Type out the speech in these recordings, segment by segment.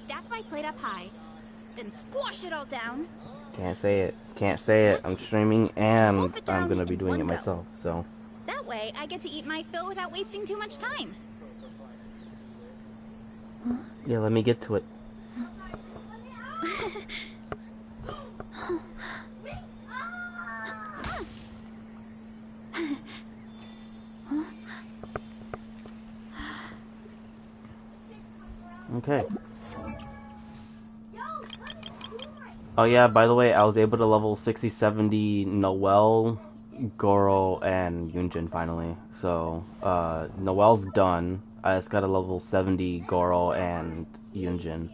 stack my plate up high, then squash it all down. Can't say it. Can't say it. I'm streaming and Wolf it I'm down gonna be in doing it one go. myself, so. That way, I get to eat my fill without wasting too much time. Yeah, let me get to it. Okay. Oh yeah, by the way, I was able to level 60, 70 Noelle, Goro, and Yunjin finally. So, Noelle's done. I just gotta level 70 Goro and Yunjin.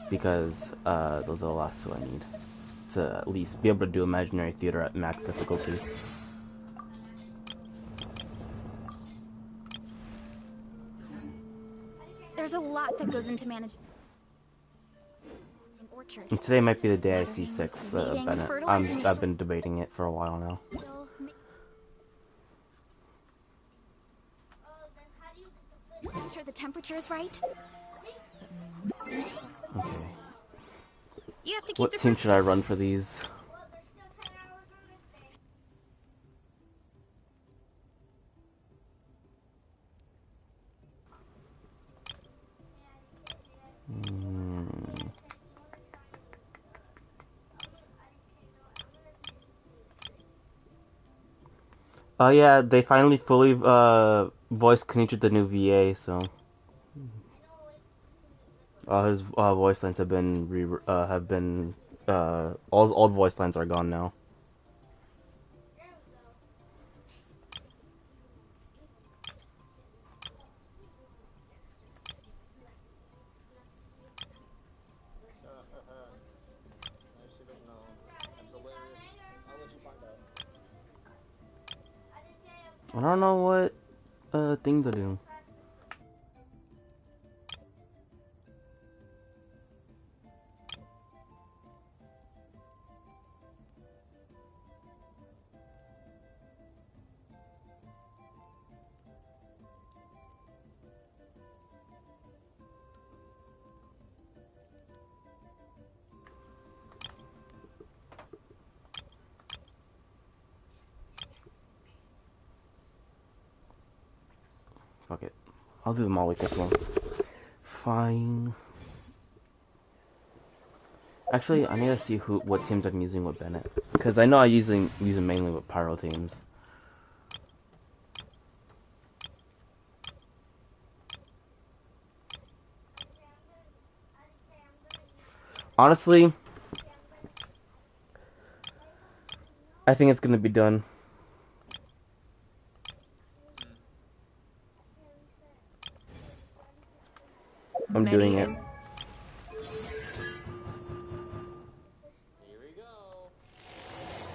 Because, those are the last two I need. To at least be able to do Imaginary Theater at max difficulty. There's a lot that goes into managing an orchard. And today might be the day I see Watering, 6, weeding, Bennett. fertilizing the I've been debating it for a while now. soil. Making sure the temperature is right. Okay. You have to keep What the team should I run for these? Oh yeah, they finally fully voiced Kenichi the new VA, so all his voice lines have been all his old voice lines are gone now. I don't know what thing to do. Fuck it. I'll do them all week as well. Fine. Actually, I need to see what teams I'm using with Bennett. Because I know I use them mainly with Pyro teams. Honestly, I think it's gonna be done. I'm doing it.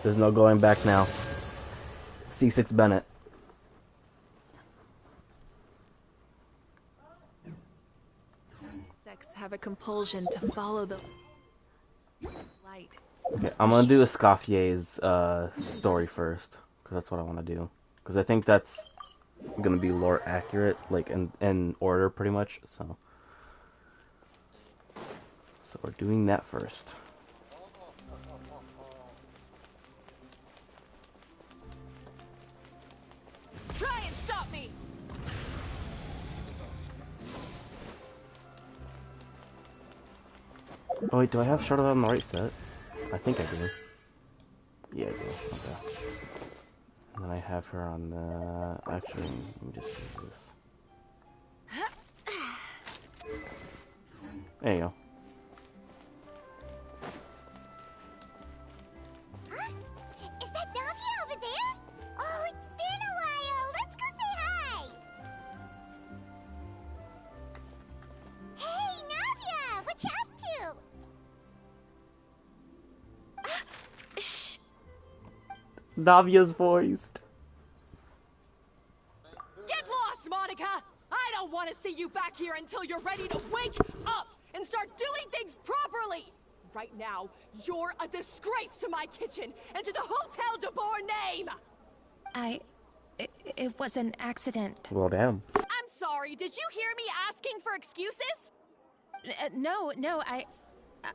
There's no going back now. C6 Bennett. Insects have a compulsion to follow the light. Okay, I'm gonna do Escoffier's story first, because that's what I want to do. Because I think that's gonna be lore accurate, like in order pretty much. So we're doing that first. Try and stop me! Oh wait, do I have Charlotte on the right set? I think I do. Yeah, I do. Okay. And then I have her on the... Actually, let me just do this. There you go. Huh? Is that Navia over there? Oh, it's been a while. Let's go say hi. Hey, Navia, what you up to? Shh. Navia's voiced. Get lost, Monica! I don't want to see you back here until you're ready to wake up and start doing things properly! Right now, you're a disgrace to my kitchen and to the Hotel de Boer name! It was an accident. Well, damn. I'm sorry, did you hear me asking for excuses? No,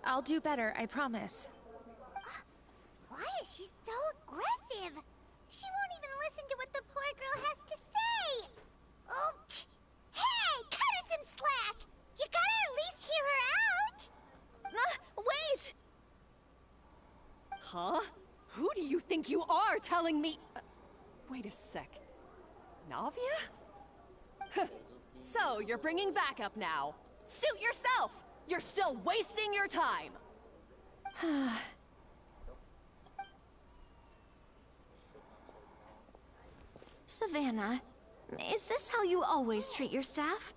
I'll do better, I promise. Why is she so aggressive? She won't even listen to what the poor girl has to say. Oh, hey, cut her some slack. You gotta at least hear her out. Wait! Huh? Who do you think you are telling me? Wait a sec. Navia? Huh. So, you're bringing backup now. Suit yourself! You're still wasting your time! Savannah, is this how you always treat your staff?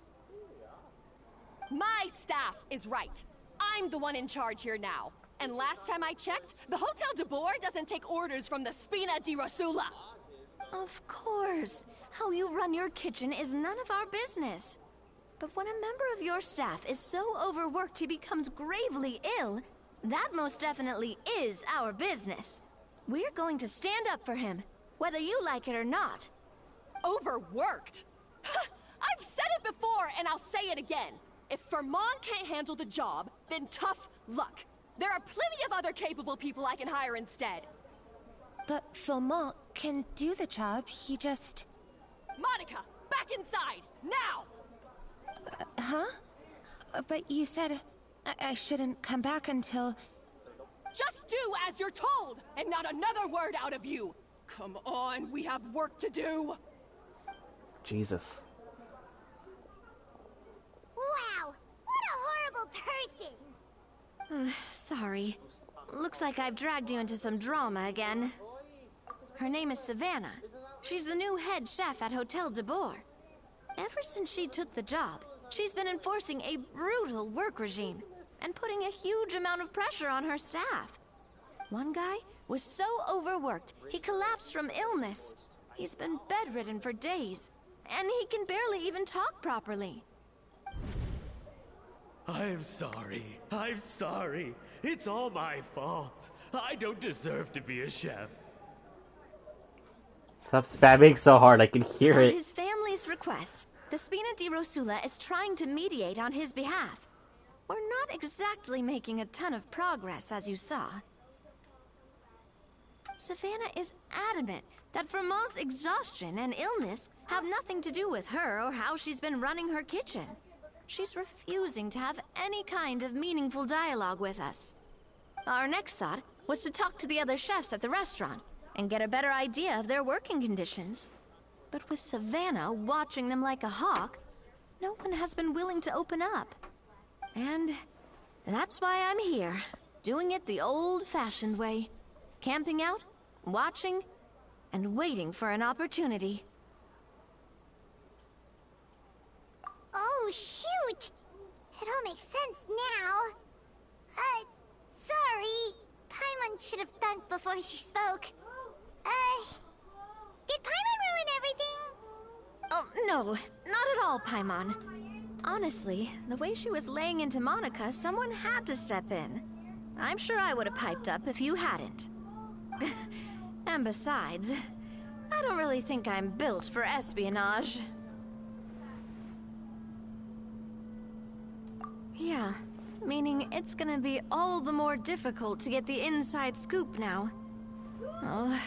My staff is right. I'm the one in charge here now. And last time I checked, the Hotel de Boer doesn't take orders from the Spina di Rosula. Of course. How you run your kitchen is none of our business. But when a member of your staff is so overworked he becomes gravely ill, that most definitely is our business. We're going to stand up for him, whether you like it or not. Overworked? I've said it before and I'll say it again. If Vermont can't handle the job, then tough luck. There are plenty of other capable people I can hire instead. But Philmont can do the job, he just... Monica, back inside, now! Huh? But you said I shouldn't come back until... Just do as you're told, and not another word out of you! Come on, we have work to do! Jesus. Wow, what a horrible person. Sorry. Looks like I've dragged you into some drama again. Her name is Savannah. She's the new head chef at Hotel de Boer. Ever since she took the job, she's been enforcing a brutal work regime and putting a huge amount of pressure on her staff. One guy was so overworked, he collapsed from illness. He's been bedridden for days, and he can barely even talk properly. I'm sorry. I'm sorry. It's all my fault. I don't deserve to be a chef. Stop spamming so hard, I can hear At it. his family's request, the Spina di Rosula is trying to mediate on his behalf. We're not exactly making a ton of progress, as you saw. Savannah is adamant that Vermont's exhaustion and illness have nothing to do with her or how she's been running her kitchen. She's refusing to have any kind of meaningful dialogue with us. Our next thought was to talk to the other chefs at the restaurant and get a better idea of their working conditions. But with Savannah watching them like a hawk, no one has been willing to open up. And that's why I'm here, doing it the old-fashioned way. Camping out, watching, and waiting for an opportunity. Oh, shoot! It all makes sense now. Sorry. Paimon should have thunk before she spoke. Did Paimon ruin everything? Oh, no, not at all, Paimon. Honestly, the way she was laying into Monica, someone had to step in. I'm sure I would have piped up if you hadn't. And besides, I don't really think I'm built for espionage. Yeah, meaning it's gonna be all the more difficult to get the inside scoop now. Oh,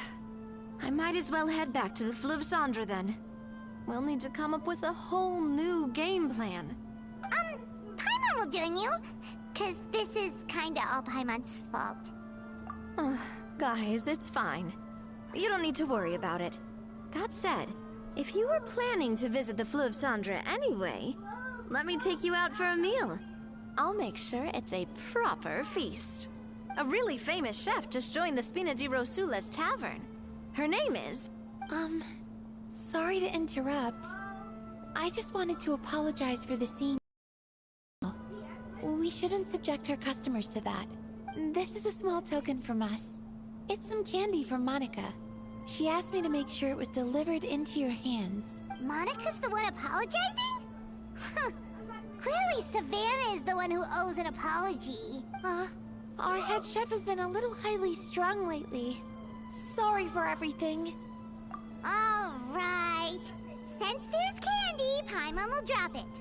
I might as well head back to the Fleuve Cendre then. We'll need to come up with a whole new game plan. Paimon will join you. 'Cause this is kinda all Paimon's fault. Guys, it's fine. You don't need to worry about it. That said, if you were planning to visit the Fleuve Cendre anyway, let me take you out for a meal. I'll make sure it's a proper feast. A really famous chef just joined the Spina di Rosula's tavern. Her name is... Sorry to interrupt. I just wanted to apologize for the scene. We shouldn't subject our customers to that. This is a small token from us. It's some candy from Monica. She asked me to make sure it was delivered into your hands. Monica's the one apologizing? Huh. Clearly Savannah is the one who owes an apology. Our head chef has been a little highly strung lately. Sorry for everything. Alright. Since there's candy, Paimon will drop it.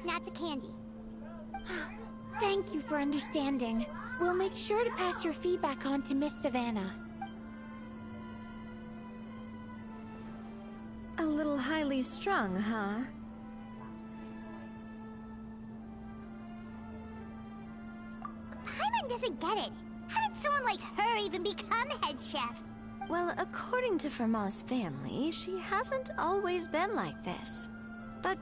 Not the candy. Thank you for understanding. We'll make sure to pass your feedback on to Miss Savannah. A little highly strung, huh? Paimon doesn't get it. How did someone like her even become head chef? Well, according to Fermat's family, she hasn't always been like this. But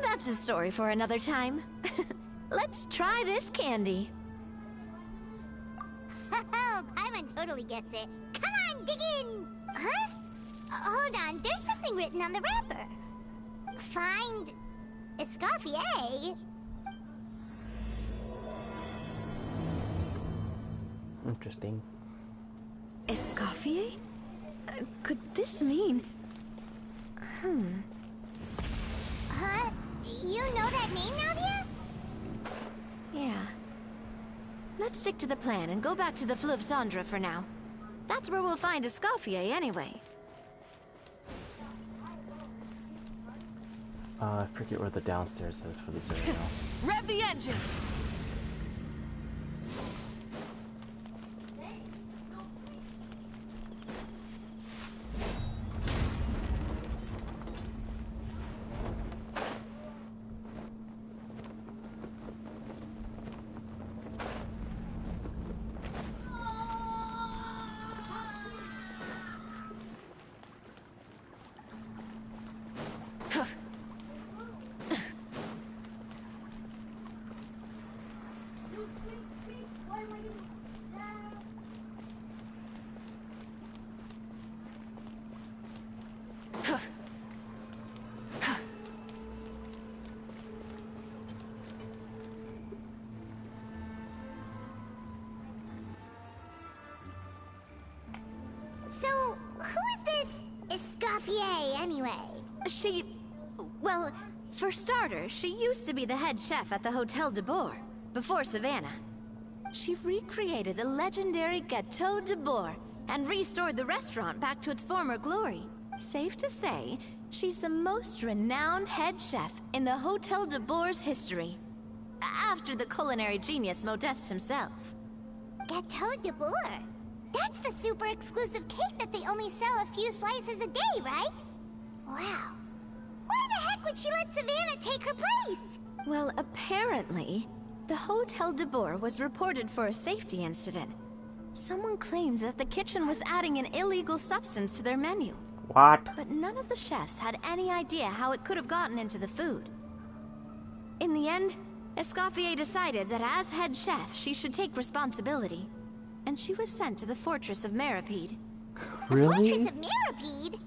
that's a story for another time. Let's try this candy. Oh, Paimon totally gets it. Come on, dig in! Huh? Hold on, there's something written on the wrapper. Find Escoffier. Interesting. Escoffier? Could this mean... Huh? You know that name, Nadia? Yeah. Let's stick to the plan and go back to the Fleuve Cendre for now. That's where we'll find Escoffier anyway. I forget where the downstairs is for the cereal. Rev the engines! So, who is this Escoffier anyway? Well, for starters, she used to be the head chef at the Hotel de Bourg, before Savannah. She recreated the legendary Gâteau de Bourg and restored the restaurant back to its former glory. Safe to say, she's the most renowned head chef in the Hotel de Bourg's history. After the culinary genius Modeste himself. Gâteau de Bourg? That's the super exclusive cake that they only sell a few slices a day, right? Wow. Why the heck would she let Savannah take her place? Well, apparently, the Hotel de Bourg was reported for a safety incident. Someone claims that the kitchen was adding an illegal substance to their menu. What? But none of the chefs had any idea how it could have gotten into the food. In the end, Escoffier decided that as head chef, she should take responsibility. And she was sent to the Fortress of Meripede. Really? The Fortress of Meripede?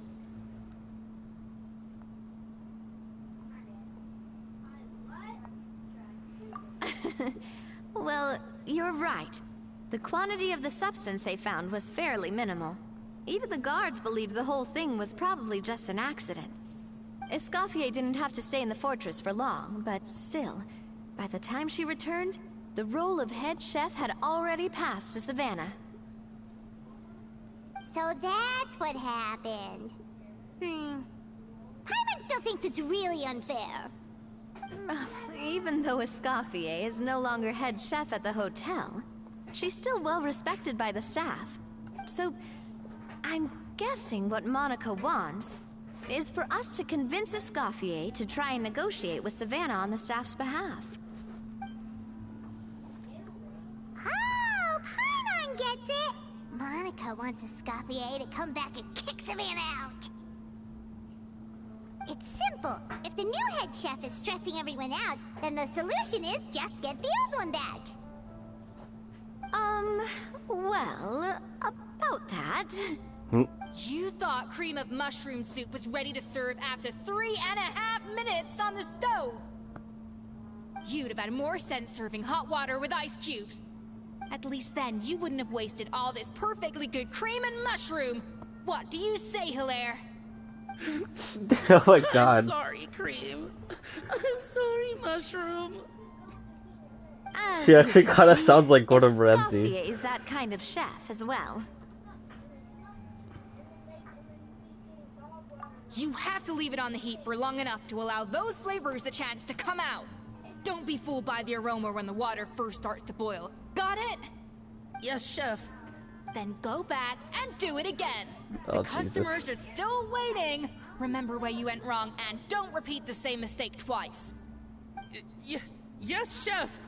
Well, you're right. The quantity of the substance they found was fairly minimal. Even the guards believed the whole thing was probably just an accident. Escoffier didn't have to stay in the fortress for long, but still, by the time she returned, the role of head chef had already passed to Savannah. So that's what happened. Paimon still thinks it's really unfair. Even though Escoffier is no longer head chef at the hotel, she's still well respected by the staff. So, I'm guessing what Monica wants is for us to convince Escoffier to try and negotiate with Savannah on the staff's behalf. Oh, Paimon gets it! Monica wants Escoffier to come back and kick Savannah out. It's simple. If the new head chef is stressing everyone out, then the solution is just get the old one back. Well, about that... You thought cream of mushroom soup was ready to serve after 3.5 minutes on the stove! You'd have had more sense serving hot water with ice cubes. At least then you wouldn't have wasted all this perfectly good cream and mushroom! What do you say, Hilaire? Oh my god. I'm sorry, Cream. I'm sorry, Mushroom. As She you actually can kind of see, sounds like Gordon Ramsay. Escoffier is that kind of chef as well. You have to leave it on the heat for long enough to allow those flavors the chance to come out. Don't be fooled by the aroma when the water first starts to boil. Got it? Yes, chef. Then go back and do it again. Oh, The customers are still waiting. Remember where you went wrong and don't repeat the same mistake twice. Yes, chef.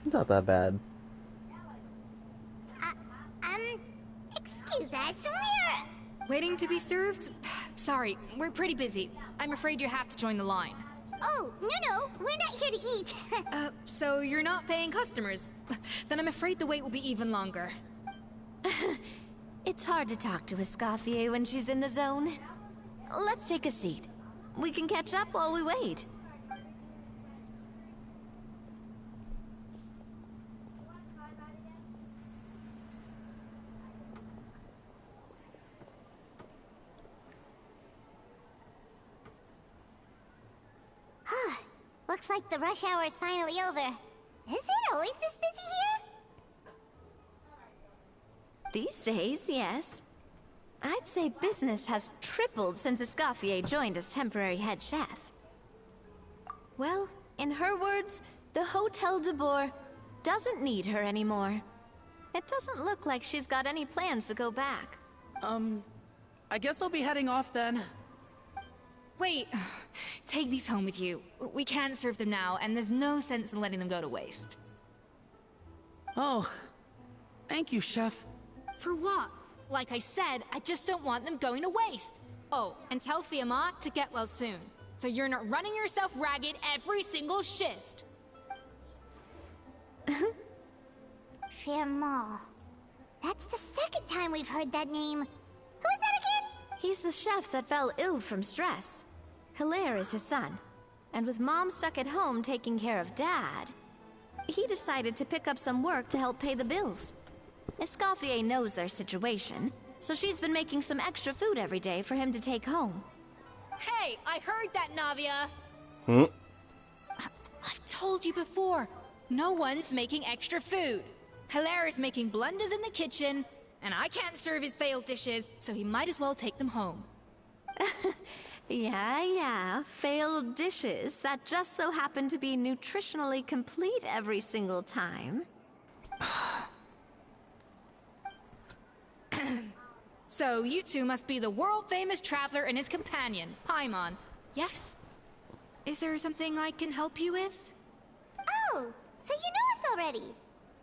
It's not that bad. Excuse us, Waiting to be served? Sorry, we're pretty busy. I'm afraid you have to join the line. Oh, no, we're not here to eat. So you're not paying customers? Then I'm afraid the wait will be even longer. It's hard to talk to Escoffier when she's in the zone. Let's take a seat. We can catch up while we wait. Looks like the rush hour is finally over. Is it always this busy here? These days, yes. I'd say business has tripled since Escoffier joined as temporary head chef. Well, in her words, the Hotel de Boer doesn't need her anymore. It doesn't look like she's got any plans to go back. I guess I'll be heading off then. Wait, take these home with you. We can't serve them now, and there's no sense in letting them go to waste. Oh, thank you, chef. For what? Like I said, I just don't want them going to waste. Oh, and tell Fiamma to get well soon, so you're not running yourself ragged every single shift. Fiamma. That's the second time we've heard that name. Who is that again? He's the chef that fell ill from stress. Hilaire is his son. And with Mom stuck at home taking care of Dad, he decided to pick up some work to help pay the bills. Escoffier knows their situation, so she's been making some extra food every day for him to take home. Hey, I heard that, Navia! I've told you before, no one's making extra food. Hilaire is making blunders in the kitchen, and I can't serve his failed dishes, so he might as well take them home. Yeah, failed dishes that just so happen to be nutritionally complete every single time. So you two must be the world-famous traveler and his companion, Paimon. Yes? Is there something I can help you with? Oh, so you know us already.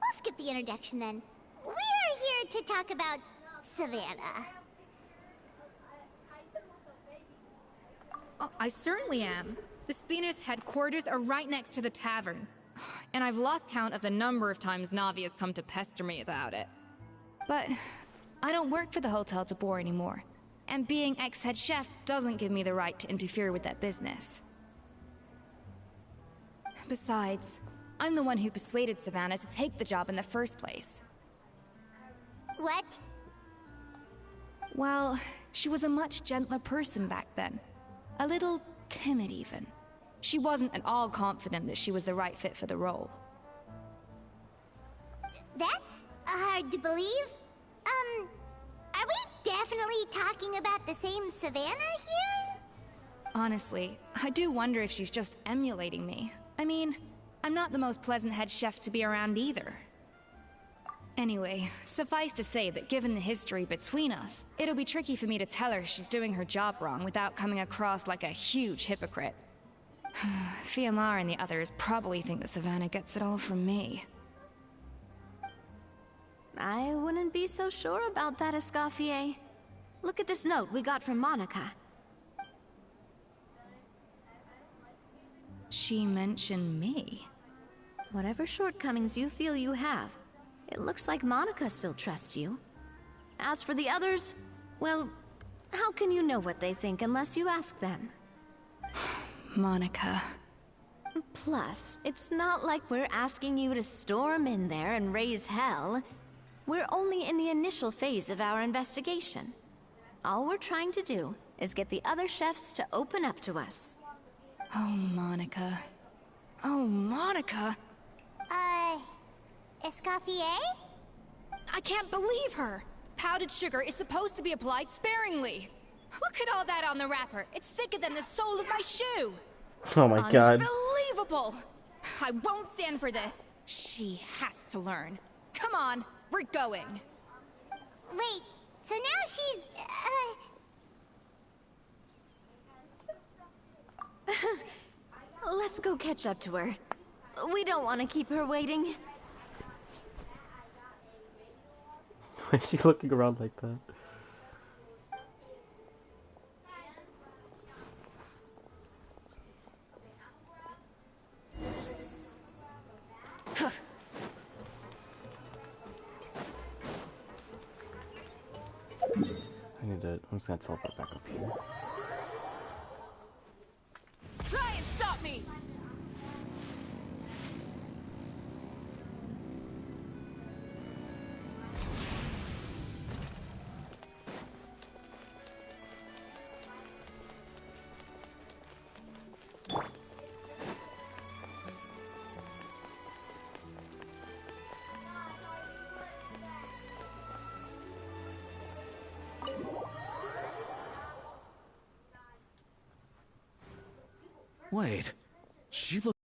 I'll skip the introduction then. We are here to talk about Savannah. Oh, I certainly am. The Spina's headquarters are right next to the tavern. And I've lost count of the number of times Navi has come to pester me about it. But I don't work for the Hotel de Boer anymore. And being ex-head chef doesn't give me the right to interfere with that business. Besides, I'm the one who persuaded Savannah to take the job in the first place. What? Well, she was a much gentler person back then. A little timid, even. She wasn't at all confident that she was the right fit for the role. That's hard to believe. Are we definitely talking about the same Savannah here? Honestly, I do wonder if she's just emulating me. I mean, I'm not the most pleasant head chef to be around either. Anyway, suffice to say that given the history between us, it'll be tricky for me to tell her she's doing her job wrong without coming across like a huge hypocrite. Fiamma and the others probably think that Savannah gets it all from me. I wouldn't be so sure about that, Escoffier. Look at this note we got from Monica. She mentioned me. Whatever shortcomings you feel you have, it looks like Monica still trusts you. As for the others, well, how can you know what they think unless you ask them? Monica. Plus, it's not like we're asking you to storm in there and raise hell. We're only in the initial phase of our investigation. All we're trying to do is get the other chefs to open up to us. Oh, Monica. Oh, Monica! Escoffier? I can't believe her! Powdered sugar is supposed to be applied sparingly. Look at all that on the wrapper. It's thicker than the sole of my shoe. Oh my god. Unbelievable! I won't stand for this. She has to learn. Come on, we're going. Wait, so now she's, Let's go catch up to her. We don't want to keep her waiting. Why is she looking around like that? I'm just gonna teleport back up here. Try and stop me! Wait, she looks...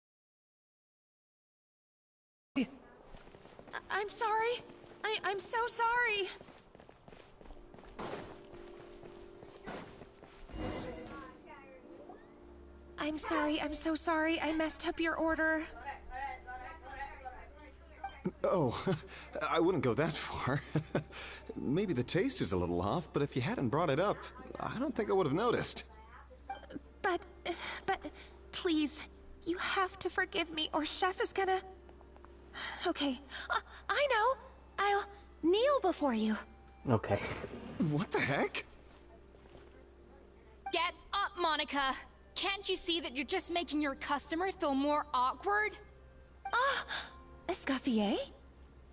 I'm sorry. I'm so sorry. I'm sorry. I'm so sorry. I messed up your order. Oh, I wouldn't go that far. Maybe the taste is a little off, but if you hadn't brought it up, I don't think I would have noticed. But, please, you have to forgive me or Chef is gonna... Okay, I know. I'll kneel before you. Okay. What the heck? Get up, Monica! Can't you see that you're just making your customer feel more awkward? Escoffier?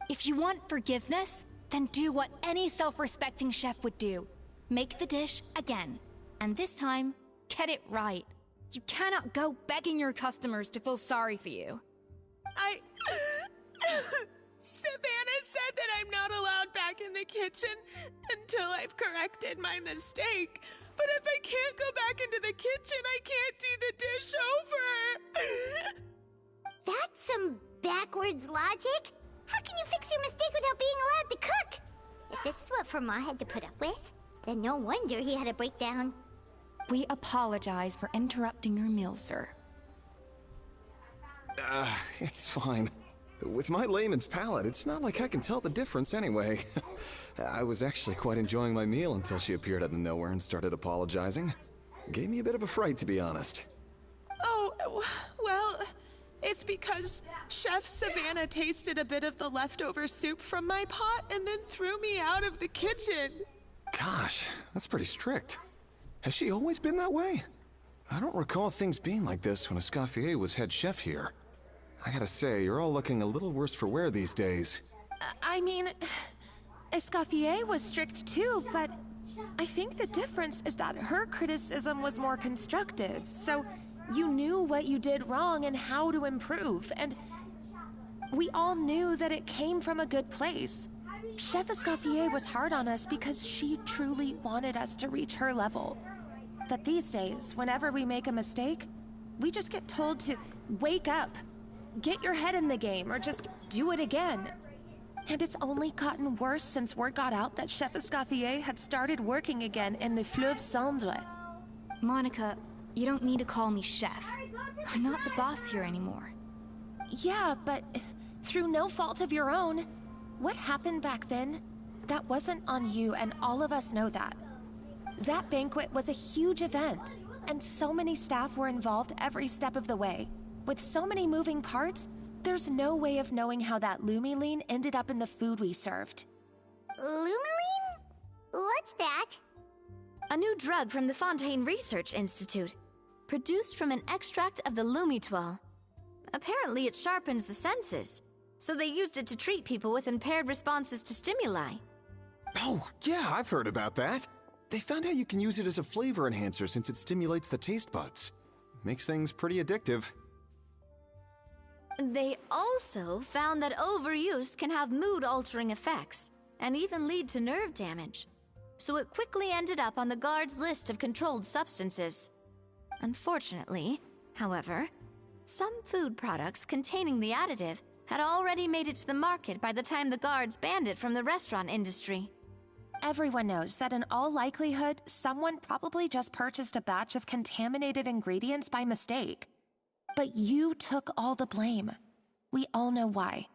If you want forgiveness, then do what any self-respecting chef would do. Make the dish again. And this time, get it right. You cannot go begging your customers to feel sorry for you. Savannah said that I'm not allowed back in the kitchen until I've corrected my mistake. But if I can't go back into the kitchen, I can't do the dish over. that's some backwards logic. How can you fix your mistake without being allowed to cook? If this is what Fermat had to put up with, then no wonder he had a breakdown. We apologize for interrupting your meal, sir. It's fine. With my layman's palate, it's not like I can tell the difference anyway. I was actually quite enjoying my meal until she appeared out of nowhere and started apologizing. Gave me a bit of a fright, to be honest. Oh, well, it's because Chef Savannah tasted a bit of the leftover soup from my pot and then threw me out of the kitchen. Gosh, that's pretty strict. Has she always been that way? I don't recall things being like this when Escoffier was head chef here. I gotta say, you're all looking a little worse for wear these days. I mean, Escoffier was strict too, but I think the difference is that her criticism was more constructive, so you knew what you did wrong and how to improve, and we all knew that it came from a good place. Chef Escoffier was hard on us because she truly wanted us to reach her level. But these days, whenever we make a mistake, we just get told to wake up, get your head in the game, or just do it again. And it's only gotten worse since word got out that Chef Escoffier had started working again in the Fleuve Cendre. Monica, you don't need to call me chef. I'm not the boss here anymore. Yeah, but through no fault of your own. What happened back then, that wasn't on you, and all of us know that. That banquet was a huge event, and so many staff were involved every step of the way. With so many moving parts, there's no way of knowing how that Lumiline ended up in the food we served. Lumiline? What's that? A new drug from the Fontaine Research Institute, produced from an extract of the Lumitoile. Apparently it sharpens the senses, so they used it to treat people with impaired responses to stimuli. Oh, yeah, I've heard about that. They found out you can use it as a flavor enhancer since it stimulates the taste buds. Makes things pretty addictive. They also found that overuse can have mood-altering effects. and even lead to nerve damage. So it quickly ended up on the guard's list of controlled substances. Unfortunately, however, some food products containing the additive had already made it to the market by the time the guards banned it from the restaurant industry. Everyone knows that in all likelihood, someone probably just purchased a batch of contaminated ingredients by mistake. But you took all the blame. We all know why.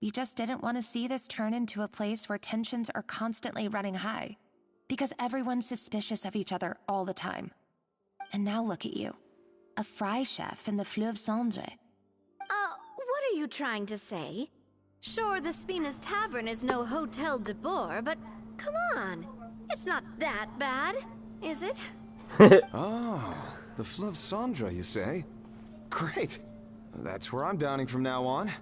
You just didn't want to see this turn into a place where tensions are constantly running high, because everyone's suspicious of each other all the time. And now look at you, a fry chef in the Fleuve Cendre. What are you trying to say? Sure, the Spina's Tavern is no Hotel de Boer, but come on. It's not that bad, is it? Ah, the Fleuve Cendre, you say? Great. That's where I'm dining from now on.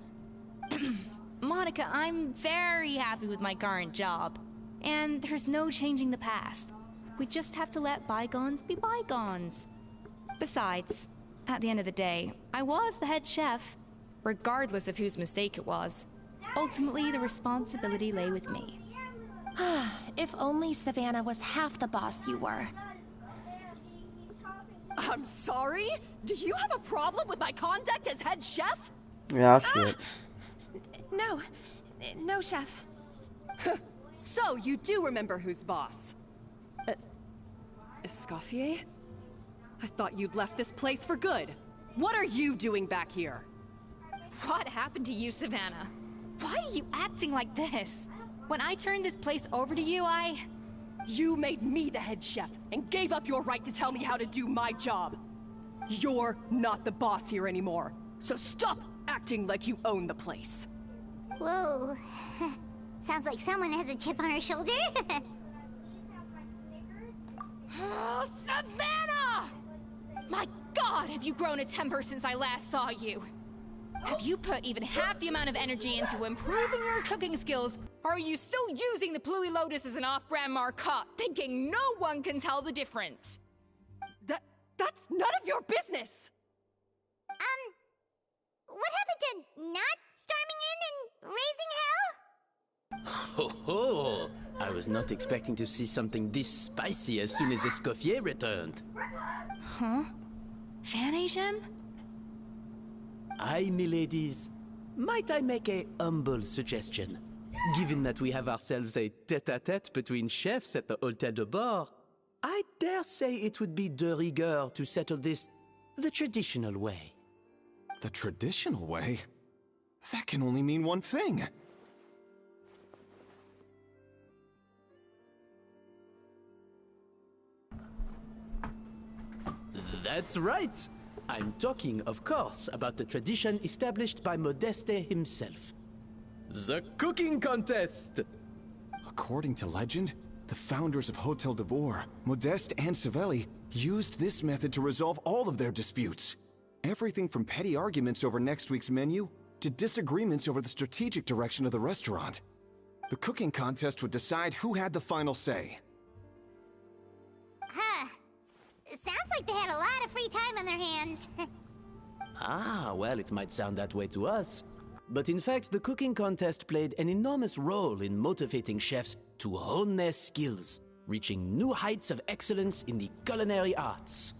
Monica, I'm very happy with my current job. And there's no changing the past. We just have to let bygones be bygones. Besides, at the end of the day, I was the head chef, regardless of whose mistake it was. Ultimately, the responsibility lay with me. If only Savannah was half the boss you were. I'm sorry? Do you have a problem with my conduct as head chef? Yeah, shit. No, chef. So, you do remember who's boss? Escoffier? I thought you'd left this place for good. What are you doing back here? What happened to you, Savannah? Why are you acting like this? When I turned this place over to you, You made me the head chef and gave up your right to tell me how to do my job. You're not the boss here anymore, so stop acting like you own the place. Whoa. Sounds like someone has a chip on her shoulder. Oh, Savannah! My God, have you grown a temper since I last saw you? Have you put even half the amount of energy into improving your cooking skills, or are you still using the Pluie Lotus as an off-brand marcotte, thinking no one can tell the difference? That's none of your business! What happened to not storming in and raising hell? Ho ho! I was not expecting to see something this spicy as soon as Escoffier returned. Huh? Fan Asian? Aye, miladies. Might I make a humble suggestion? Given that we have ourselves a tête-à-tête between chefs at the Hotel de Boer, I dare say it would be de rigueur to settle this the traditional way. The traditional way? That can only mean one thing. That's right! I'm talking, of course, about the tradition established by Modeste himself. The cooking contest! According to legend, the founders of Hotel de Boer, Modeste and Savelli, used this method to resolve all of their disputes. Everything from petty arguments over next week's menu to disagreements over the strategic direction of the restaurant. The cooking contest would decide who had the final say. Huh. Sounds like they had a lot of free time on their hands. Ah, well, it might sound that way to us. But in fact, the cooking contest played an enormous role in motivating chefs to hone their skills, reaching new heights of excellence in the culinary arts.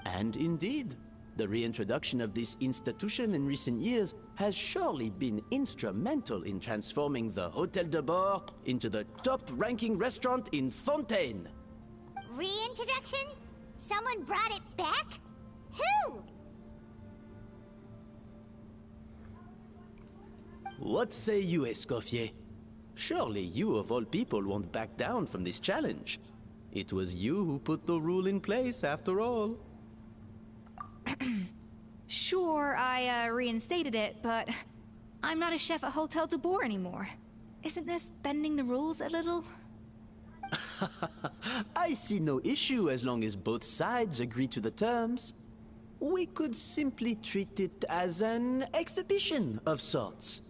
And indeed, the reintroduction of this institution in recent years has surely been instrumental in transforming the Hotel de Boer into the top-ranking restaurant in Fontaine. Reintroduction? Someone brought it back? Who? What say you, Escoffier? Surely you of all people won't back down from this challenge. It was you who put the rule in place, after all. Sure, I reinstated it, but I'm not a chef at Hotel de Boer anymore. Isn't this bending the rules a little? I see no issue as long as both sides agree to the terms. We could simply treat it as an exhibition of sorts.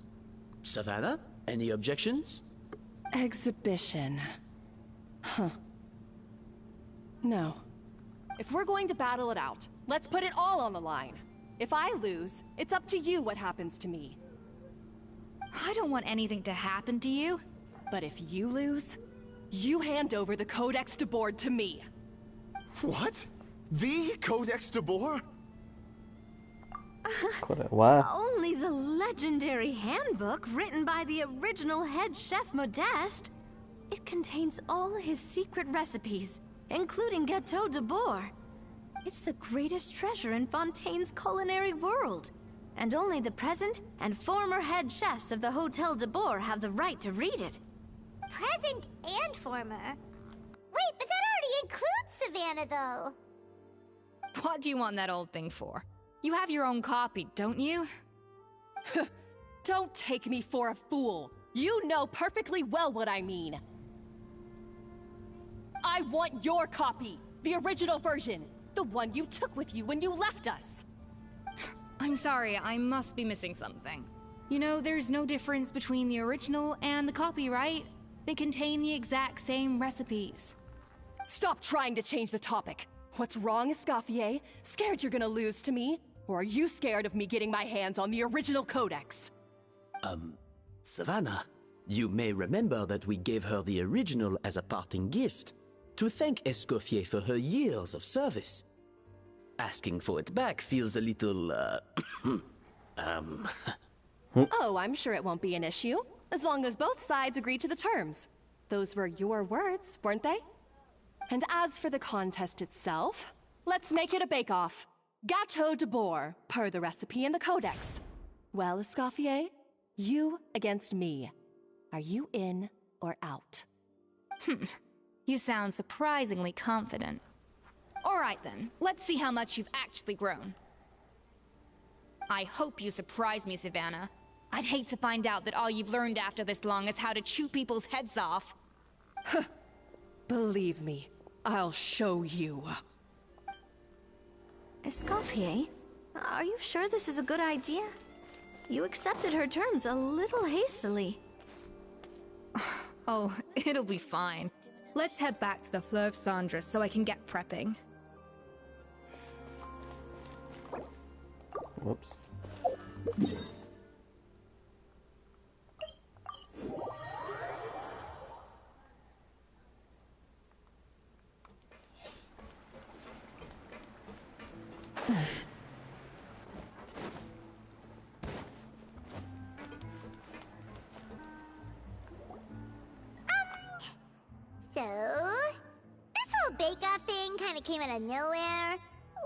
Savannah, any objections? Exhibition. Huh. No. If we're going to battle it out, let's put it all on the line. If I lose, it's up to you what happens to me. I don't want anything to happen to you. But if you lose, you hand over the Codex de Board to me. What? The Codex de Boer? What? Only the legendary handbook written by the original head chef Modeste. It contains all his secret recipes, including Gâteau de Boer. It's the greatest treasure in Fontaine's culinary world. And only the present and former head chefs of the Hotel de Boer have the right to read it. Present and former? Wait, but that already includes Savannah, though. What do you want that old thing for? You have your own copy, don't you? Don't take me for a fool. You know perfectly well what I mean. I want your copy, the original version, the one you took with you when you left us. I'm sorry, I must be missing something. You know, there's no difference between the original and the copy, right? They contain the exact same recipes. Stop trying to change the topic. What's wrong, Escoffier? Scared you're gonna lose to me? Or are you scared of me getting my hands on the original Codex? Savannah, you may remember that we gave her the original as a parting gift to thank Escoffier for her years of service. Asking for it back feels a little, Oh, I'm sure it won't be an issue, as long as both sides agree to the terms. Those were your words, weren't they? And as for the contest itself, let's make it a bake-off. Gâteau de Boer, per the recipe in the Codex. Well, Escoffier, you against me. Are you in or out? You sound surprisingly confident. All right then, let's see how much you've actually grown. I hope you surprise me, Savannah. I'd hate to find out that all you've learned after this long is how to chew people's heads off. Believe me, I'll show you. Escoffier, are you sure this is a good idea? You accepted her terms a little hastily. Oh, it'll be fine. Let's head back to the Fleuve Cendres so I can get prepping. Whoops. So, this whole bake-off thing kind of came out of nowhere.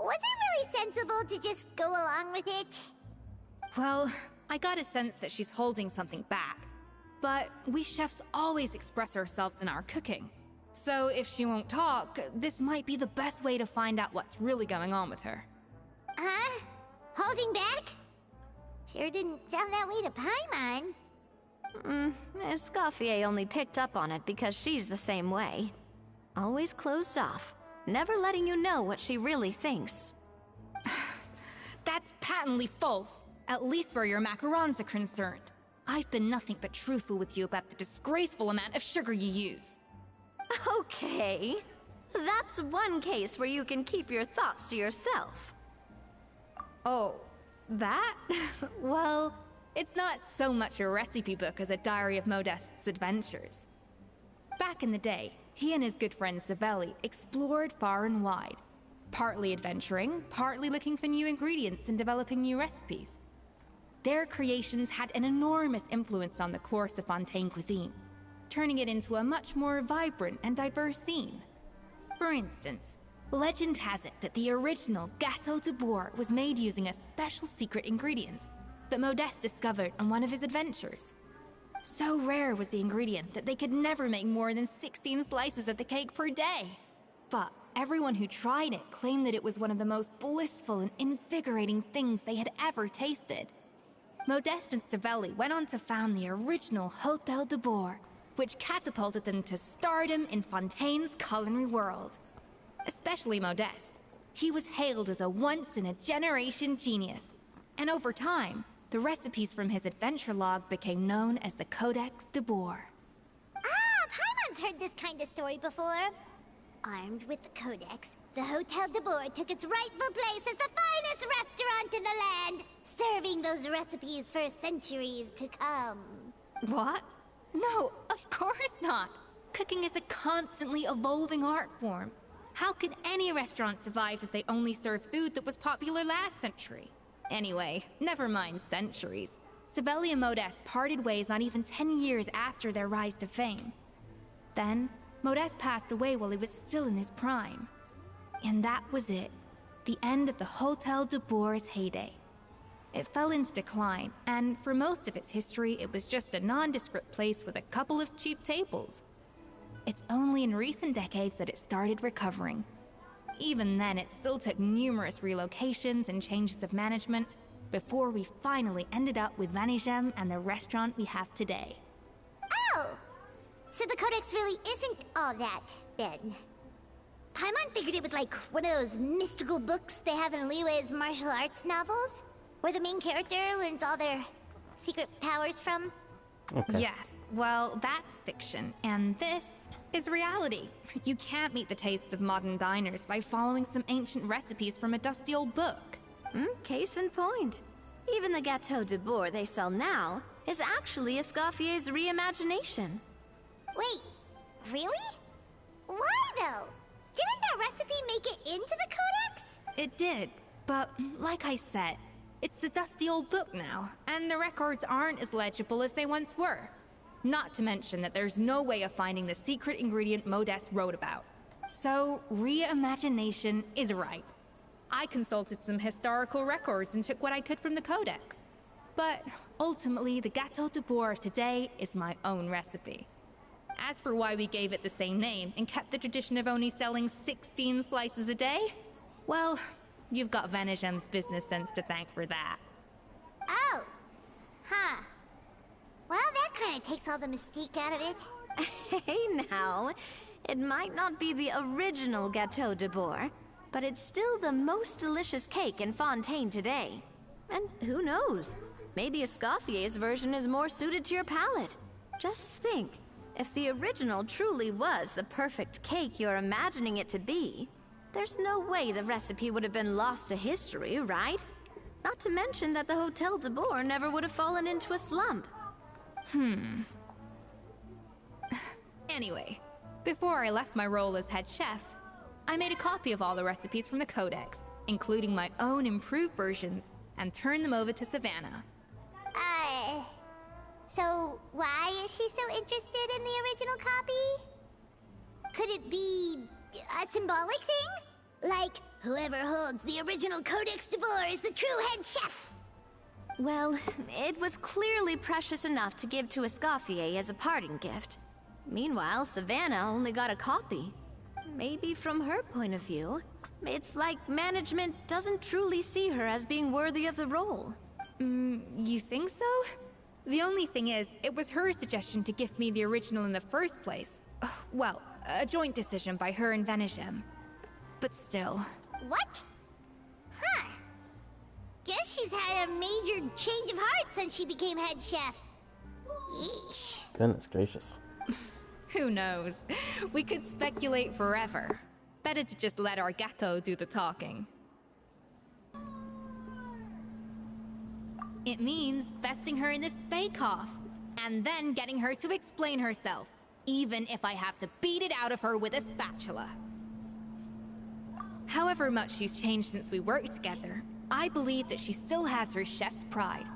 Was it really sensible to just go along with it? Well, I got a sense that she's holding something back. But we chefs always express ourselves in our cooking. So if she won't talk, this might be the best way to find out what's really going on with her. Huh? Holding back? Sure didn't sound that way to Paimon. Escoffier only picked up on it because she's the same way. Always closed off, never letting you know what she really thinks. That's patently false, at least where your macarons are concerned. I've been nothing but truthful with you about the disgraceful amount of sugar you use. Okay, that's one case where you can keep your thoughts to yourself. Oh, that? Well, it's not so much a recipe book as a diary of Modeste's adventures. Back in the day, he and his good friend Savelli explored far and wide, partly adventuring, partly looking for new ingredients and developing new recipes. Their creations had an enormous influence on the course of Fontaine cuisine, turning it into a much more vibrant and diverse scene. For instance, legend has it that the original Gâteau de Boer was made using a special secret ingredient that Modeste discovered on one of his adventures. So rare was the ingredient that they could never make more than 16 slices of the cake per day. But everyone who tried it claimed that it was one of the most blissful and invigorating things they had ever tasted. Modeste and Savelli went on to found the original Hotel de Boer, which catapulted them to stardom in Fontaine's culinary world. Especially Modeste. He was hailed as a once-in-a-generation genius, and over time, the recipes from his adventure log became known as the Codex de Boer. Ah, Paimon's heard this kind of story before. Armed with the Codex, the Hotel de Boer took its rightful place as the finest restaurant in the land, serving those recipes for centuries to come. What? No, of course not. Cooking is a constantly evolving art form. How could any restaurant survive if they only served food that was popular last century? Anyway, never mind centuries. Sibeli and Modeste parted ways not even 10 years after their rise to fame. Then, Modeste passed away while he was still in his prime. And that was it. The end of the Hotel de Bour's heyday. It fell into decline, and for most of its history, it was just a nondescript place with a couple of cheap tables. It's only in recent decades that it started recovering. Even then, it still took numerous relocations and changes of management before we finally ended up with Vanigem and the restaurant we have today. Oh! So the Codex really isn't all that, then. Paimon figured it was like one of those mystical books they have in Liyue's martial arts novels, where the main character learns all their secret powers from. Okay. Yes, well, that's fiction, and this is reality. You can't meet the tastes of modern diners by following some ancient recipes from a dusty old book. Case in point. Even the Gâteau de Bourg they sell now is actually Escoffier's reimagination. Wait, really? Why though? Didn't that recipe make it into the Codex? It did, but like I said, it's the dusty old book now, and the records aren't as legible as they once were. Not to mention that there's no way of finding the secret ingredient Modeste wrote about. So, reimagination is right. I consulted some historical records and took what I could from the Codex. But ultimately, the Gâteau de Bourg of today is my own recipe. As for why we gave it the same name and kept the tradition of only selling 16 slices a day, well, you've got Vanigem's business sense to thank for that. Oh. Huh. Well, that kind of takes all the mystique out of it. Hey now, it might not be the original Gâteau de Bourg, but it's still the most delicious cake in Fontaine today. And who knows, maybe Escoffier's version is more suited to your palate. Just think, if the original truly was the perfect cake you're imagining it to be, there's no way the recipe would have been lost to history, right? Not to mention that the Hotel de Bourg never would have fallen into a slump. Anyway, before I left my role as head chef, I made a copy of all the recipes from the Codex, including my own improved versions, and turned them over to Savannah. So why is she so interested in the original copy? Could it be a symbolic thing? Like, whoever holds the original Codex de Bourg is the true head chef? Well, it was clearly precious enough to give to Escoffier as a parting gift. Meanwhile, Savannah only got a copy. Maybe from her point of view, it's like management doesn't truly see her as being worthy of the role. You think so? The only thing is, it was her suggestion to give me the original in the first place. Well, a joint decision by her and Vanigem. But still. What? Huh. Guess she's had a major change of heart since she became head chef. Yeesh. Goodness gracious. Who knows? We could speculate forever. Better to just let our Gâteau do the talking. It means besting her in this bake-off, and then getting her to explain herself, even if I have to beat it out of her with a spatula. However much she's changed since we worked together, I believe that she still has her chef's pride.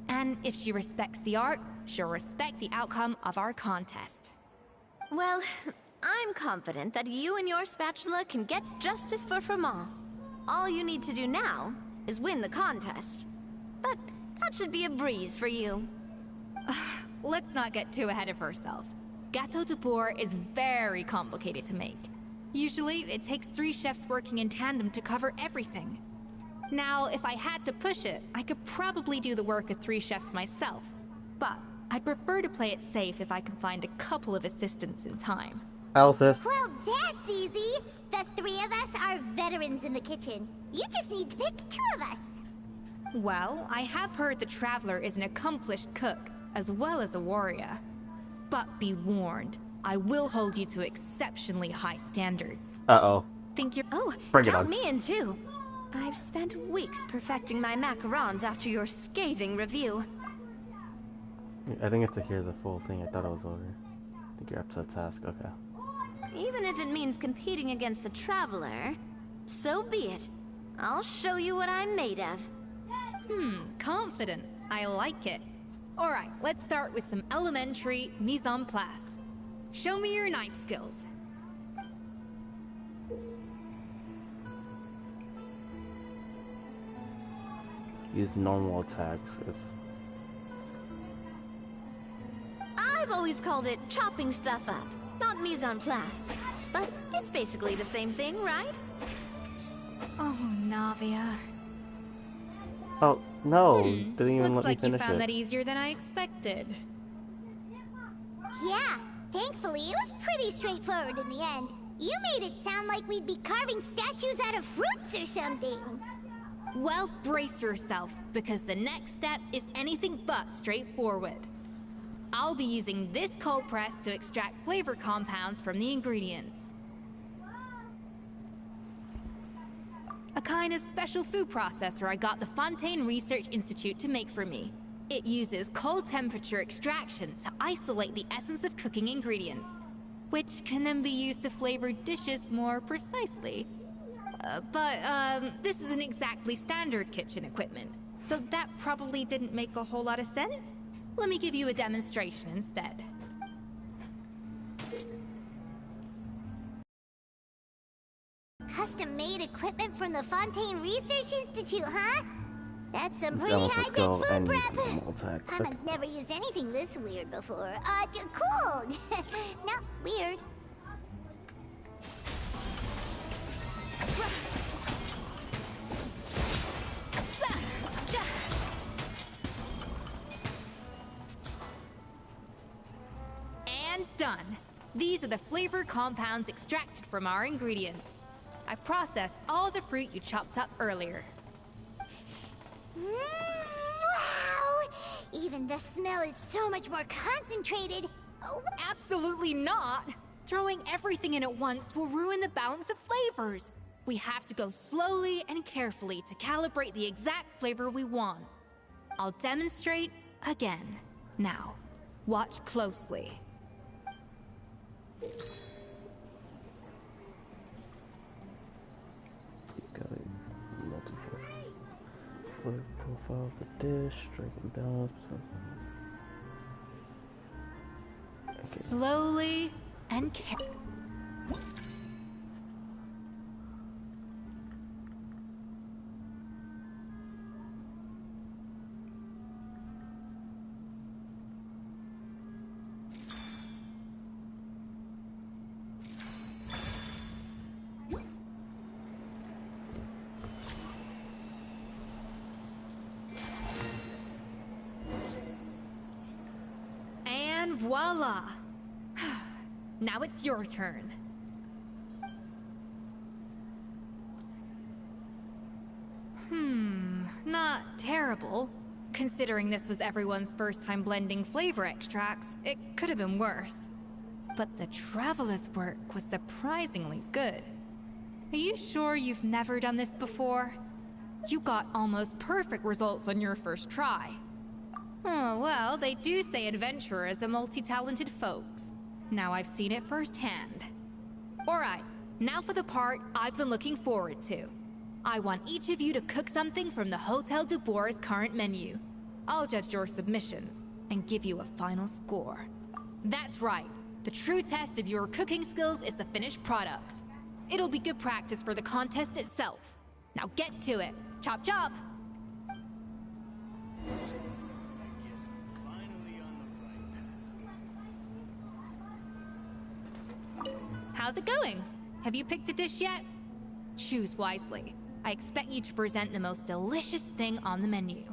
And if she respects the art, she'll respect the outcome of our contest. Well, I'm confident that you and your spatula can get justice for Froment. All you need to do now is win the contest. But that should be a breeze for you. Let's not get too ahead of ourselves. Gâteau de Bourg is very complicated to make. Usually, it takes 3 chefs working in tandem to cover everything. Now, if I had to push it, I could probably do the work of 3 chefs myself. But I'd prefer to play it safe if I can find a couple of assistants in time. I'll assist. Well, that's easy. The 3 of us are veterans in the kitchen. You just need to pick 2 of us. Well, I have heard the Traveler is an accomplished cook, as well as a warrior. But be warned, I will hold you to exceptionally high standards. Uh-oh. Think you're— Oh, Bring it count on. me in too. I've spent weeks perfecting my macarons after your scathing review. I didn't get to hear the full thing. I thought it was over. I think you're up to the task. Okay. Even if it means competing against the Traveler, so be it. I'll show you what I'm made of. Confident. I like it. Alright, let's start with some elementary mise en place. Show me your knife skills. Use normal attacks. I've always called it chopping stuff up, not mise en place. But it's basically the same thing, right? Oh, Navia. Oh, no. Didn't even Looks let me like you finish found it. that easier than I expected. Yeah, thankfully it was pretty straightforward in the end. You made it sound like we'd be carving statues out of fruits or something. Well, brace yourself, because the next step is anything but straightforward. I'll be using this cold press to extract flavor compounds from the ingredients. A kind of special food processor I got the Fontaine Research Institute to make for me. It uses cold temperature extraction to isolate the essence of cooking ingredients, which can then be used to flavor dishes more precisely. But this isn't exactly standard kitchen equipment, so that probably didn't make a whole lot of sense. Let me give you a demonstration instead. Custom-made equipment from the Fontaine Research Institute, huh? That's some pretty Jealous of high-tech skill and food use prep. normal attack. Paimon's never used anything this weird before. Cool! Not weird. And done. These are the flavor compounds extracted from our ingredients. I processed all the fruit you chopped up earlier. Wow! Even the smell is so much more concentrated. Oh, Absolutely not! Throwing everything in at once will ruin the balance of flavors. We have to go slowly and carefully to calibrate the exact flavor we want. I'll demonstrate again. Now, watch closely. Got a multi-flavor profile of the dish, striking balance between. Slowly and carefully. And voila! Now it's your turn. Not terrible. Considering this was everyone's first time blending flavor extracts, it could have been worse. But the Traveler's work was surprisingly good. Are you sure you've never done this before? You got almost perfect results on your first try. Oh, well, they do say adventurers are multi-talented folks. Now I've seen it firsthand. Alright, now for the part I've been looking forward to. I want each of you to cook something from the Hotel du Bois' current menu. I'll judge your submissions and give you a final score. That's right. The true test of your cooking skills is the finished product. It'll be good practice for the contest itself. Now get to it. Chop chop! How's it going? Have you picked a dish yet? Choose wisely. I expect you to present the most delicious thing on the menu.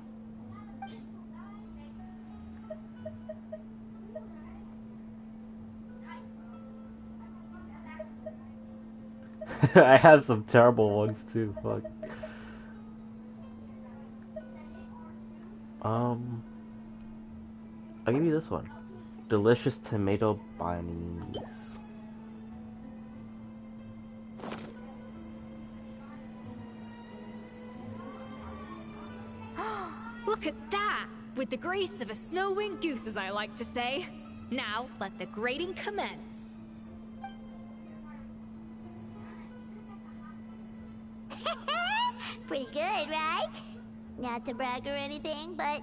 I had some terrible ones too, fuck. I'll give you this one. Delicious tomato bolognese. Look at that! With the grace of a snow-winged goose, as I like to say. Now, let the grating commence. Pretty good, right? Not to brag or anything, but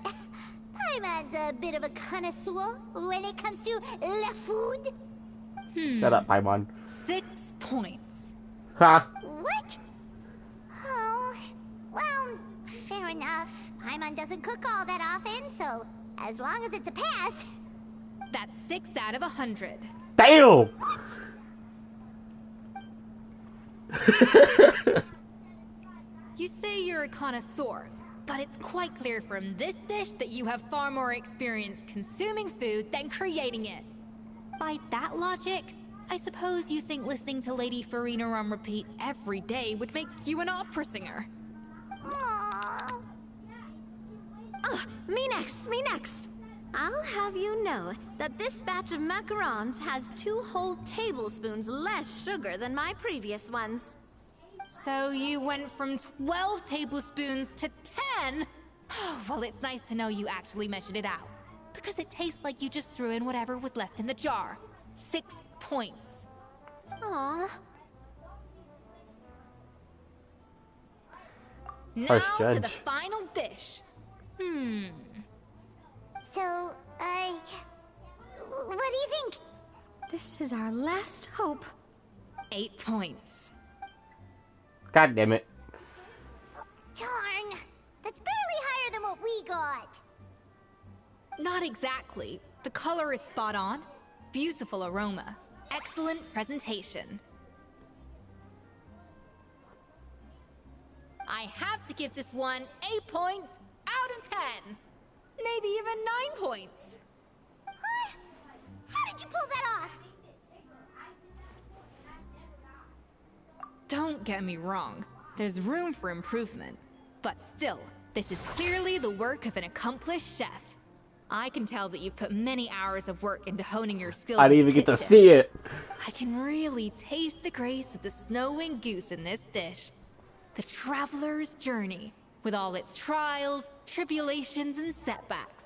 Paimon's a bit of a connoisseur when it comes to la food. Shut up, Paimon. 6 points. Ha! What? Oh, well, fair enough. Paimon doesn't cook all that often, so as long as it's a pass. That's 6 out of 100. Damn! You say you're a connoisseur, but it's quite clear from this dish that you have far more experience consuming food than creating it. By that logic, I suppose you think listening to Lady Farina on repeat every day would make you an opera singer. Aww. Me next, me next. I'll have you know that this batch of macarons has 2 whole tablespoons less sugar than my previous ones. So you went from 12 tablespoons to 10? Well, it's nice to know you actually measured it out. Because it tastes like you just threw in whatever was left in the jar. 6 points. Aww. Now Harsh to the judge. final dish. So, what do you think? This is our last hope. 8 points. God damn it. Darn. That's barely higher than what we got. Not exactly. The color is spot on. Beautiful aroma. Excellent presentation. I have to give this one 8 points out of 10. Maybe even 9 points. Huh? How did you pull that off? Don't get me wrong. There's room for improvement. But still, this is clearly the work of an accomplished chef. I can tell that you've put many hours of work into honing your skills. I didn't in the even get to kitchen. see it. I can really taste the grace of the snow-winged goose in this dish. The traveler's journey, with all its trials, tribulations, and setbacks.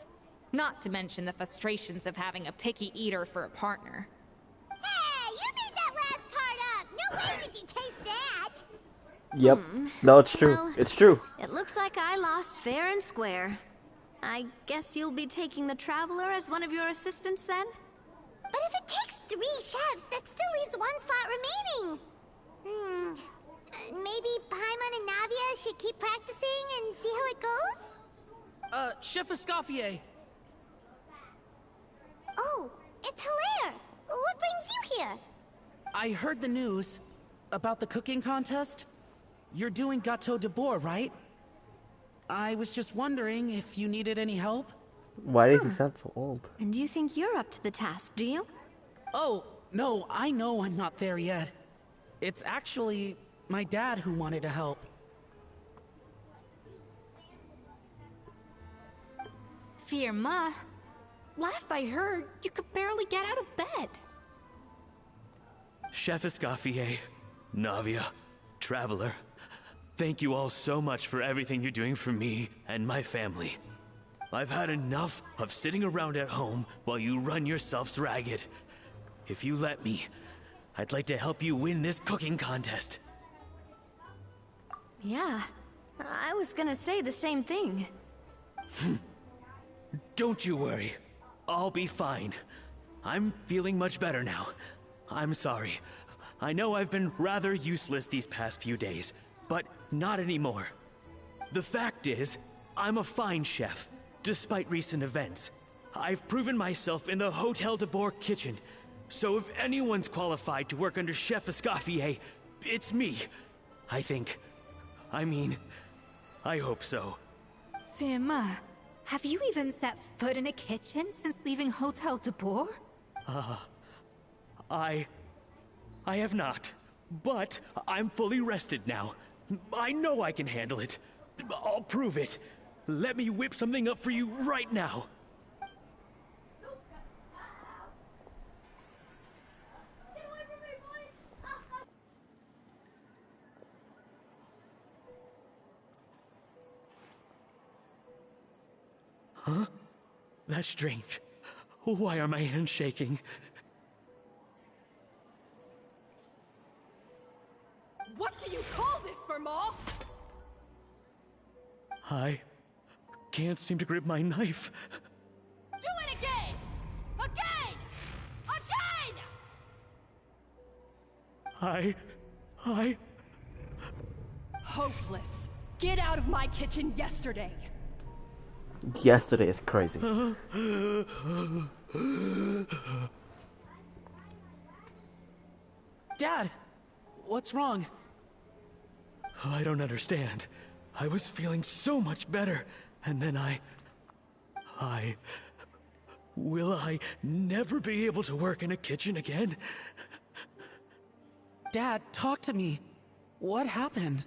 Not to mention the frustrations of having a picky eater for a partner. Hey, you made that last part up. No way did you taste that. Yep. No, it's true. Well, It's true. It looks like I lost fair and square. I guess you'll be taking the Traveler as one of your assistants then? But if it takes 3 chefs, that still leaves 1 slot remaining. Maybe Paimon and Navia should keep practicing and see how it goes? Chef Escoffier. Oh, it's Hilaire. What brings you here? I heard the news about the cooking contest. You're doing Gâteau de Bois, right? I was just wondering if you needed any help. Why does he sound so old? And you think you're up to the task, do you? Oh, no, I know I'm not there yet. It's actually my dad who wanted to help. Firma, last I heard, you could barely get out of bed. Chef Escoffier, Navia, Traveler, thank you all so much for everything you're doing for me and my family. I've had enough of sitting around at home while you run yourselves ragged. If you let me, I'd like to help you win this cooking contest. Yeah, I was gonna say the same thing. Don't you worry. I'll be fine. I'm feeling much better now. I'm sorry. I know I've been rather useless these past few days, but not anymore. The fact is, I'm a fine chef, despite recent events. I've proven myself in the Hotel de Bois kitchen, so if anyone's qualified to work under Chef Escoffier, it's me. I think. I mean, I hope so. Firma, have you even set foot in a kitchen since leaving Hotel de Bois? I have not, but I'm fully rested now. I know I can handle it. I'll prove it. Let me whip something up for you right now. Huh? That's strange. Why are my hands shaking? What do you call this, Verma? I can't seem to grip my knife. Do it again! Again! Again! I... Hopeless. Get out of my kitchen yesterday. Yesterday is crazy. Dad, what's wrong? I don't understand. I was feeling so much better, and then Will I never be able to work in a kitchen again? Dad, talk to me. What happened?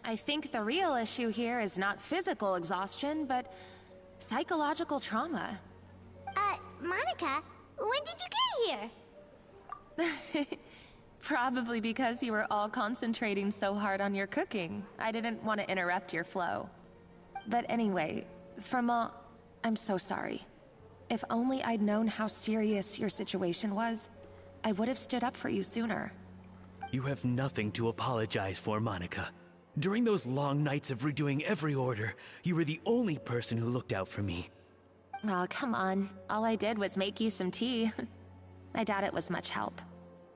I think the real issue here is not physical exhaustion, but psychological trauma. Monica, when did you get here? Probably because you were all concentrating so hard on your cooking. I didn't want to interrupt your flow. But anyway, Verma, I'm so sorry. If only I'd known how serious your situation was, I would have stood up for you sooner. You have nothing to apologize for, Monica. During those long nights of redoing every order, you were the only person who looked out for me. Oh, come on. All I did was make you some tea. I doubt it was much help.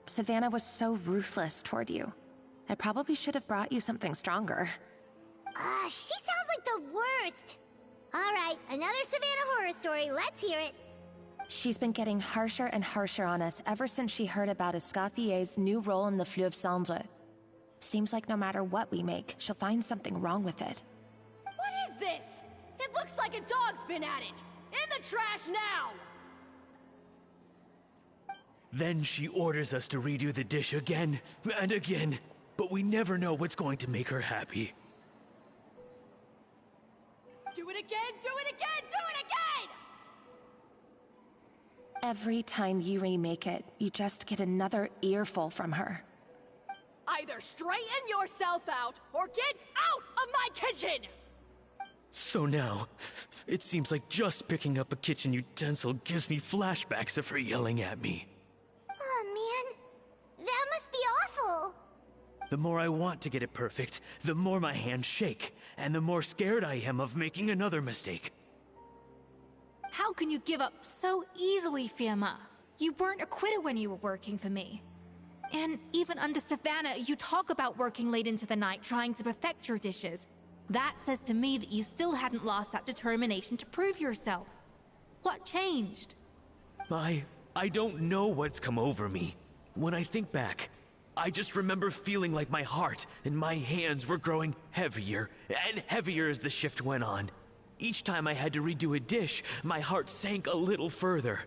Savannah was so ruthless toward you. I probably should have brought you something stronger. She sounds like the worst. All right, another Savannah horror story. Let's hear it. She's been getting harsher and harsher on us ever since she heard about Escaffier's new role in the Fleuve Cendre. Seems like no matter what we make, she'll find something wrong with it. What is this? It looks like a dog's been at it. In the trash now! Then she orders us to redo the dish again and again, but we never know what's going to make her happy. Do it again, do it again, do it again! Every time you remake it, you just get another earful from her. Either straighten yourself out, or get out of my kitchen! So now, it seems like just picking up a kitchen utensil gives me flashbacks of her yelling at me. Oh, man. That must be awful. The more I want to get it perfect, the more my hands shake, and the more scared I am of making another mistake. How can you give up so easily, Firma? You weren't a quitter when you were working for me. And even under Savannah, you talk about working late into the night trying to perfect your dishes. That says to me that you still hadn't lost that determination to prove yourself. What changed? I don't know what's come over me. When I think back, I just remember feeling like my heart and my hands were growing heavier and heavier as the shift went on. Each time I had to redo a dish, my heart sank a little further.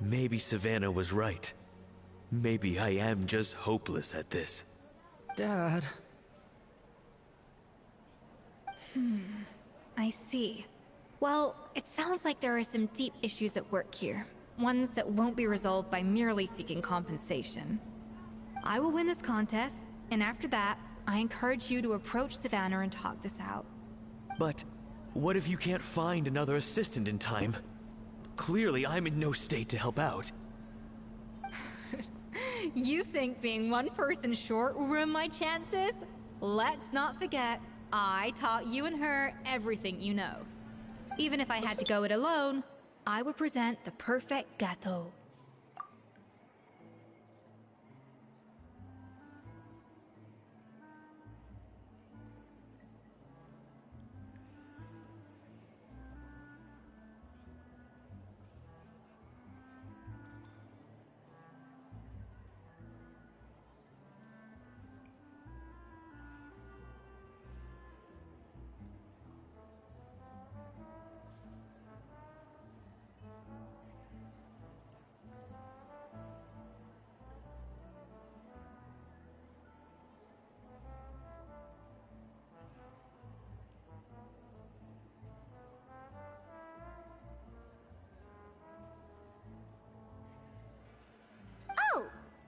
Maybe Savannah was right. Maybe I am just hopeless at this. Dad. I see. Well, it sounds like there are some deep issues at work here. Ones that won't be resolved by merely seeking compensation. I will win this contest, and after that, I encourage you to approach Savannah and talk this out. But what if you can't find another assistant in time? Clearly, I'm in no state to help out. You think being one person short will ruin my chances? Let's not forget, I taught you and her everything you know. Even if I had to go it alone, I would present the perfect gâteau.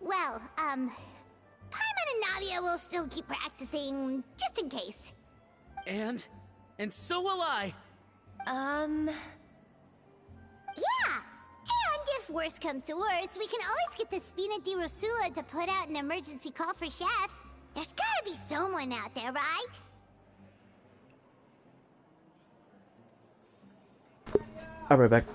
Well, Paimon and Nadia will still keep practicing, just in case. And so will I. Yeah! And if worse comes to worse, we can always get the Spina di Rosula to put out an emergency call for chefs. There's gotta be someone out there, right? I'll be right back.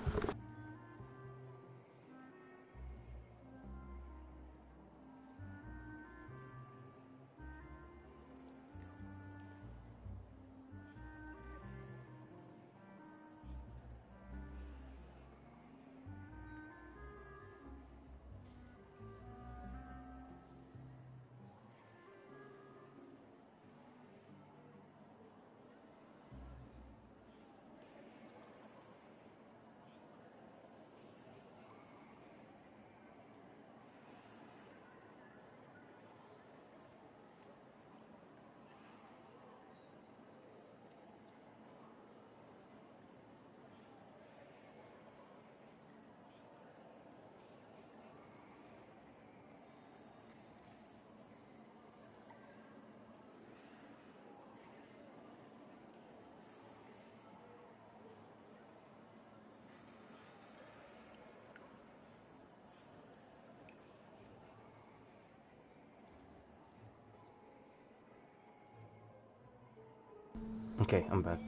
Okay, I'm back.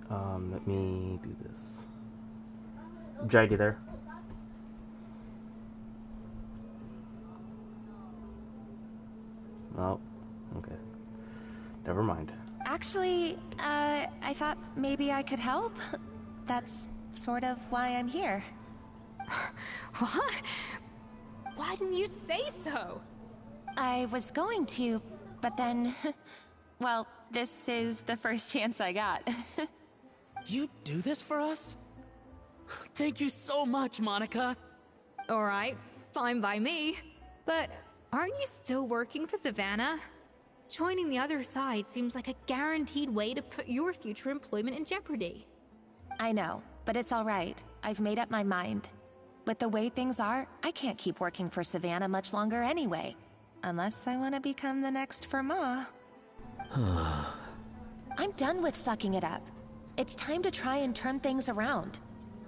Let me do this. Jade, you there? No. Okay. Never mind. Actually, I thought maybe I could help. That's sort of why I'm here. What? Why didn't you say so? I was going to, but then... well, this is the first chance I got. You do this for us? Thank you so much, Monica. Alright, fine by me. But aren't you still working for Savannah? Joining the other side seems like a guaranteed way to put your future employment in jeopardy. I know, but it's alright. I've made up my mind. With the way things are, I can't keep working for Savannah much longer anyway. Unless I want to become the next Fermat. I'm done with sucking it up. It's time to try and turn things around.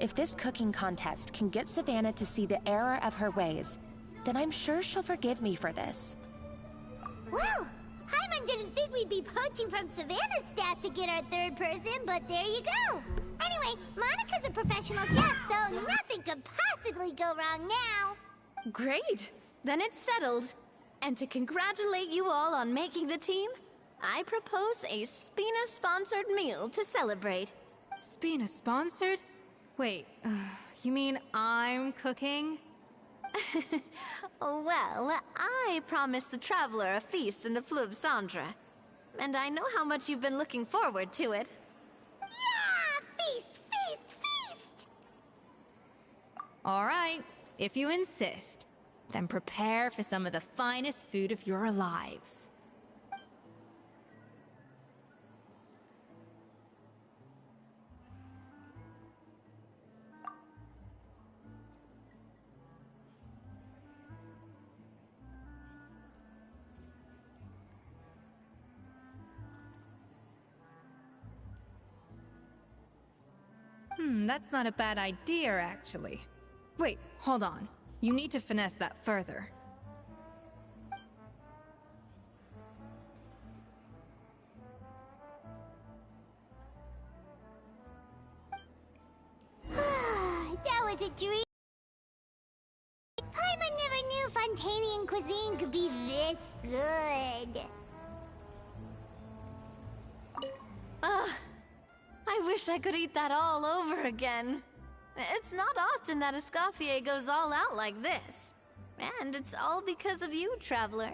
If this cooking contest can get Savannah to see the error of her ways, then I'm sure she'll forgive me for this. Well, Hyman didn't think we'd be poaching from Savannah's staff to get our third person, but there you go. Anyway, Monica's a professional chef, so nothing could possibly go wrong now. Great! Then it's settled. And to congratulate you all on making the team, I propose a Spina-sponsored meal to celebrate. Spina-sponsored? Wait, you mean I'm cooking? Well, I promised the Traveler a feast in the Fleuve Cendre. And I know how much you've been looking forward to it. Yeah! Feast, feast, feast! Alright, if you insist, then prepare for some of the finest food of your lives. That's not a bad idea, actually. Wait, hold on. You need to finesse that further. That was a dream. Paimon never knew Fontanian cuisine could be this good. I wish I could eat that all over again. It's not often that Escoffier goes all out like this. And it's all because of you, Traveler.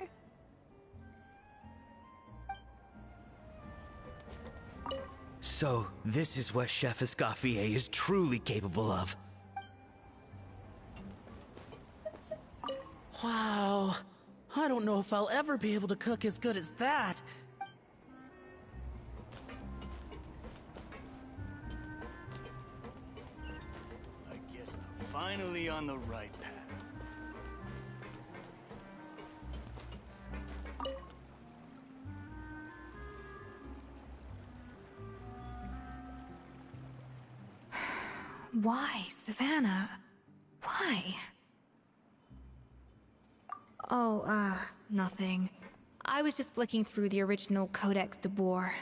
So, this is what Chef Escoffier is truly capable of. Wow. I don't know if I'll ever be able to cook as good as that. I guess I'm finally on the right path. Why, Savannah? Why? Oh, nothing. I was just flicking through the original Codex de Boer.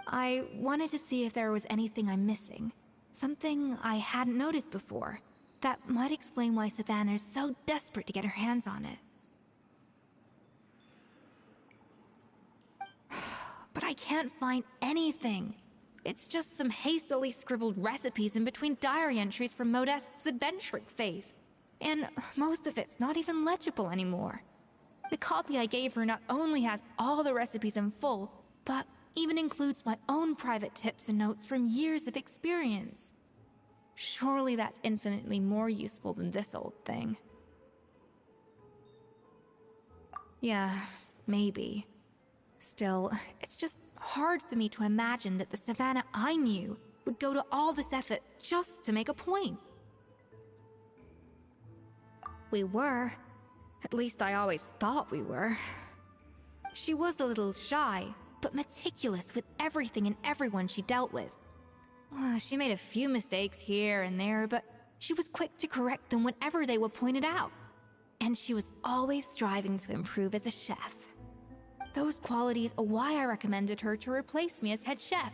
I wanted to see if there was anything I'm missing. Something I hadn't noticed before. That might explain why Savannah's so desperate to get her hands on it. But I can't find anything. It's just some hastily scribbled recipes in between diary entries from Modest's adventuring phase. And most of it's not even legible anymore. The copy I gave her not only has all the recipes in full, but even includes my own private tips and notes from years of experience. Surely that's infinitely more useful than this old thing. Yeah, maybe. Still, it's just hard for me to imagine that the Savannah I knew would go to all this effort just to make a point. We were. At least I always thought we were. She was a little shy, but meticulous with everything and everyone she dealt with. She made a few mistakes here and there, but she was quick to correct them whenever they were pointed out. And she was always striving to improve as a chef. Those qualities are why I recommended her to replace me as head chef.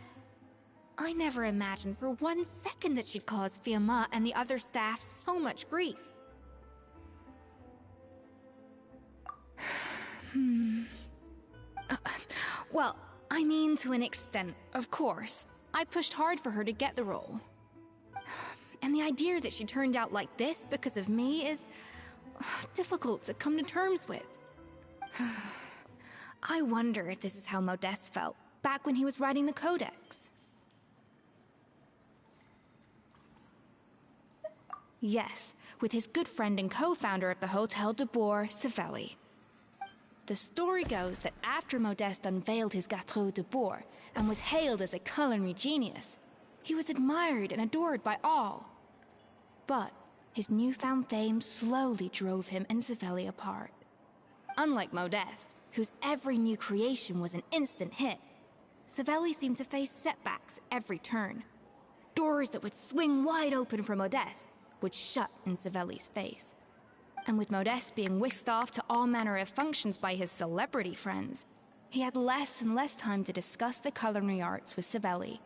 I never imagined for 1 second that she'd cause Fiamma and the other staff so much grief. Well, I mean to an extent, of course. I pushed hard for her to get the role. And the idea that she turned out like this because of me is difficult to come to terms with. I wonder if this is how Modeste felt back when he was writing the Codex. Yes, with his good friend and co-founder of the Hotel de Boer, Savelli. The story goes that after Modeste unveiled his Gâteau de Boer and was hailed as a culinary genius, he was admired and adored by all. But his newfound fame slowly drove him and Savelli apart. Unlike Modeste, whose every new creation was an instant hit, Savelli seemed to face setbacks every turn. Doors that would swing wide open for Modeste would shut in Savelli's face. And with Modeste being whisked off to all manner of functions by his celebrity friends, he had less and less time to discuss the culinary arts with Savelli.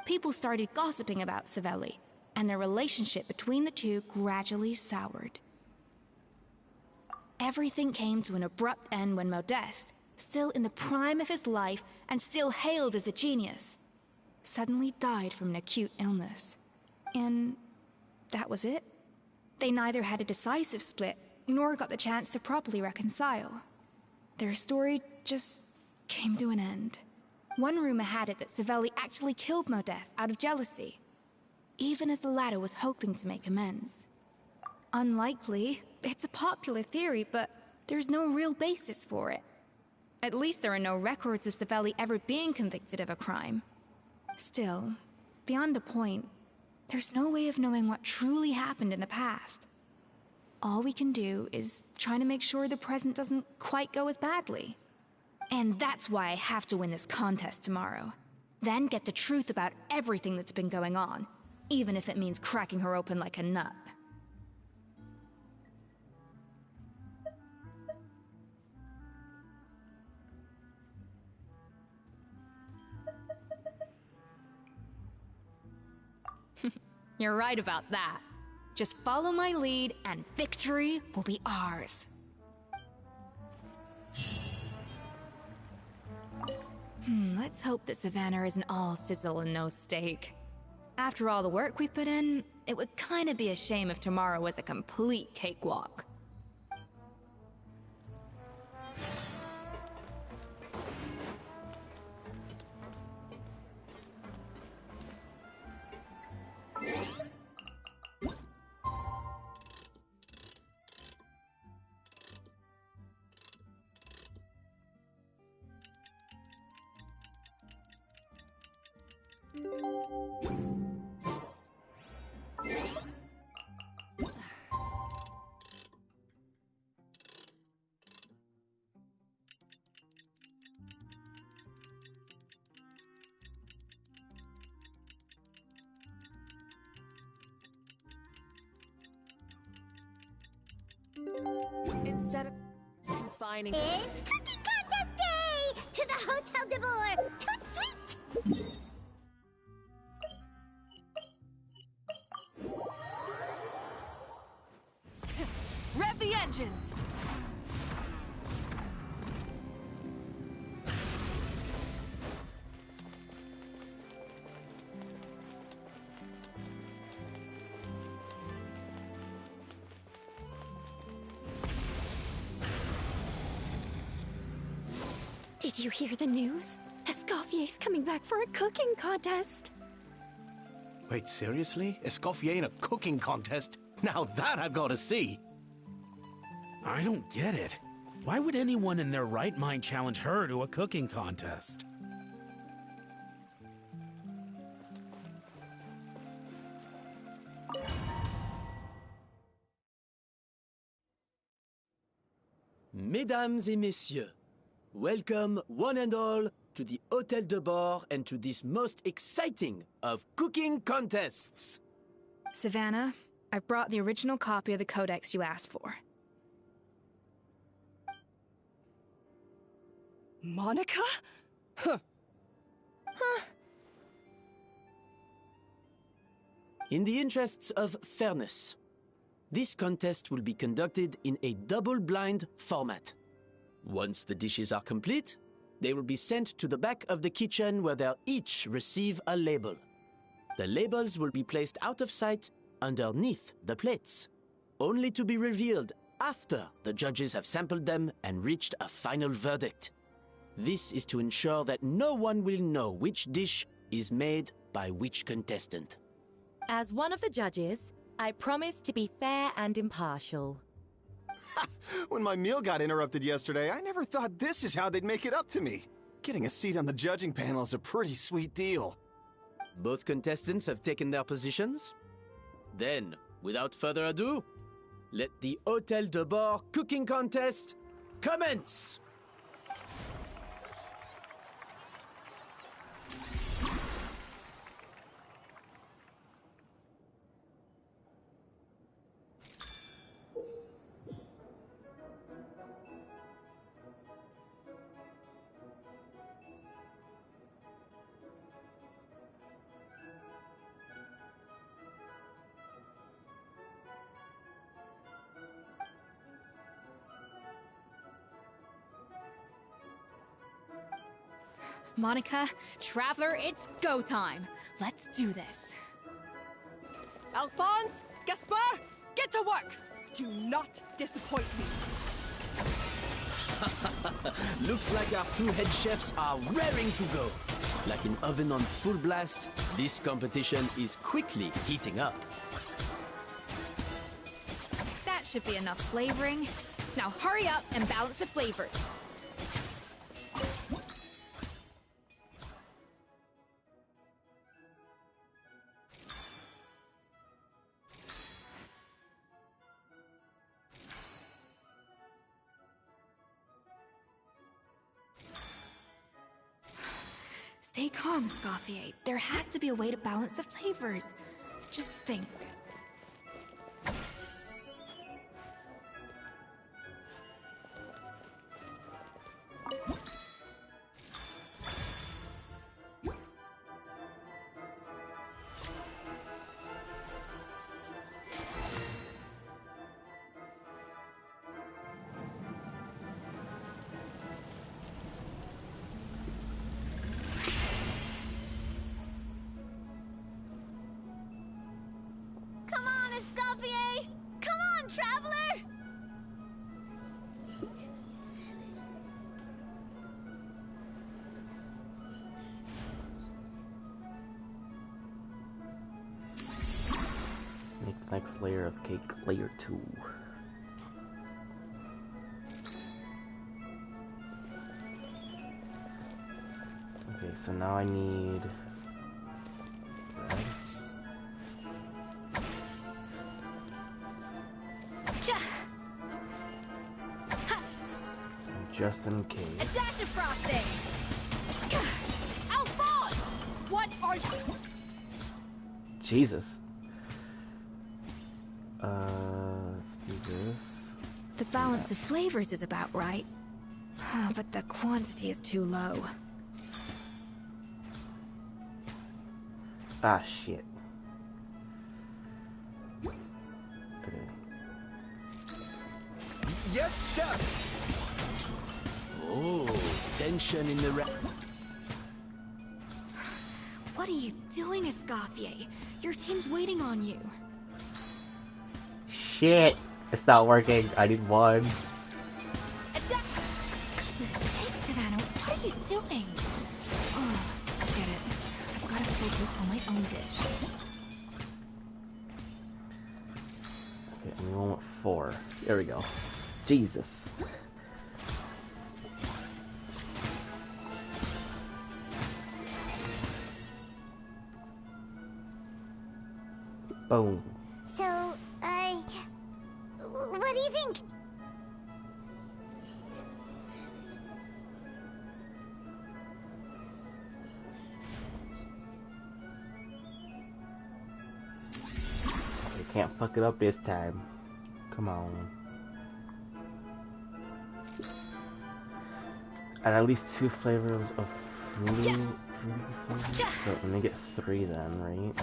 People started gossiping about Savelli, and their relationship between the two gradually soured. Everything came to an abrupt end when Modeste, still in the prime of his life and still hailed as a genius, suddenly died from an acute illness. And that was it. They neither had a decisive split, nor got the chance to properly reconcile. Their story just came to an end. One rumor had it that Savelli actually killed Modeste out of jealousy, even as the latter was hoping to make amends. Unlikely. It's a popular theory, but there's no real basis for it. At least there are no records of Savelli ever being convicted of a crime. Still, beyond a point, there's no way of knowing what truly happened in the past. All we can do is try to make sure the present doesn't quite go as badly. And that's why I have to win this contest tomorrow. Then get the truth about everything that's been going on, even if it means cracking her open like a nut. You're right about that. Just follow my lead and victory will be ours. Let's hope that Savannah isn't all sizzle and no steak. After all the work we put in, it would kinda be a shame if tomorrow was a complete cakewalk. dining. It's cooking contest day! To the Hotel de Boer! Toot sweet! Rev the engines! Did you hear the news? Escoffier's coming back for a cooking contest. Wait, seriously? Escoffier in a cooking contest? Now that I've got to see. I don't get it. Why would anyone in their right mind challenge her to a cooking contest? Mesdames et messieurs, welcome one and all to the Hotel de Boer and to this most exciting of cooking contests. Savannah, I brought the original copy of the codex you asked for. Monica? Huh. In the interests of fairness, this contest will be conducted in a double-blind format. Once the dishes are complete, they will be sent to the back of the kitchen where they'll each receive a label. The labels will be placed out of sight underneath the plates, only to be revealed after the judges have sampled them and reached a final verdict. This is to ensure that no one will know which dish is made by which contestant. As one of the judges, I promise to be fair and impartial. When my meal got interrupted yesterday, I never thought this is how they'd make it up to me. Getting a seat on the judging panel is a pretty sweet deal. Both contestants have taken their positions. Then, without further ado, let the Hotel de Boer cooking contest commence! Monica, Traveler, it's go time. Let's do this. Alphonse, Gaspar, get to work! Do not disappoint me. Looks like our two head chefs are raring to go. Like an oven on full blast, this competition is quickly heating up. That should be enough flavoring. Now hurry up and balance the flavors. Stay calm, Escoffier. There has to be a way to balance the flavors. Just think. Come on, Escoffier! Come on, Traveler! Make the next layer of cake layer 2. Okay, so now I need bread. Just in case. A dash of frosting! Alphonse! What are you? Jesus. Let's do this. The balance of flavors is about right. But the quantity is too low. Ah, shit. Okay. Yes, chef! Oh, tension in the What are you doing, Escoffier? Your team's waiting on you. Shit! It's not working. I need one. Savannah, what are you doing? Oh, forget it. I've got to focus on my own dish. Okay, I'm going with 4. There we go. Jesus. Boom. So, what do you think? You can't fuck it up this time. Come on. And at least 2 flavors of fruity flavors. So let me get 3 then, right?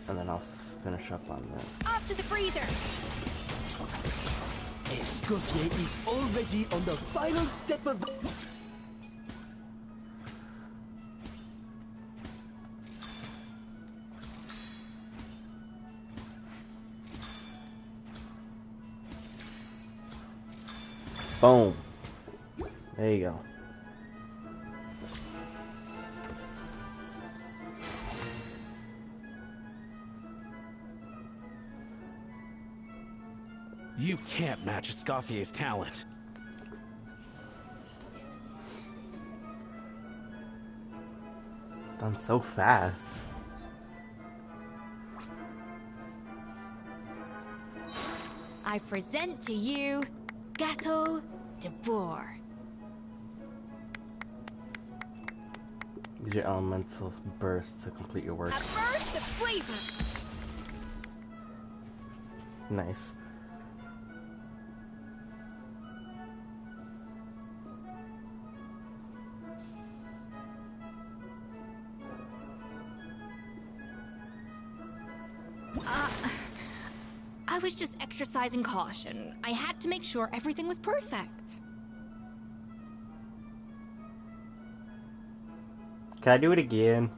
And then I'll finish up on this. Off to the freezer! Escoffier is already on the final step of the... Boom. There you go. You can't match Escoffier's talent. Done so fast. I present to you Gâteau de Bourg. Use your elemental burst to complete your work. A burst of flavor! Nice. I was just exercising caution. I had to make sure everything was perfect. Can I do it again?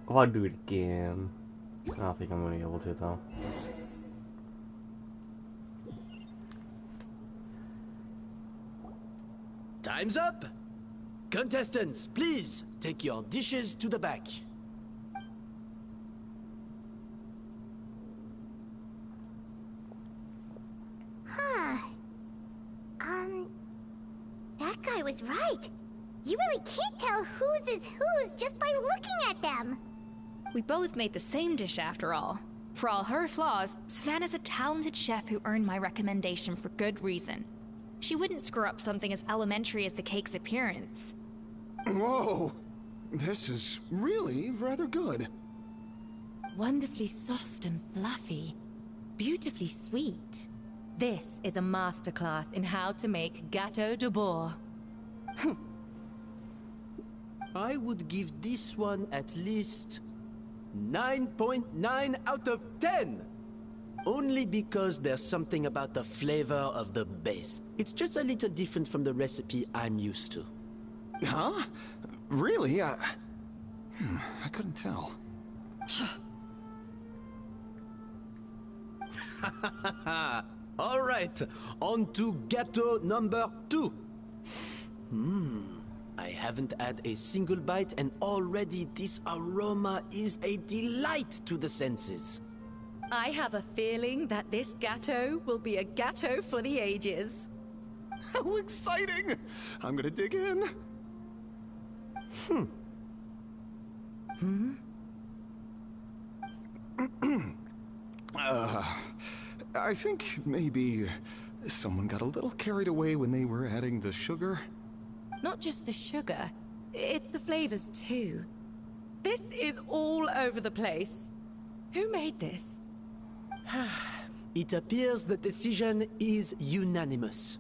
I want to do it again. I don't think I'm going to be able to, though. Time's up! Contestants, please take your dishes to the back. Huh. That guy was right. You really can't tell whose is whose just by looking at them. We both made the same dish after all. For all her flaws, Savannah's a talented chef who earned my recommendation for good reason. She wouldn't screw up something as elementary as the cake's appearance. Whoa! This is really rather good. Wonderfully soft and fluffy. Beautifully sweet. This is a masterclass in how to make Gâteau de Bourg. I would give this one at least 9.9 out of 10! Only because there's something about the flavor of the base. It's just a little different from the recipe I'm used to. Huh? Really? I couldn't tell. All right, on to Gâteau number 2. I haven't had a single bite and already this aroma is a delight to the senses. I have a feeling that this gâteau will be a gâteau for the ages. How exciting! I'm gonna dig in. I think maybe someone got a little carried away when they were adding the sugar. Not just the sugar, it's the flavors too. This is all over the place. Who made this? It appears the decision is unanimous.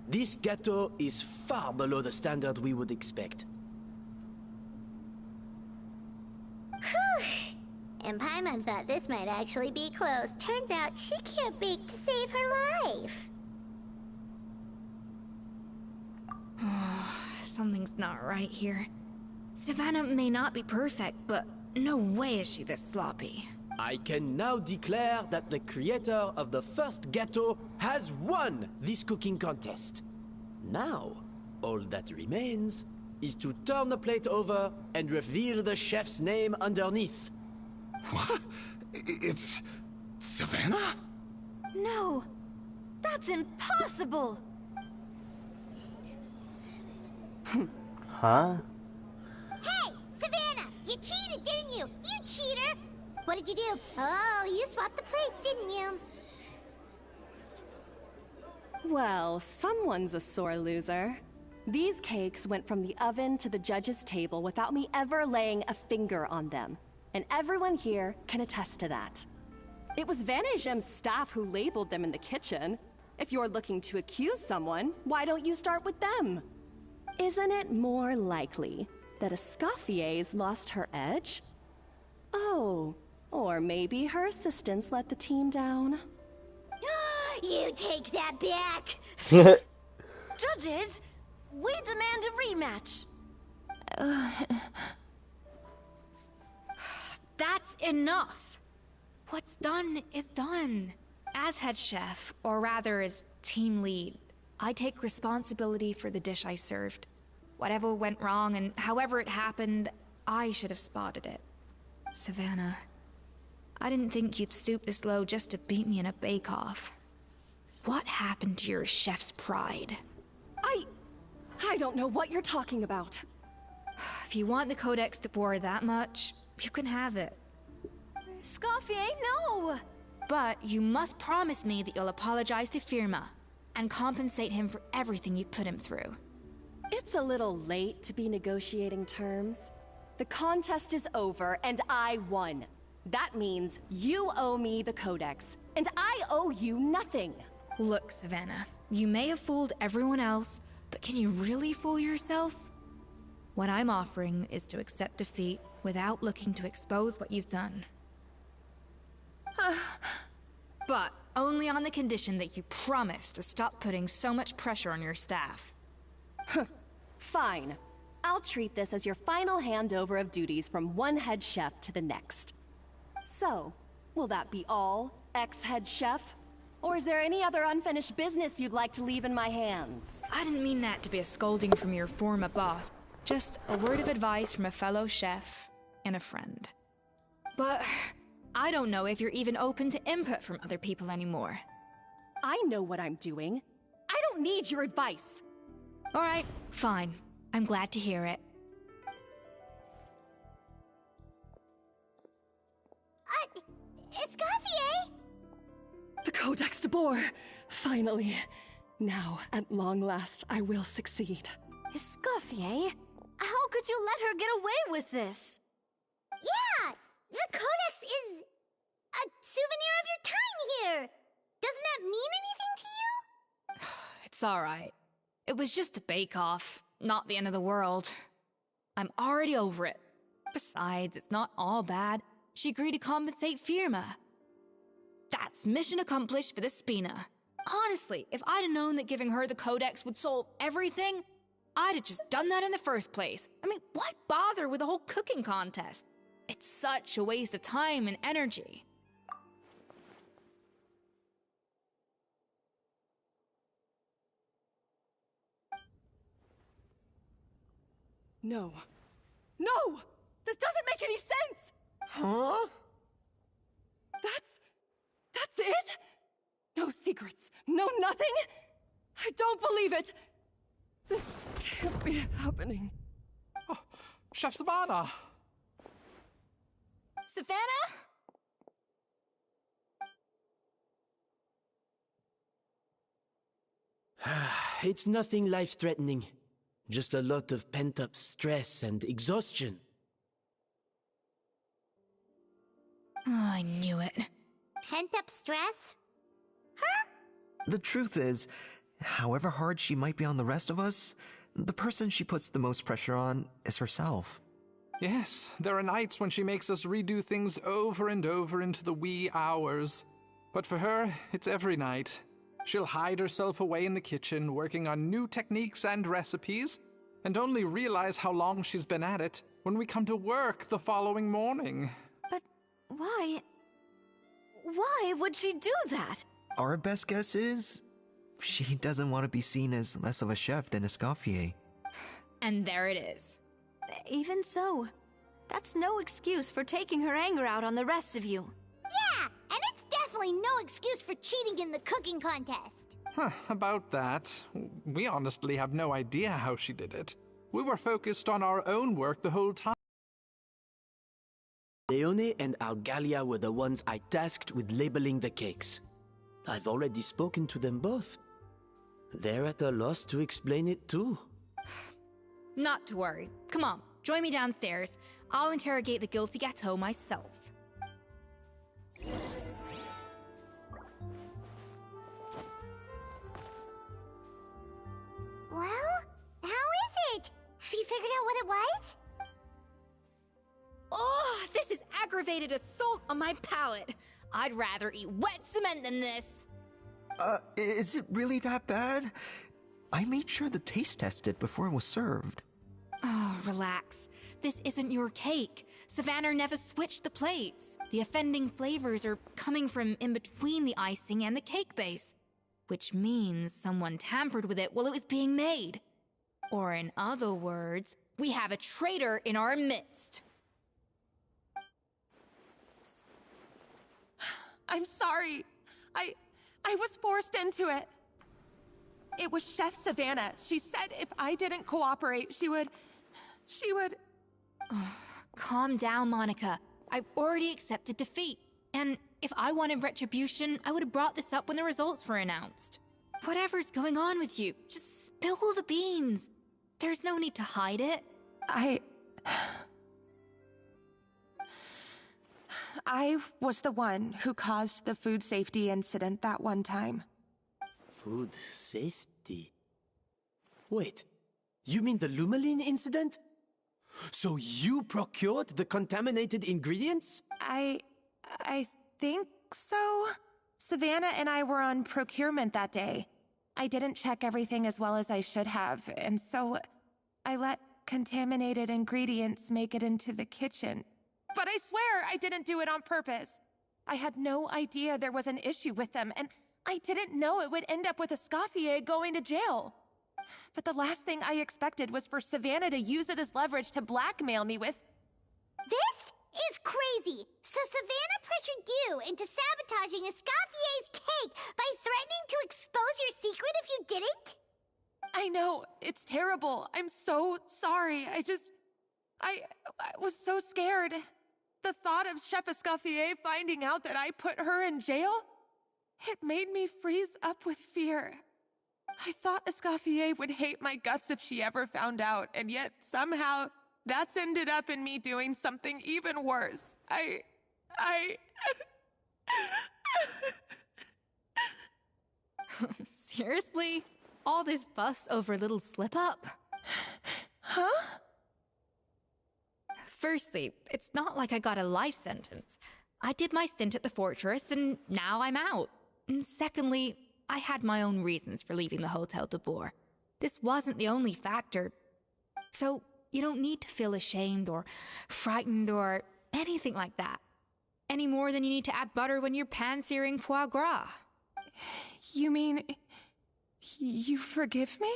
This gâteau is far below the standard we would expect. Whew! And Paimon thought this might actually be close. Turns out she can't bake to save her life. Something's not right here. Savannah may not be perfect, but no way is she this sloppy. I can now declare that the creator of the first gâteau has won this cooking contest. Now, all that remains is to turn the plate over and reveal the chef's name underneath. What? It's... Savannah? No, that's impossible! Huh? Hey, Savannah! You cheated, didn't you? You cheater! What did you do? Oh, you swapped the plates, didn't you? Well, someone's a sore loser. These cakes went from the oven to the judge's table without me ever laying a finger on them. And everyone here can attest to that. It was Van Gem's staff who labeled them in the kitchen. If you're looking to accuse someone, why don't you start with them? Isn't it more likely that Escoffier's lost her edge? Oh, or maybe her assistants let the team down. You take that back! Judges, we demand a rematch. That's enough. What's done is done. As head chef, or rather as team lead, I take responsibility for the dish I served. Whatever went wrong and however it happened, I should have spotted it. Savannah, I didn't think you'd stoop this low just to beat me in a bake-off. What happened to your chef's pride? I don't know what you're talking about. If you want the Codex de Boer that much, you can have it. Scoffier, no! But you must promise me that you'll apologize to Firma and compensate him for everything you put him through. It's a little late to be negotiating terms. The contest is over and I won. That means you owe me the Codex, and I owe you nothing. Look, Savannah, you may have fooled everyone else, but can you really fool yourself? What I'm offering is to accept defeat without looking to expose what you've done. But only on the condition that you promise to stop putting so much pressure on your staff. Fine. I'll treat this as your final handover of duties from one head chef to the next. So, will that be all, ex-head chef? Or is there any other unfinished business you'd like to leave in my hands? I didn't mean that to be a scolding from your former boss. Just a word of advice from a fellow chef and a friend. But I don't know if you're even open to input from other people anymore. I know what I'm doing. I don't need your advice. All right, fine. I'm glad to hear it. Escoffier? The Codex de Boer! Finally. Now, at long last, I will succeed. Escoffier? How could you let her get away with this? Yeah! The Codex is a souvenir of your time here! Doesn't that mean anything to you? It's alright. It was just a bake-off, not the end of the world. I'm already over it. Besides, it's not all bad. She agreed to compensate Firma. That's mission accomplished for the Spina. Honestly, if I'd have known that giving her the Codex would solve everything, I'd have just done that in the first place. I mean, why bother with the whole cooking contest? It's such a waste of time and energy. No. No! This doesn't make any sense! Huh? That's it? No secrets, no nothing? I don't believe it! This can't be happening. Oh, Chef Savannah! Savannah? It's nothing life-threatening. Just a lot of pent-up stress and exhaustion. Oh, I knew it. Pent-up stress? The truth is, however hard she might be on the rest of us, the person she puts the most pressure on is herself. Yes, there are nights when she makes us redo things over and over into the wee hours. But for her, it's every night. She'll hide herself away in the kitchen, working on new techniques and recipes, and only realize how long she's been at it when we come to work the following morning. But why? Why would she do that? Our best guess is she doesn't want to be seen as less of a chef than Escoffier. And there it is. Even so, that's no excuse for taking her anger out on the rest of you. Yeah, and it's definitely no excuse for cheating in the cooking contest. About that, we honestly have no idea how she did it. We were focused on our own work the whole time. Leone and Algalia were the ones I tasked with labeling the cakes. I've already spoken to them both. They're at a loss to explain it too. Not to worry. Come on, join me downstairs. I'll interrogate the guilty gâteau myself. Well, how is it? Have you figured out what it was? Oh, this is aggravated assault on my palate. I'd rather eat wet cement than this. Is it really that bad? I made sure the taste tested before it was served. Oh, relax. This isn't your cake. Savannah never switched the plates. The offending flavors are coming from in between the icing and the cake base, which means someone tampered with it while it was being made. Or in other words, we have a traitor in our midst. I'm sorry. I was forced into it. It was Chef Savannah. She said if I didn't cooperate, she would... Calm down, Monica. I've already accepted defeat. And if I wanted retribution, I would have brought this up when the results were announced. Whatever's going on with you, just spill the beans. There's no need to hide it. I was the one who caused the food safety incident that one time. Food safety? Wait, you mean the Lumaline incident? So you procured the contaminated ingredients? I think so. Savannah and I were on procurement that day. I didn't check everything as well as I should have, and so I let contaminated ingredients make it into the kitchen. But I swear I didn't do it on purpose. I had no idea there was an issue with them, and I didn't know it would end up with Escoffier going to jail. But the last thing I expected was for Savannah to use it as leverage to blackmail me with... This is crazy! So Savannah pressured you into sabotaging Escoffier's cake by threatening to expose your secret if you didn't? I know, it's terrible. I'm so sorry. I was so scared. The thought of Chef Escoffier finding out that I put her in jail, it made me freeze up with fear. I thought Escoffier would hate my guts if she ever found out, and yet somehow that's ended up in me doing something even worse. Seriously? All this fuss over a little slip-up? Huh? Firstly, it's not like I got a life sentence. I did my stint at the fortress, and now I'm out. And secondly, I had my own reasons for leaving the Hotel de Boer. This wasn't the only factor. So, you don't need to feel ashamed or frightened or anything like that. Any more than you need to add butter when you're pan-searing foie gras. You mean... you forgive me?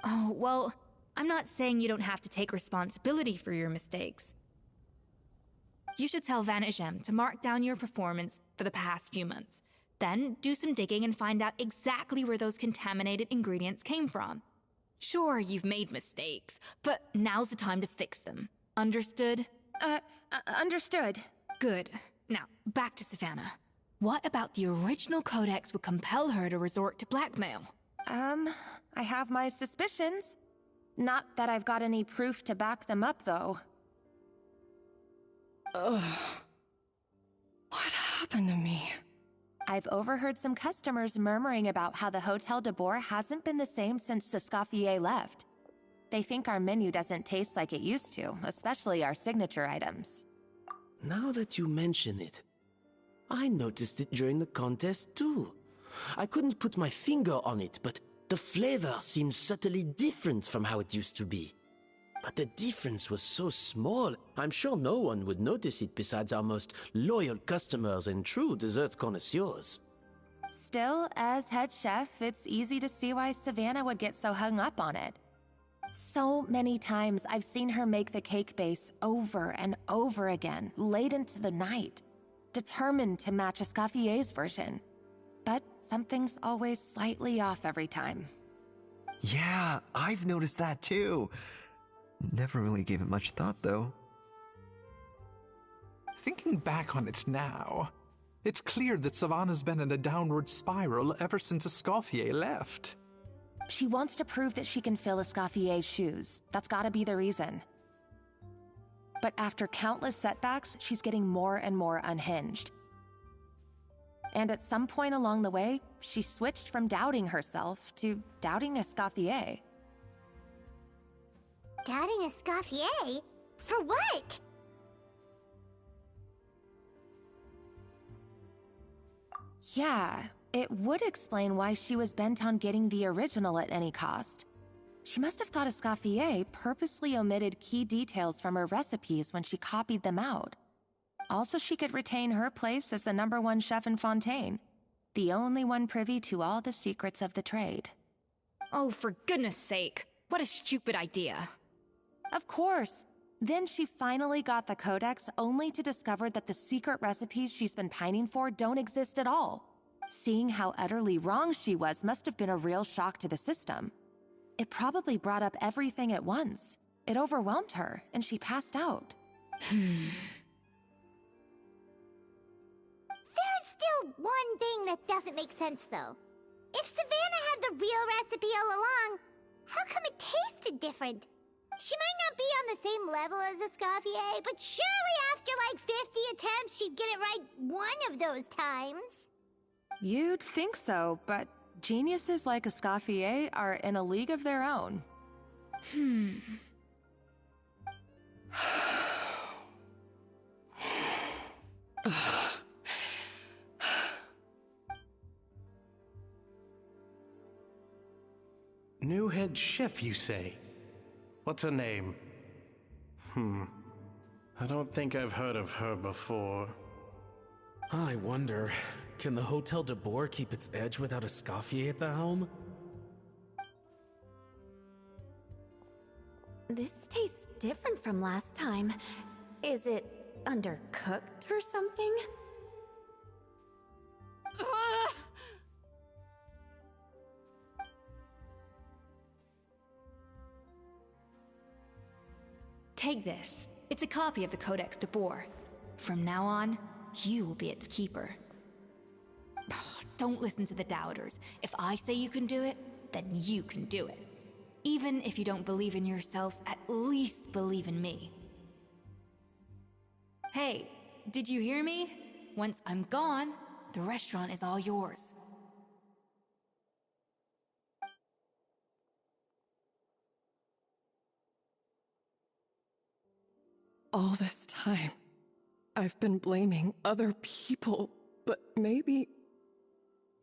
Oh, well, I'm not saying you don't have to take responsibility for your mistakes. You should tell Vanagem to mark down your performance for the past few months. Then do some digging and find out exactly where those contaminated ingredients came from. Sure, you've made mistakes, but now's the time to fix them. Understood? Understood. Good. Now, back to Savannah. What about the original codex would compel her to resort to blackmail? I have my suspicions. Not that I've got any proof to back them up, though. Ugh. What happened to me? I've overheard some customers murmuring about how the Hotel de Boer hasn't been the same since Escoffier left. They think our menu doesn't taste like it used to, especially our signature items. Now that you mention it, I noticed it during the contest too. I couldn't put my finger on it, but the flavor seems subtly different from how it used to be. But the difference was so small, I'm sure no one would notice it besides our most loyal customers and true dessert connoisseurs. Still, as head chef, it's easy to see why Savannah would get so hung up on it. So many times I've seen her make the cake base over and over again, late into the night, determined to match Escoffier's version. But something's always slightly off every time. Yeah, I've noticed that too. Never really gave it much thought, though. Thinking back on it now, it's clear that Savannah's been in a downward spiral ever since Escoffier left. She wants to prove that she can fill Escoffier's shoes. That's gotta be the reason. But after countless setbacks, she's getting more and more unhinged. And at some point along the way, she switched from doubting herself to doubting Escoffier. Doubting Escoffier? For what? Yeah, it would explain why she was bent on getting the original at any cost. She must have thought Escoffier purposely omitted key details from her recipes when she copied them out. Also, she could retain her place as the #1 chef in Fontaine, the only one privy to all the secrets of the trade. Oh, for goodness sake. What a stupid idea. Of course. Then she finally got the codex only to discover that the secret recipes she's been pining for don't exist at all. Seeing how utterly wrong she was must have been a real shock to the system. It probably brought up everything at once. It overwhelmed her, and she passed out. There's still one thing that doesn't make sense, though. If Savannah had the real recipe all along, how come it tasted different? She might not be on the same level as Escoffier, but surely after like 50 attempts, she'd get it right one of those times. You'd think so, but geniuses like Escoffier are in a league of their own. New head chef, you say? What's her name? I don't think I've heard of her before. I wonder, can the Hotel de Boer keep its edge without Escoffier at the helm? This tastes different from last time. Is it undercooked or something? Take this. It's a copy of the Codex de Boer. From now on, you will be its keeper. Don't listen to the doubters. If I say you can do it, then you can do it. Even if you don't believe in yourself, at least believe in me. Hey, did you hear me? Once I'm gone, the restaurant is all yours. All this time, I've been blaming other people, but maybe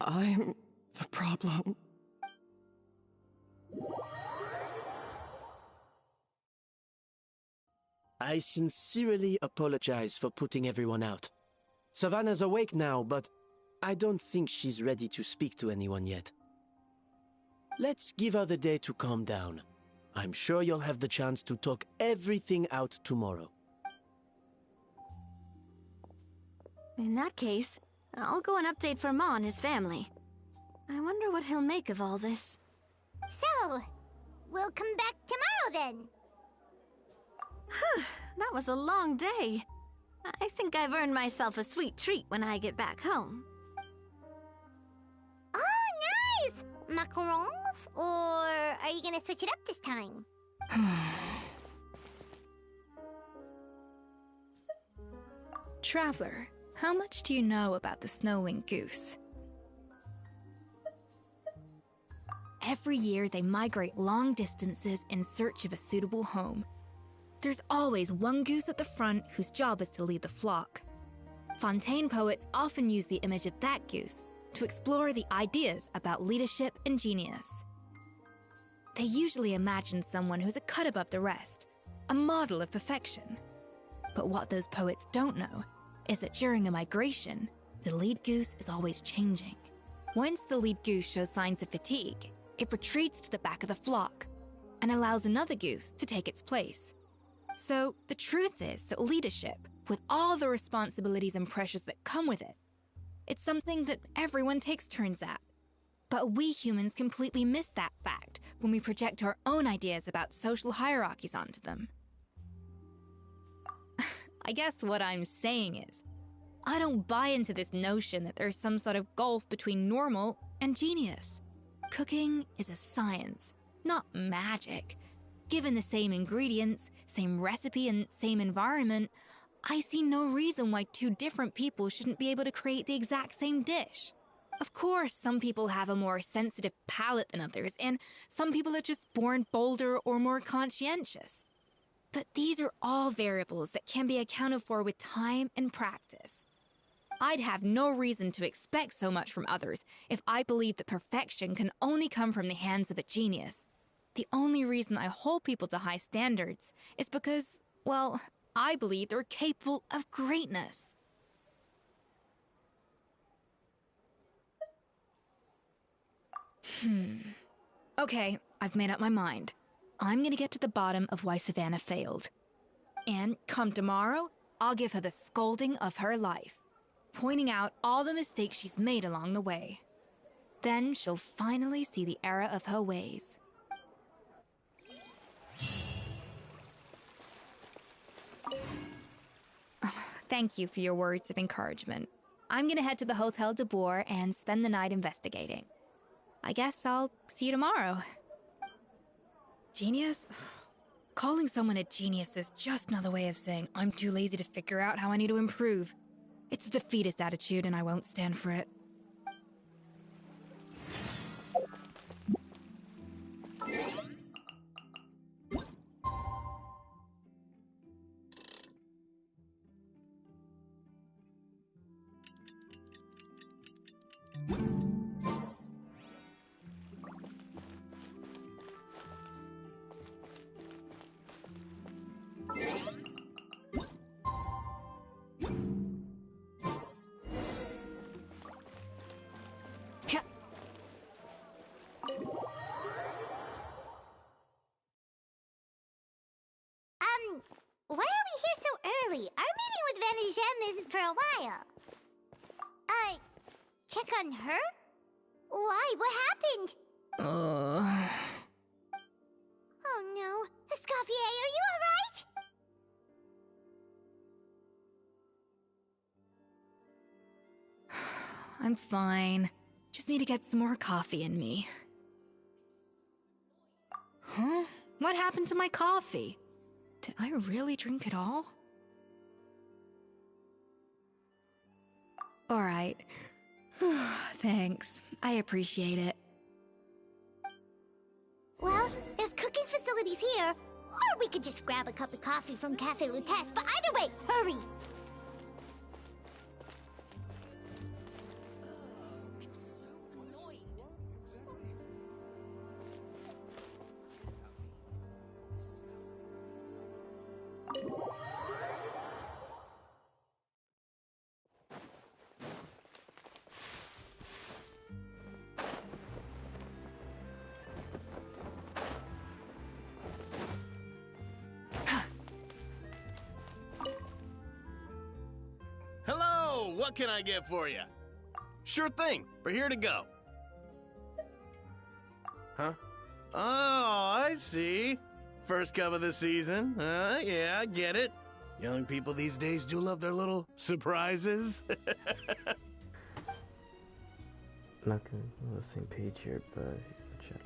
I'm the problem. I sincerely apologize for putting everyone out. Savannah's awake now, but I don't think she's ready to speak to anyone yet. Let's give her the day to calm down. I'm sure you'll have the chance to talk everything out tomorrow. In that case, I'll go and update for Ma and his family. I wonder what he'll make of all this. So, we'll come back tomorrow then. Whew, that was a long day. I think I've earned myself a sweet treat when I get back home. Oh, nice! Macarons? Or are you gonna switch it up this time? Traveler, How much do you know about the snow-winged goose? Every year, they migrate long distances in search of a suitable home. There's always one goose at the front whose job is to lead the flock. Fontaine poets often use the image of that goose to explore the ideas about leadership and genius. They usually imagine someone who's a cut above the rest, a model of perfection. But what those poets don't know is that during a migration, the lead goose is always changing. Once the lead goose shows signs of fatigue, it retreats to the back of the flock and allows another goose to take its place. So the truth is that leadership, with all the responsibilities and pressures that come with it, it's something that everyone takes turns at. But we humans completely miss that fact when we project our own ideas about social hierarchies onto them. I guess what I'm saying is, I don't buy into this notion that there's some sort of gulf between normal and genius. Cooking is a science, not magic. Given the same ingredients, same recipe, and same environment, I see no reason why two different people shouldn't be able to create the exact same dish. Of course, some people have a more sensitive palate than others, and some people are just born bolder or more conscientious. But these are all variables that can be accounted for with time and practice. I'd have no reason to expect so much from others if I believed that perfection can only come from the hands of a genius. The only reason I hold people to high standards is because, well, I believe they're capable of greatness. Okay, I've made up my mind. I'm gonna get to the bottom of why Savannah failed. And come tomorrow, I'll give her the scolding of her life, pointing out all the mistakes she's made along the way. Then she'll finally see the error of her ways. Thank you for your words of encouragement. I'm gonna head to the Hotel de Boer and spend the night investigating. I guess I'll see you tomorrow. Genius? Calling someone a genius is just another way of saying I'm too lazy to figure out how I need to improve. It's a defeatist attitude and I won't stand for it. Why are we here so early? Our meeting with Vanny Gem isn't for a while. Check on her? Why? What happened? Oh no. Escoffier, are you alright? I'm fine. Just need to get some more coffee in me. Huh? What happened to my coffee? Did I really drink it all? Alright. Thanks. I appreciate it. Well, there's cooking facilities here. Or we could just grab a cup of coffee from Cafe Lutece, but either way, hurry! Hello! What can I get for you? Sure thing. We're here to go. Huh? Oh, I see. First cup of the season. Yeah, I get it. Young people these days do love their little surprises. Not gonna be on the same page here, but here's a chat.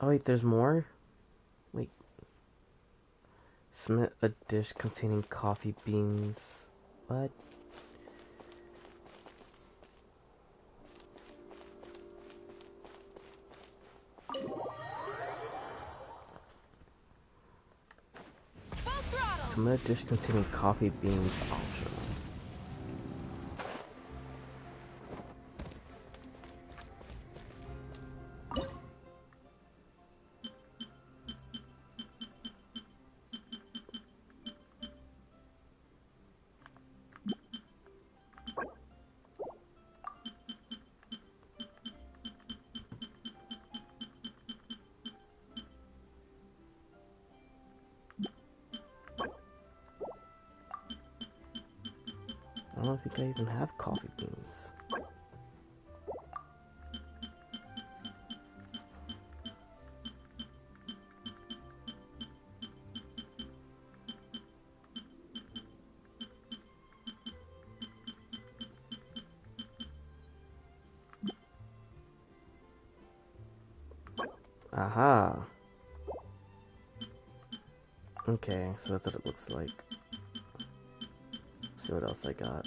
Oh wait, there's more? Wait. Submit a dish containing coffee beans. What? Submit a dish containing coffee beans optional. I don't think I even have coffee beans. Aha! Okay, so that's what it looks like. See what else I got.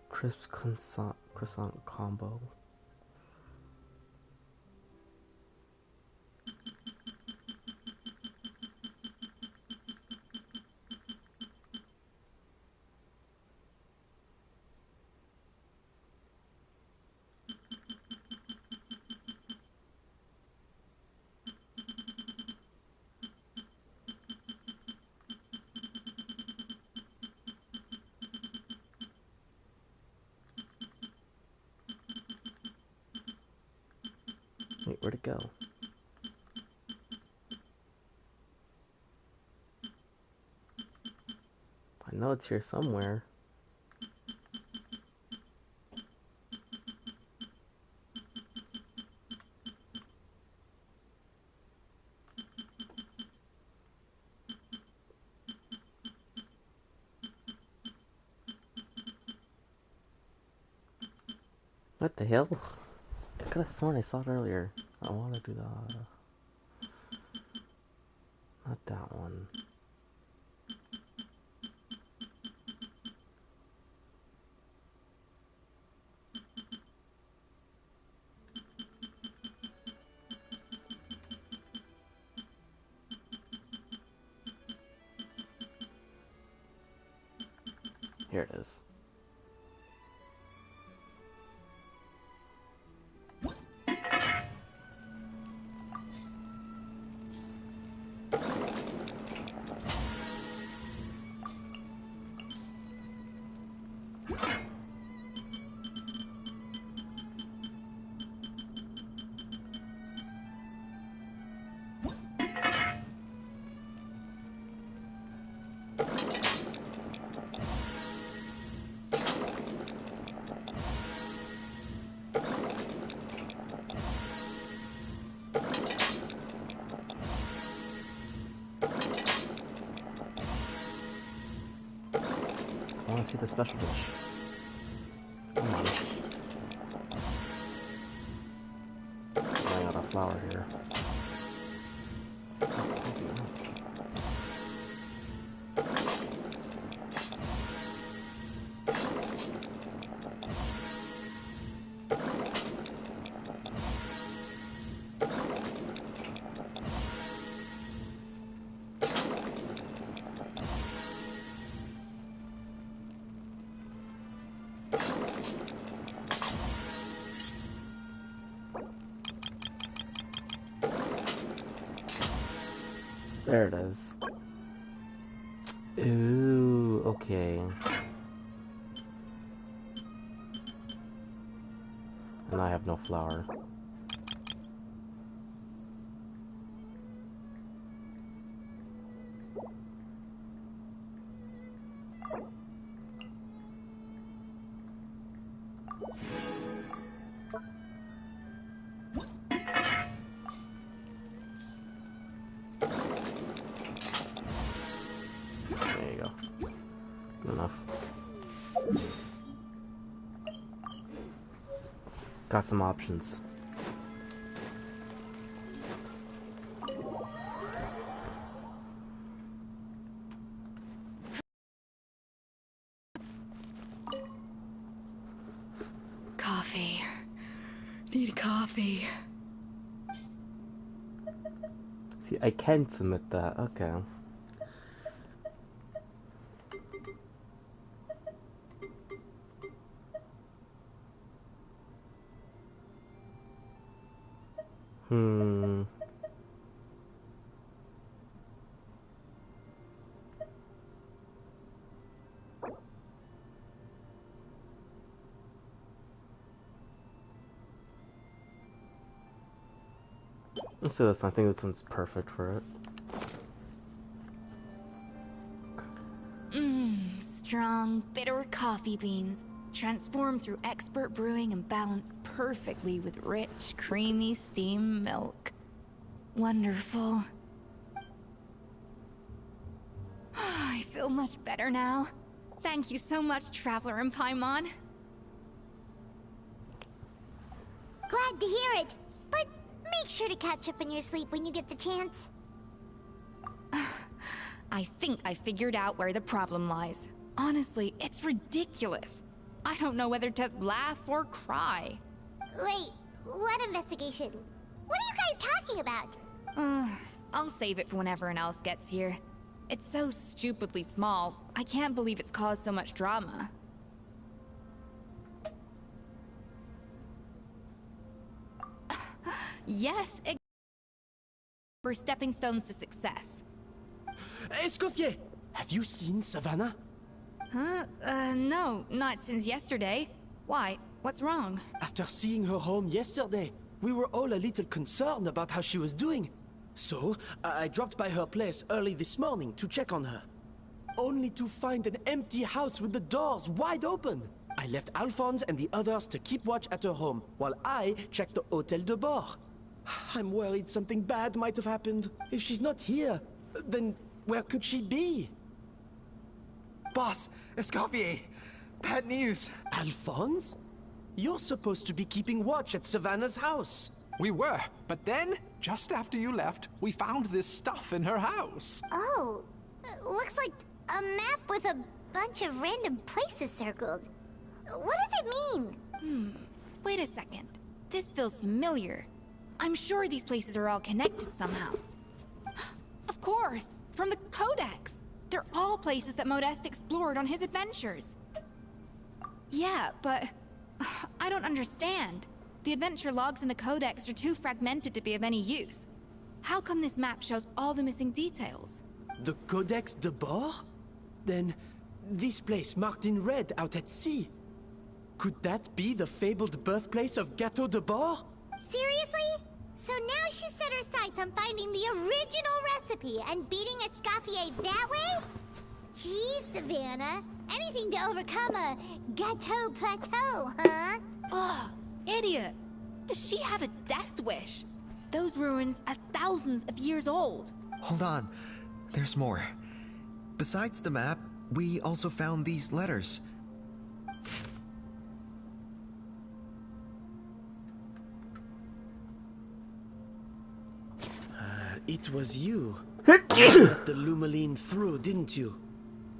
Crisp croissant combo. Wait, where'd it go? I know it's here somewhere. What the hell? I could have sworn I saw it earlier. I want to do the... Not that one. Here it is. I want to see the special dish. Come on. Running out of flour here. There it is. Ooh, okay. And I have no flour. you go. Good enough. Got some options. Coffee. Need coffee. See, I can submit that. Okay. Let's do this. I think this one's perfect for it. Strong, bitter coffee beans, transformed through expert brewing and balanced perfectly with rich, creamy steam milk. Wonderful. I feel much better now. Thank you so much, Traveler and Paimon. Glad to hear it, but make sure to catch up in your sleep when you get the chance. I think I figured out where the problem lies. Honestly, it's ridiculous. I don't know whether to laugh or cry. Wait, what investigation? What are you guys talking about? I'll save it for when everyone else gets here. It's so stupidly small, I can't believe it's caused so much drama. Yes, we're stepping stones to success. Escoffier, have you seen Savannah? Huh? No, not since yesterday. Why? What's wrong? After seeing her home yesterday, we were all a little concerned about how she was doing. So, I dropped by her place early this morning to check on her. Only to find an empty house with the doors wide open. I left Alphonse and the others to keep watch at her home, while I checked the Hôtel de Bord. I'm worried something bad might have happened. If she's not here, then where could she be? Boss, Escoffier, bad news. Alphonse? You're supposed to be keeping watch at Savannah's house. We were, but then, just after you left, we found this stuff in her house. Oh, looks like a map with a bunch of random places circled. What does it mean? Wait a second. This feels familiar. I'm sure these places are all connected somehow. Of course, from the Codex. They're all places that Modeste explored on his adventures. Yeah, but I don't understand. The adventure logs in the Codex are too fragmented to be of any use. How come this map shows all the missing details? The Codex de Bord? Then, this place marked in red out at sea. Could that be the fabled birthplace of Gâteau de Bord? Seriously? So now she set her sights on finding the original recipe and beating Escoffier that way? Geez, Savannah. Anything to overcome a Gâteau plateau, huh? Ugh, idiot. Does she have a death wish? Those ruins are thousands of years old. Hold on. There's more. Besides the map, we also found these letters. It was you. You let the Lumaline through, didn't you?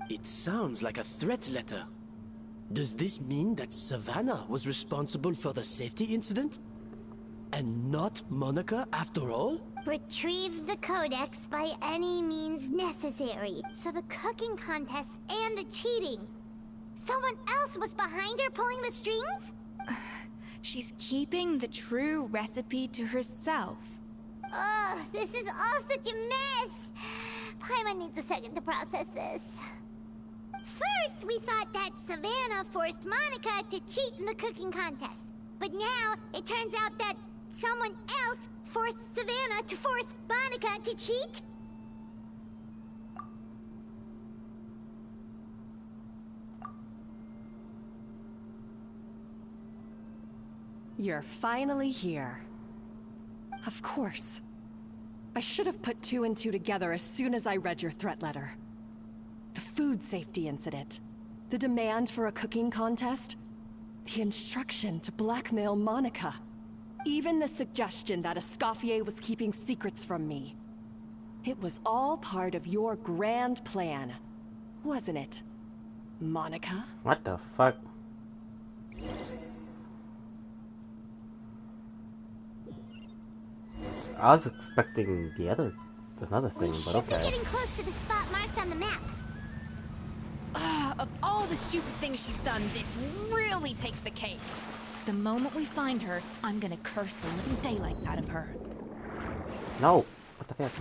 It sounds like a threat letter. Does this mean that Savannah was responsible for the safety incident? And not Monica after all? Retrieve the Codex by any means necessary. So the cooking contest and the cheating. Someone else was behind her pulling the strings? She's keeping the true recipe to herself. Ugh, this is all such a mess. Paimon needs a second to process this. First, we thought that Savannah forced Monica to cheat in the cooking contest. But now, it turns out that someone else forced Savannah to force Monica to cheat? You're finally here. Of course. I should have put two and two together as soon as I read your threat letter. The food safety incident, the demand for a cooking contest, the instruction to blackmail Monica, even the suggestion that Escoffier was keeping secrets from me. It was all part of your grand plan, wasn't it, Monica? What the fuck? I was expecting another thing, but okay. We're getting close to the spot marked on the map. Of all the stupid things she's done, this really takes the cake. The moment we find her, I'm gonna curse the living daylights out of her. No! What the fuck?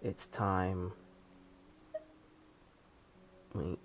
It's time. Wait.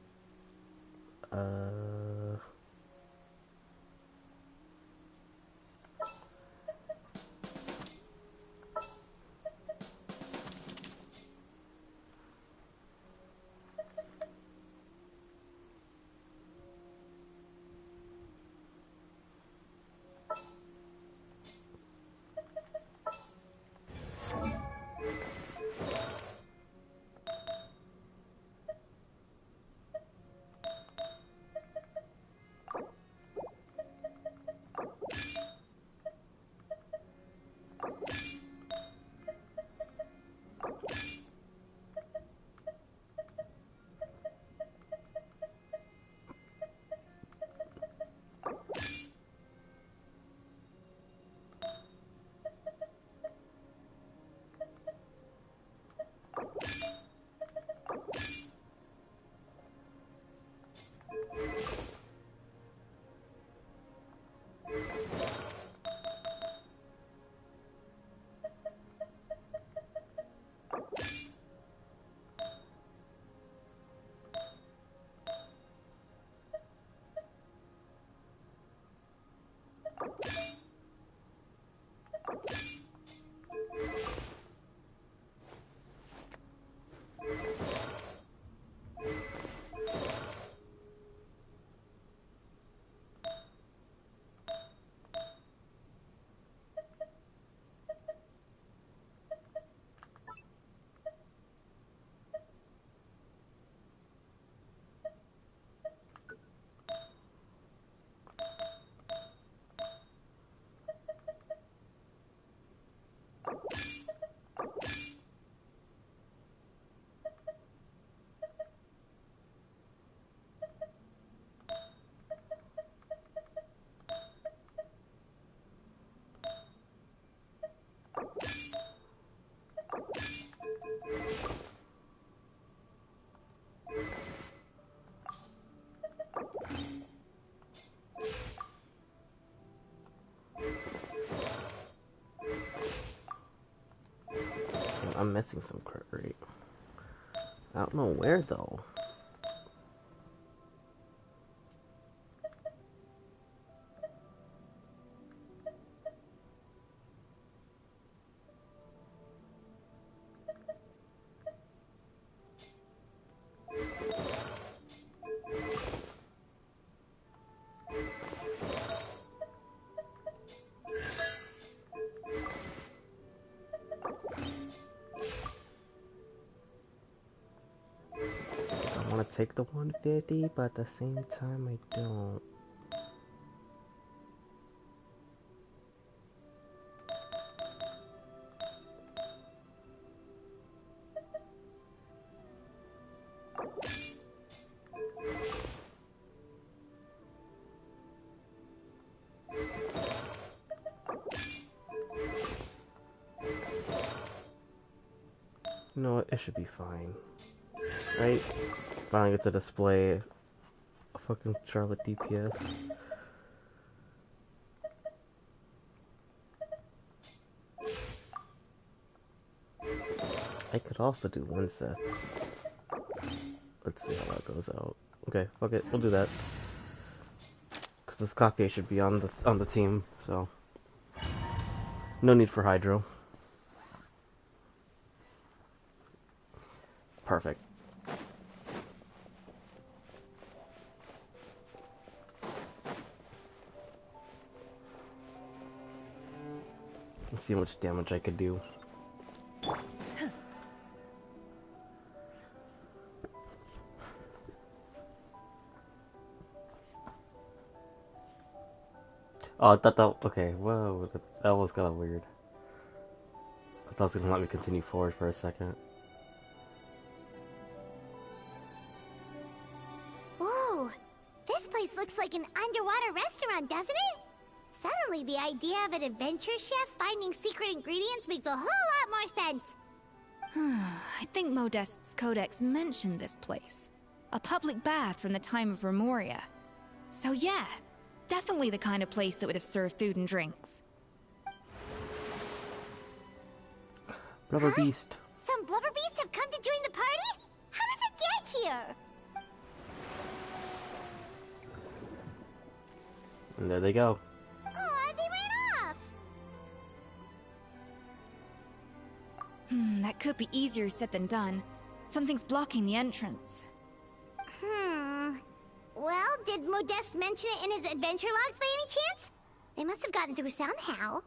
I'm missing some crate. I don't know where though. I want to take the 150, but at the same time I don't. You know what? It should be fine. Right? Finally get to display a fucking Charlotte DPS. I could also do one set. Let's see how that goes out. Okay, fuck it, we'll do that. Cause this coffee should be on the team, so no need for hydro. Perfect. Let's see how much damage I could do. Oh, I thought that. Okay, whoa, that was kind of weird. I thought it was gonna let me continue forward for a second. Whoa, this place looks like an underwater restaurant, doesn't it? Suddenly, the idea of an adventure chef finding secret ingredients makes a whole lot more sense. I think Modest's codex mentioned this place. A public bath from the time of Remoria. So yeah, definitely the kind of place that would have served food and drinks. Blubber Beast. Some blubber beasts have come to join the party? How did they get here? And there they go. Aw, they ran off! That could be easier said than done. Something's blocking the entrance. Well, did Modeste mention it in his adventure logs by any chance? They must have gotten through somehow.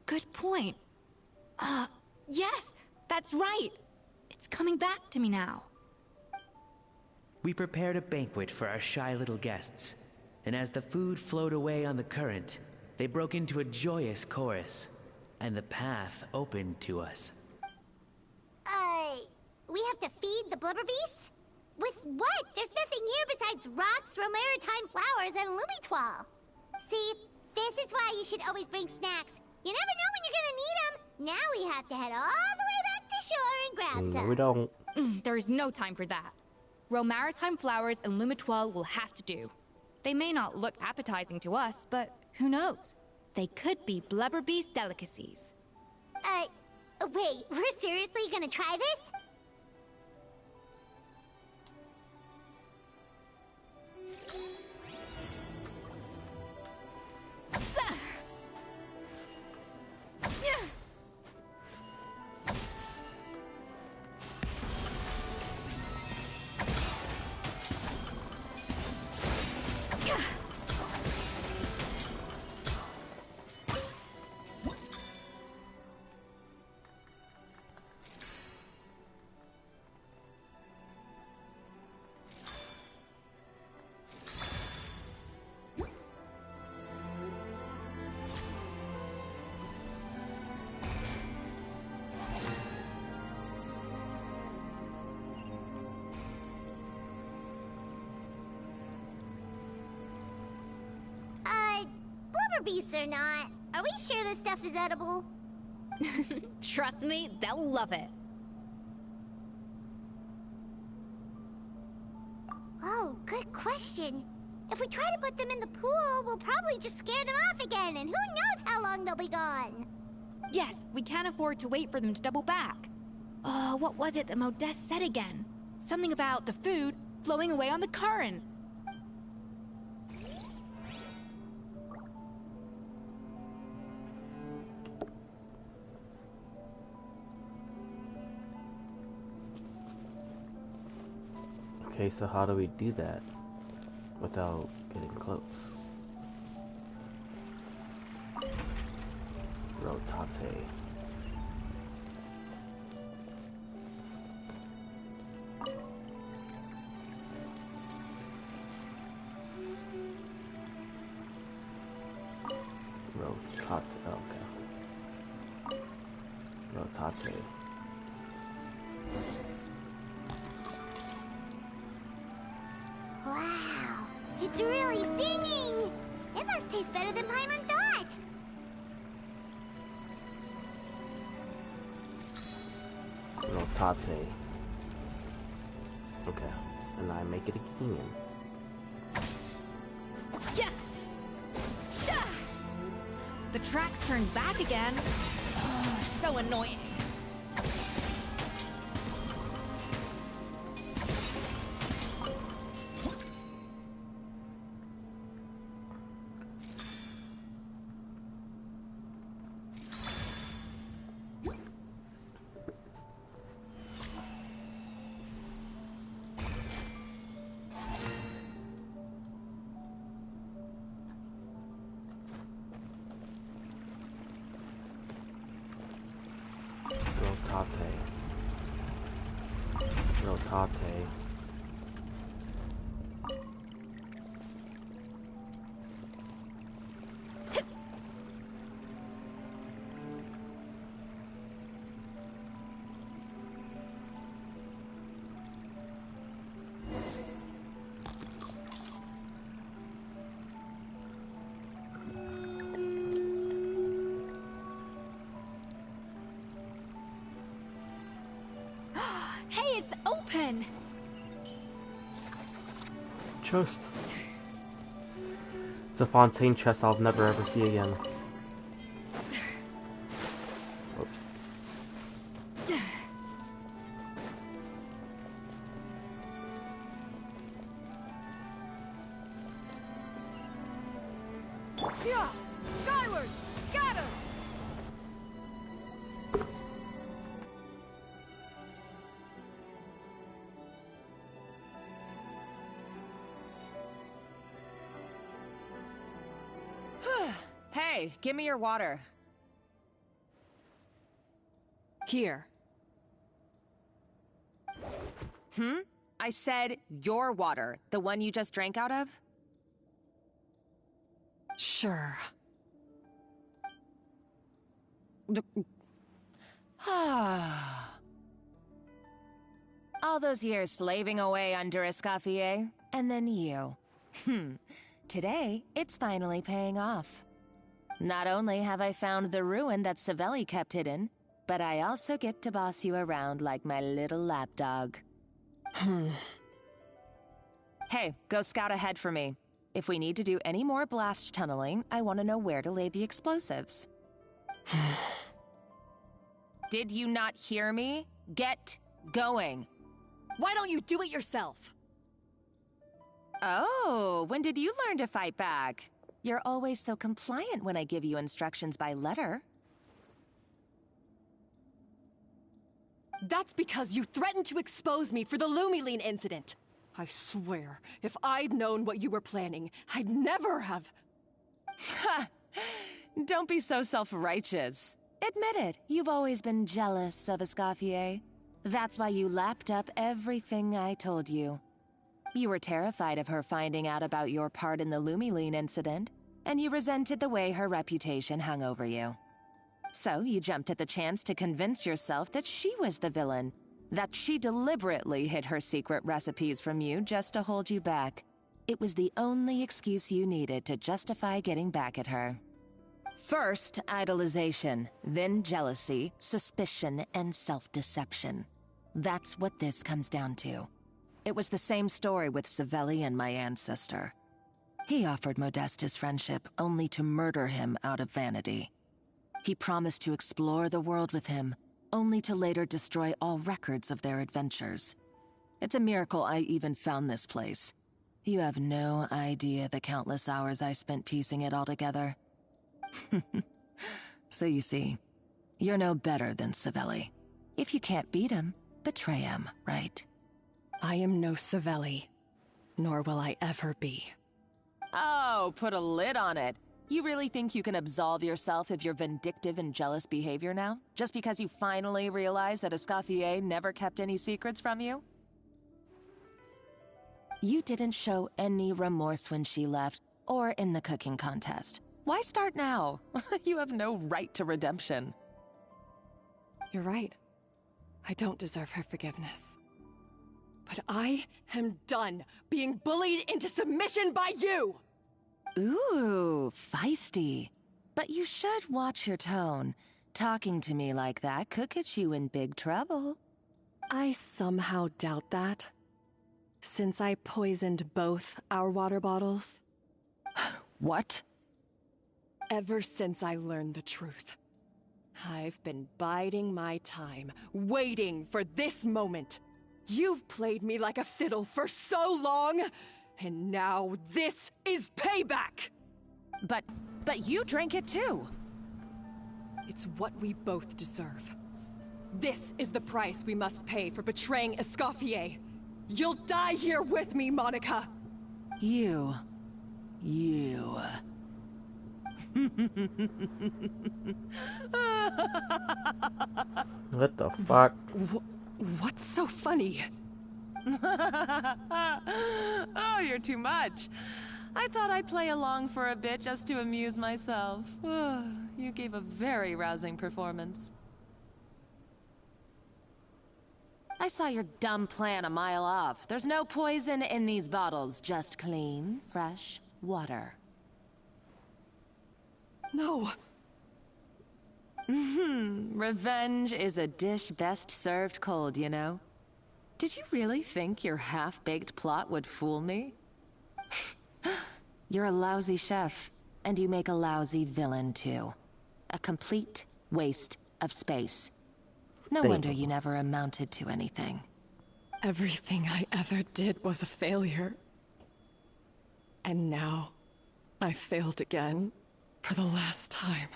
Good point. Yes, that's right. It's coming back to me now. We prepared a banquet for our shy little guests, and as the food flowed away on the current, they broke into a joyous chorus, and the path opened to us. We have to feed the blubber beasts? With what? There's nothing here besides rocks, romaritime flowers, and lumitoile. See, this is why you should always bring snacks. You never know when you're gonna need them. Now we have to head all the way back to shore and grab some. No, we don't. There's no time for that. Romaritime flowers and lumitoile will have to do. They may not look appetizing to us, but who knows? They could be blubber beast delicacies. Wait, we're seriously gonna try this? Blubber beasts or not, are we sure this stuff is edible? Trust me, they'll love it. Oh, good question. If we try to put them in the pool, we'll probably just scare them off again, and who knows how long they'll be gone. Yes, we can't afford to wait for them to double back. Oh, what was it that Modeste said again? Something about the food flowing away on the current. Okay, so how do we do that without getting close? Rotate. Rotate. Okay. Rotate. Wow, it's really singing! It must taste better than Paimon thought! Rotate. Okay, and I make it again. Yeah. The tracks turned back again. Oh, so annoying. Tate. No Tate. Hey, it's open! Chest. It's a Fontaine chest I'll never ever see again. Oops. Yeah! Skyward! Scatter! Hey, give me your water. Here. I said your water, the one you just drank out of? Sure. All those years slaving away under Escoffier, and then you. Today, it's finally paying off. Not only have I found the ruin that Savelli kept hidden, but I also get to boss you around like my little lapdog. Hey, go scout ahead for me. If we need to do any more blast tunneling, I want to know where to lay the explosives. Did you not hear me? Get going. Why don't you do it yourself? Oh, when did you learn to fight back? You're always so compliant when I give you instructions by letter. That's because you threatened to expose me for the Lumiline incident. I swear, if I'd known what you were planning, I'd never have... Ha! Don't be so self-righteous. Admit it, you've always been jealous of Escoffier. That's why you lapped up everything I told you. You were terrified of her finding out about your part in the Lumiline incident, and you resented the way her reputation hung over you. So you jumped at the chance to convince yourself that she was the villain, that she deliberately hid her secret recipes from you just to hold you back. It was the only excuse you needed to justify getting back at her. First, idolization, then jealousy, suspicion, and self-deception. That's what this comes down to. It was the same story with Savelli and my ancestor. He offered Modeste his friendship only to murder him out of vanity. He promised to explore the world with him, only to later destroy all records of their adventures. It's a miracle I even found this place. You have no idea the countless hours I spent piecing it all together. So you see, you're no better than Savelli. If you can't beat him, betray him, right? I am no Savelli, nor will I ever be. Oh, put a lid on it. You really think you can absolve yourself of your vindictive and jealous behavior now? Just because you finally realized that Escoffier never kept any secrets from you? You didn't show any remorse when she left, or in the cooking contest. Why start now? You have no right to redemption. You're right. I don't deserve her forgiveness. But I am done being bullied into submission by you! Ooh, feisty. But you should watch your tone. Talking to me like that could get you in big trouble. I somehow doubt that. Since I poisoned both our water bottles. What? Ever since I learned the truth, I've been biding my time, waiting for this moment. You've played me like a fiddle for so long, and now this is payback! But you drank it too! It's what we both deserve. This is the price we must pay for betraying Escoffier. You'll die here with me, Monica! You. What the fuck? What's so funny? Oh, you're too much. I thought I'd play along for a bit just to amuse myself. You gave a very rousing performance. I saw your dumb plan a mile off. There's no poison in these bottles, just clean, fresh water. No. Revenge is a dish best served cold, you know? Did you really think your half-baked plot would fool me? You're a lousy chef, and you make a lousy villain, too. A complete waste of space. No wonder you never amounted to anything. Everything I ever did was a failure. And now, I failed again, for the last time.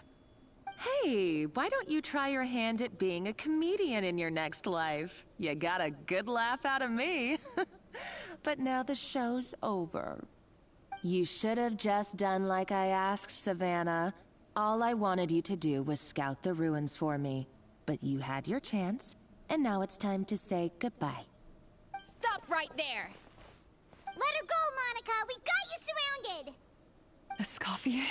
Hey, why don't you try your hand at being a comedian in your next life? You got a good laugh out of me. But now the show's over. You should have just done like I asked, Savannah. All I wanted you to do was scout the ruins for me. But you had your chance, and now it's time to say goodbye. Stop right there! Let her go, Monica! We've got you surrounded! Escoffier?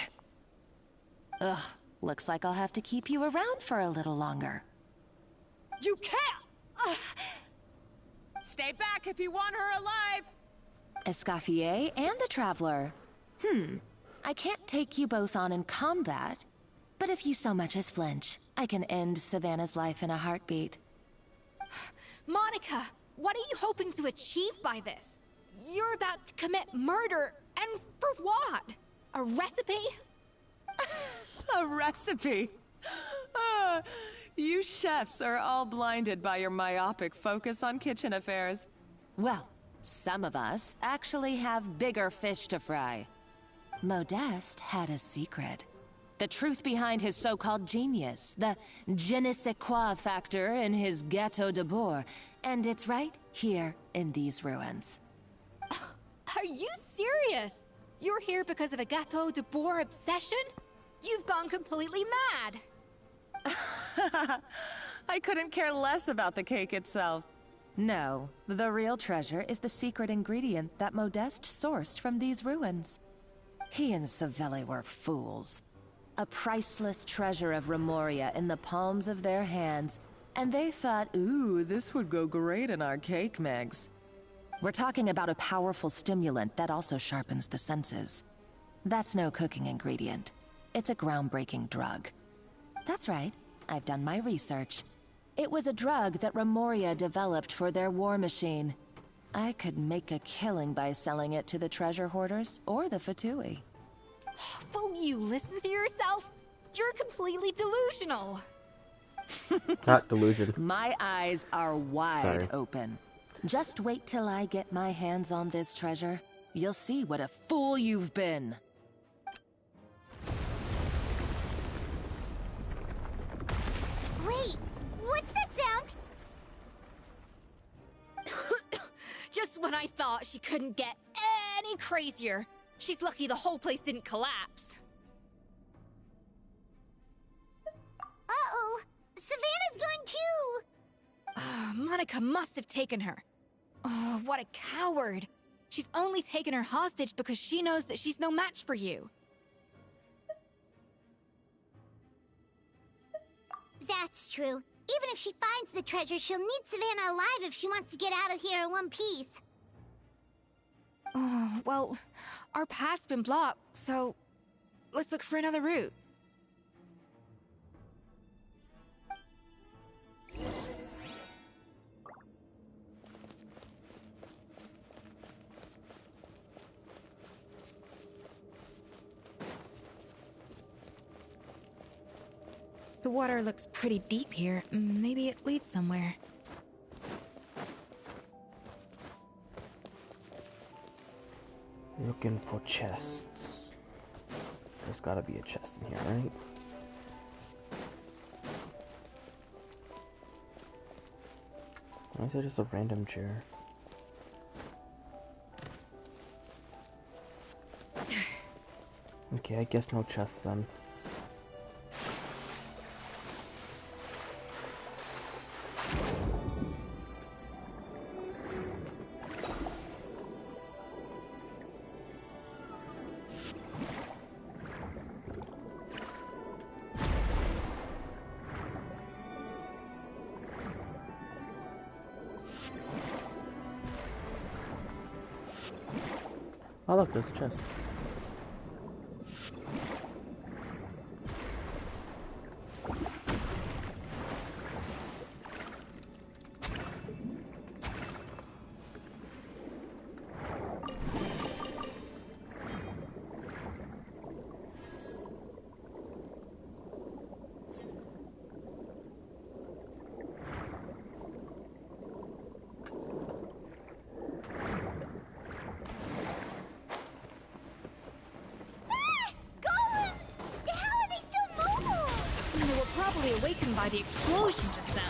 Ugh, looks like I'll have to keep you around for a little longer. You can't! Stay back if you want her alive! Escoffier and the Traveler. I can't take you both on in combat, but if you so much as flinch, I can end Savannah's life in a heartbeat. Monica, what are you hoping to achieve by this? You're about to commit murder, and for what? A recipe? A recipe? You chefs are all blinded by your myopic focus on kitchen affairs. Well, some of us actually have bigger fish to fry. Modeste had a secret. The truth behind his so-called genius, the je ne sais quoi factor in his Gâteau de Bourg, and it's right here in these ruins. Are you serious? You're here because of a Gâteau de Bourg obsession? You've gone completely mad. I couldn't care less about the cake itself. No, the real treasure is the secret ingredient that Modeste sourced from these ruins. He and Savelli were fools. A priceless treasure of Remoria in the palms of their hands, and they thought, ooh, this would go great in our cake mix. We're talking about a powerful stimulant that also sharpens the senses. That's no cooking ingredient. It's a groundbreaking drug. That's right, I've done my research. It was a drug that Remoria developed for their war machine. I could make a killing by selling it to the treasure hoarders or the Fatui. Will you listen to yourself? You're completely delusional. Not delusion. My eyes are wide open. Just wait till I get my hands on this treasure. You'll see what a fool you've been. Wait, what's that sound? Just when I thought she couldn't get any crazier. She's lucky the whole place didn't collapse. Uh-oh, Savannah's gone too! Monica must have taken her. Oh, what a coward. She's only taken her hostage because she knows that she's no match for you. That's true. Even if she finds the treasure, she'll need Savannah alive if she wants to get out of here in one piece. Oh, well, our path's been blocked, so let's look for another route. The water looks pretty deep here. Maybe it leads somewhere. Looking for chests. There's gotta be a chest in here, right? Why is there just a random chair? Okay, I guess no chest then. Oh look, there's a chest. They were probably awakened by the explosion just then.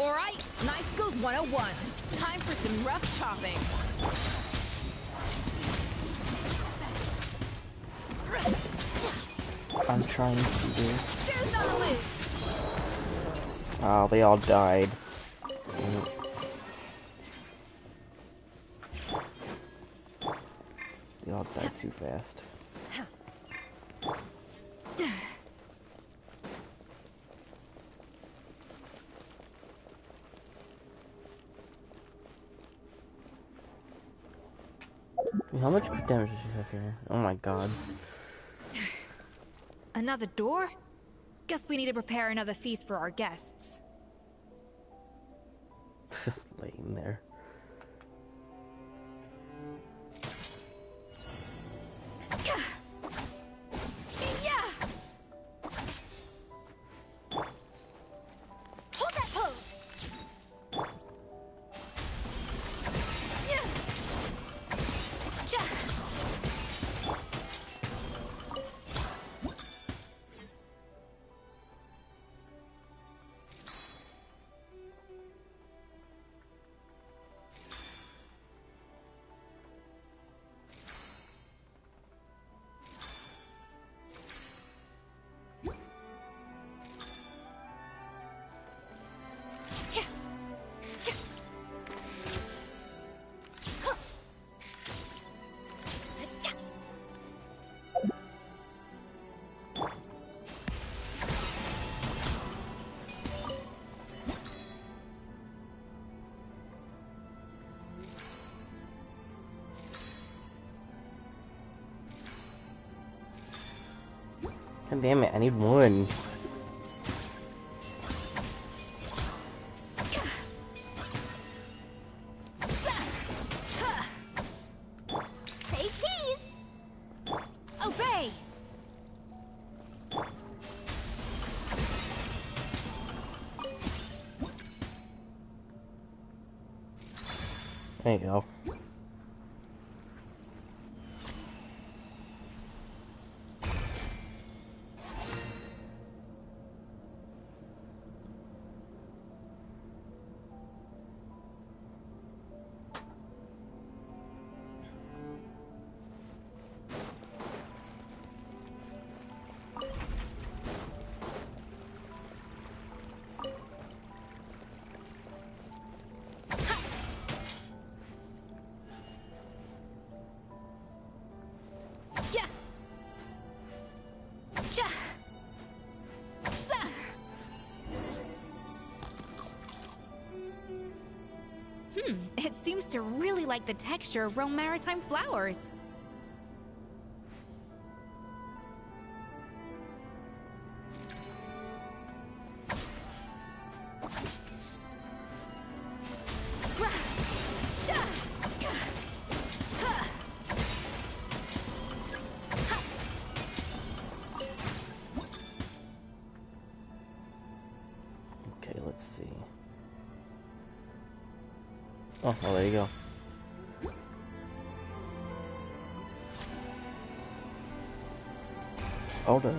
Alright, Knife Skills 101. Time for some rough chopping. I'm trying to do this. There's none to lose. Oh, they all died. They all died too fast. How much damage does she have here? Oh my god. Another door? Guess we need to prepare another feast for our guests. Just laying there. Hold that pose! God damn it, I need one. Say cheese! Obey! There you go. It seems to really like the texture of Rome Maritime flowers. Okay, let's see. Oh, well, there you go. Hold up.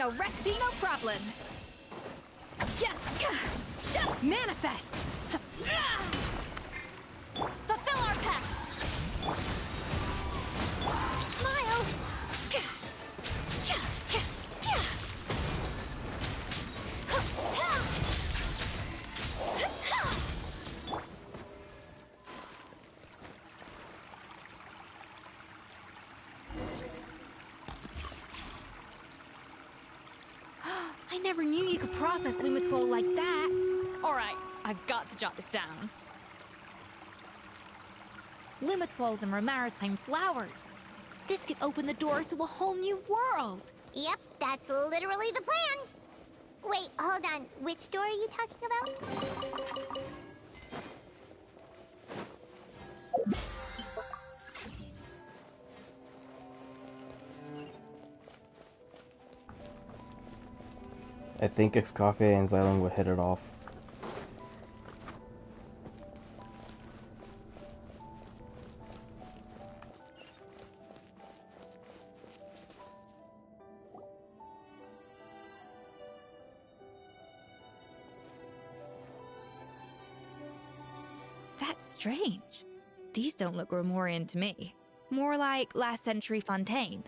No recipe, no problem. Manifest! Fulfill our pact! Smile! I never knew you could process Lumitwol like that. Alright, I've got to jot this down. Lumitwols and Romaritime flowers. This could open the door to a whole new world. Yep, that's literally the plan. Wait, hold on. Which door are you talking about? I think Excaffe and Xylem would hit it off. That's strange. These don't look Romorian to me. More like last century Fontaine.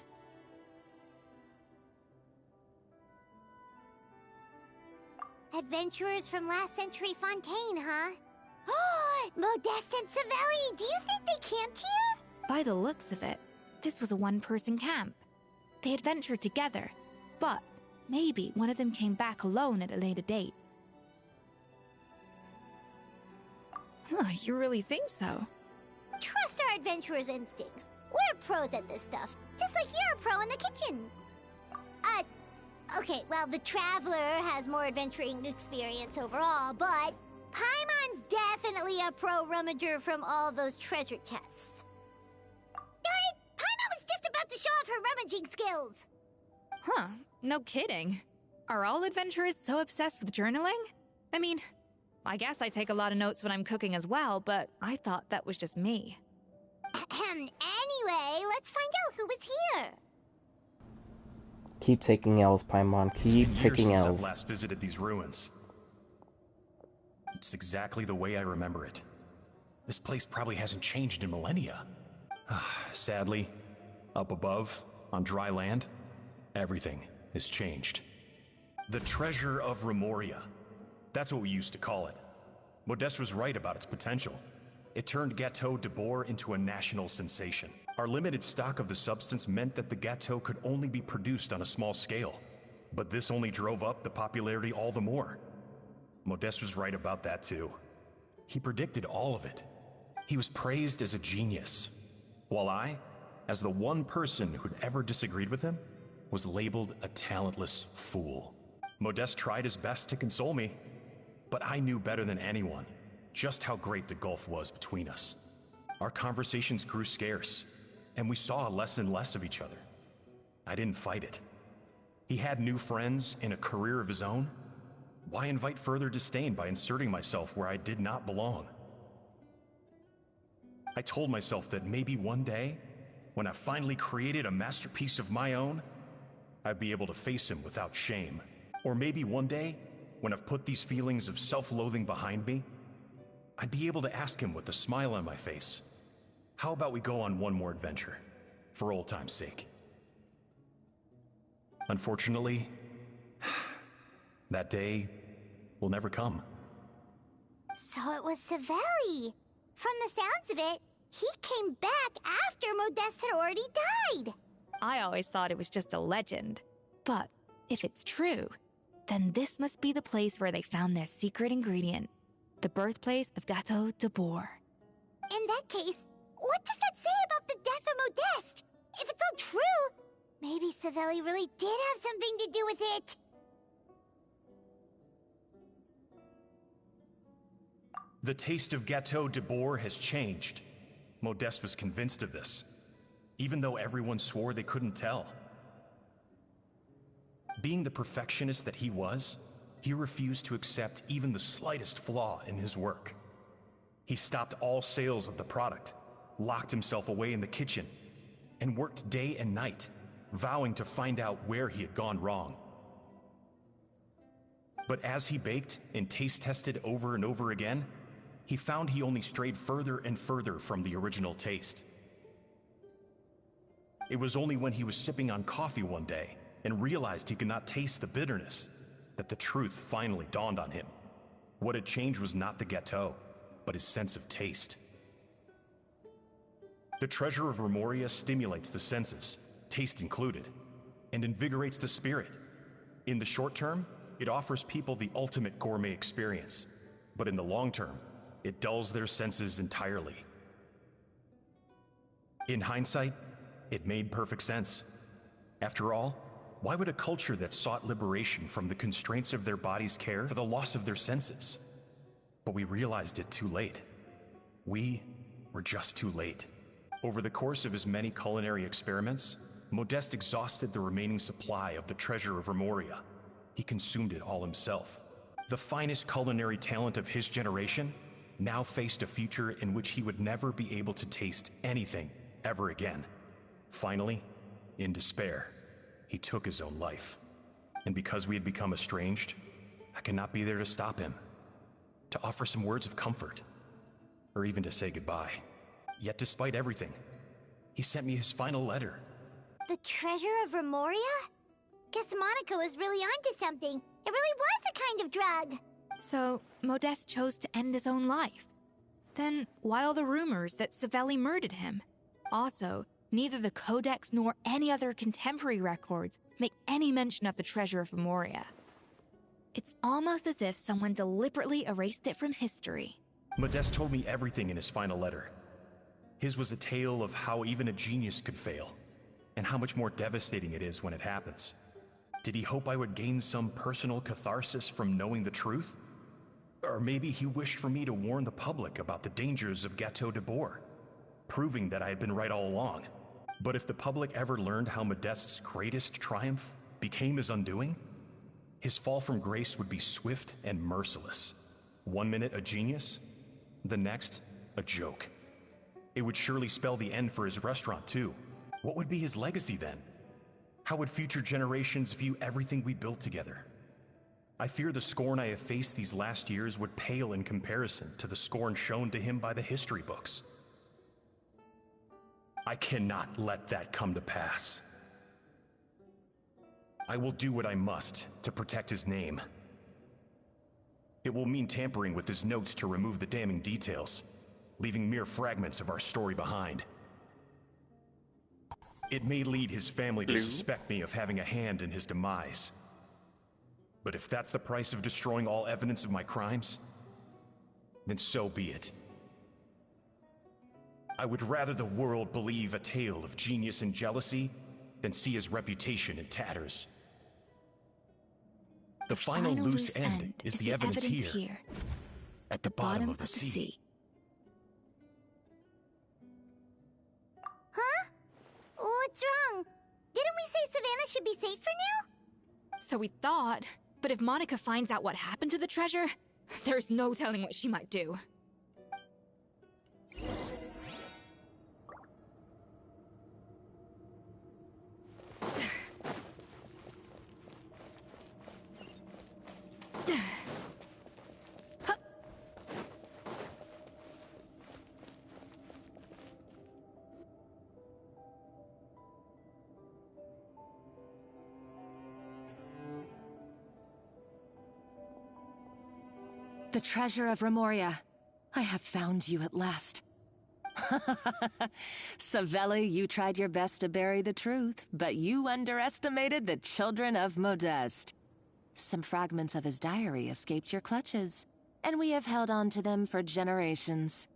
Adventurers from last century Fontaine, huh? Oh, Modeste and Savelli, do you think they camped here? By the looks of it, this was a one-person camp. They adventured together, but maybe one of them came back alone at a later date. You really think so? Trust our adventurers' instincts. We're pros at this stuff, just like you're a pro in the kitchen. Okay, well, the Traveler has more adventuring experience overall, but Paimon's definitely a pro rummager from all those treasure chests. Darn it! Paimon was just about to show off her rummaging skills! Huh, no kidding. Are all adventurers so obsessed with journaling? I mean, I guess I take a lot of notes when I'm cooking as well, but I thought that was just me. Anyway, let's find out who was here. Keep taking L's, Paimon. Keep taking Since L's. I've last visited these ruins. It's exactly the way I remember it. This place probably hasn't changed in millennia. Sadly, up above, on dry land, everything has changed. The treasure of Remoria. That's what we used to call it. Modeste was right about its potential. It turned Gâteau de Bourg into a national sensation. Our limited stock of the substance meant that the gâteau could only be produced on a small scale. But this only drove up the popularity all the more. Modeste was right about that too. He predicted all of it. He was praised as a genius, while I, as the one person who'd ever disagreed with him, was labeled a talentless fool. Modeste tried his best to console me, but I knew better than anyone just how great the gulf was between us. Our conversations grew scarce, and we saw less and less of each other. I didn't fight it. He had new friends and a career of his own. Why invite further disdain by inserting myself where I did not belong? I told myself that maybe one day, when I finally created a masterpiece of my own, I'd be able to face him without shame. Or maybe one day, when I've put these feelings of self-loathing behind me, I'd be able to ask him with a smile on my face, how about we go on one more adventure, for old time's sake? Unfortunately, that day will never come. So it was Savelli. From the sounds of it, he came back after Modeste had already died. I always thought it was just a legend. But if it's true, then this must be the place where they found their secret ingredient. The birthplace of Gâteau de Bourg. In that case, what does that say about the death of Modeste? If it's all true, maybe Savelli really did have something to do with it. The taste of Gâteau de Bourg has changed. Modeste was convinced of this, even though everyone swore they couldn't tell. Being the perfectionist that he was, he refused to accept even the slightest flaw in his work. He stopped all sales of the product, locked himself away in the kitchen, and worked day and night, vowing to find out where he had gone wrong. But as he baked and taste tested over and over again, he found he only strayed further and further from the original taste. It was only when he was sipping on coffee one day and realized he could not taste the bitterness that the truth finally dawned on him. What had changed was not the gâteau, but his sense of taste. The treasure of Remoria stimulates the senses, taste included, and invigorates the spirit. In the short term, it offers people the ultimate gourmet experience, but in the long term, it dulls their senses entirely. In hindsight, it made perfect sense. After all, why would a culture that sought liberation from the constraints of their bodies care for the loss of their senses? But we realized it too late. We were just too late. Over the course of his many culinary experiments, Modeste exhausted the remaining supply of the treasure of Remoria. He consumed it all himself. The finest culinary talent of his generation now faced a future in which he would never be able to taste anything ever again. Finally, in despair, he took his own life. And because we had become estranged, I could not be there to stop him, to offer some words of comfort, or even to say goodbye. Yet despite everything, he sent me his final letter. The treasure of Remoria? Guess Monica was really onto something. It really was a kind of drug. So, Modeste chose to end his own life. Then, why all the rumors that Savelli murdered him? Also, neither the Codex nor any other contemporary records make any mention of the treasure of Remoria. It's almost as if someone deliberately erased it from history. Modeste told me everything in his final letter. His was a tale of how even a genius could fail, and how much more devastating it is when it happens. Did he hope I would gain some personal catharsis from knowing the truth? Or maybe he wished for me to warn the public about the dangers of Gâteau de Bourg, proving that I had been right all along. But if the public ever learned how Modeste's greatest triumph became his undoing, his fall from grace would be swift and merciless. 1 minute a genius, the next a joke. It would surely spell the end for his restaurant too. What would be his legacy then? How would future generations view everything we built together? I fear the scorn I have faced these last years would pale in comparison to the scorn shown to him by the history books. I cannot let that come to pass. I will do what I must to protect his name. It will mean tampering with his notes to remove the damning details, leaving mere fragments of our story behind. It may lead his family to suspect me of having a hand in his demise. But if that's the price of destroying all evidence of my crimes, then so be it. I would rather the world believe a tale of genius and jealousy than see his reputation in tatters. The final loose end is the evidence here, at the bottom of the sea. Huh? What's wrong? Didn't we say Savannah should be safe for now? So we thought, but if Monica finds out what happened to the treasure, there's no telling what she might do. The treasure of Remoria. I have found you at last. Savelli, you tried your best to bury the truth, but you underestimated the children of Modeste. Some fragments of his diary escaped your clutches, and we have held on to them for generations.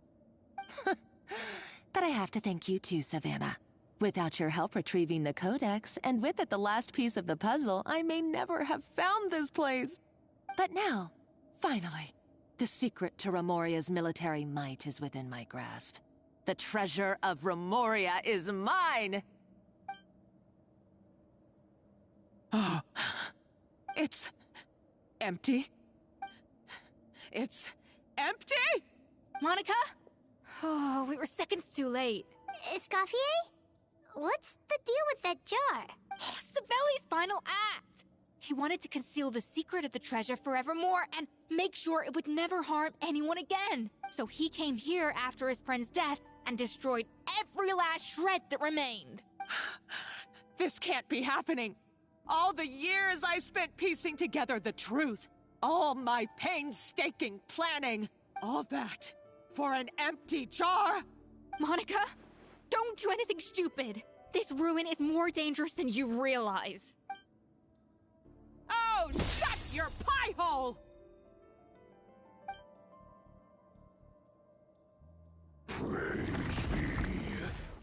But I have to thank you too, Savannah. Without your help retrieving the Codex, and with it the last piece of the puzzle, I may never have found this place. But now, finally, the secret to Remoria's military might is within my grasp. The treasure of Remoria is mine! Oh, it's empty. It's empty? Monica? Oh, we were seconds too late. Escoffier? What's the deal with that jar? Savelli's final act! He wanted to conceal the secret of the treasure forevermore and make sure it would never harm anyone again. So he came here after his friend's death and destroyed every last shred that remained. This can't be happening. All the years I spent piecing together the truth, all my painstaking planning, all that for an empty jar? Monica, don't do anything stupid. This ruin is more dangerous than you realize. Oh, shut your pie hole! Praise be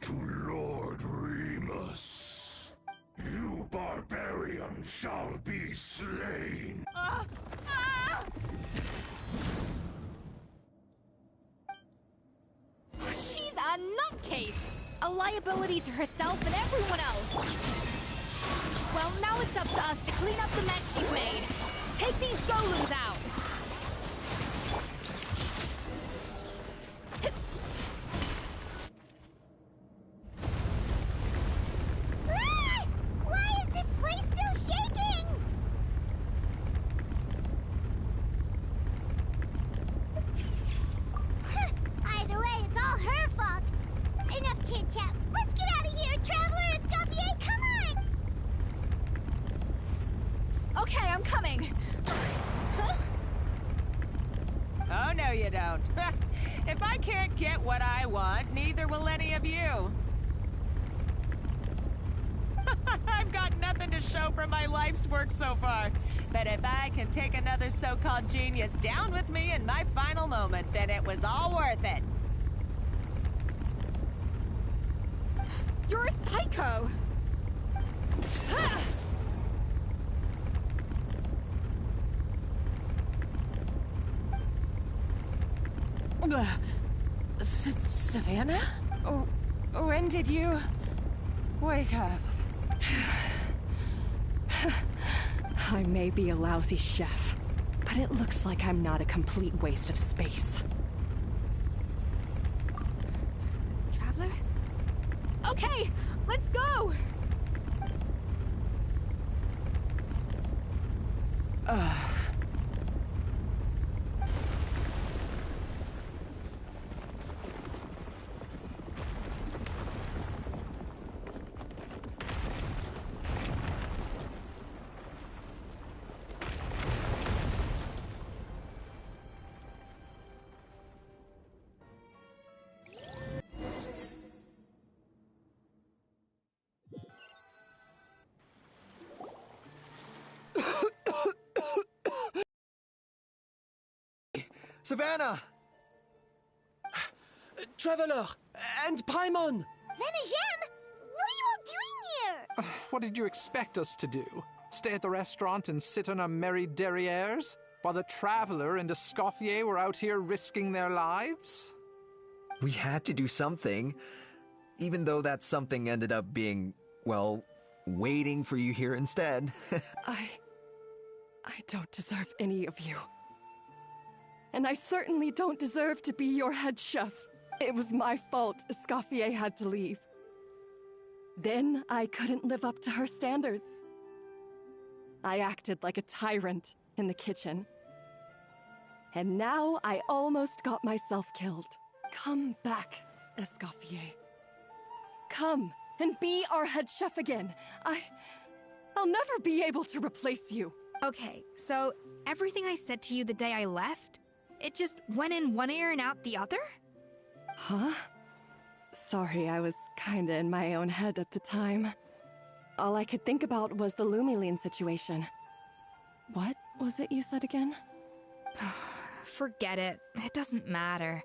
to Lord Remus. You barbarian shall be slain. She's a nutcase! A liability to herself and everyone else! Well, now it's up to us to clean up the mess she's made. Take these golems out! Why is this place still shaking? Either way, it's all her fault. Enough chit-chat. Let's get out of here, Traveler Escoffier, come on! Okay, I'm coming. Oh, no you don't. If I can't get what I want, neither will any of you. I've got nothing to show for my life's work so far. But if I can take another so-called genius down with me in my final moment, then it was all worth it. You're a psycho! Savannah? When did you wake up? I may be a lousy chef, but it looks like I'm not a complete waste of space. Traveler? Okay, let's go! Savannah! Traveler! And Paimon! Venejem! What are you all doing here? What did you expect us to do? Stay at the restaurant and sit on our merry derrieres? While the Traveler and Escoffier were out here risking their lives? We had to do something. Even though that something ended up being, well, waiting for you here instead. I don't deserve any of you. And I certainly don't deserve to be your head chef. It was my fault Escoffier had to leave. Then I couldn't live up to her standards. I acted like a tyrant in the kitchen. And now I almost got myself killed. Come back, Escoffier. Come and be our head chef again. I'll never be able to replace you. Okay, so everything I said to you the day I left, it just went in one ear and out the other? Huh? Sorry, I was kinda in my own head at the time. All I could think about was the Lumiline situation. What was it you said again? Forget it. It doesn't matter.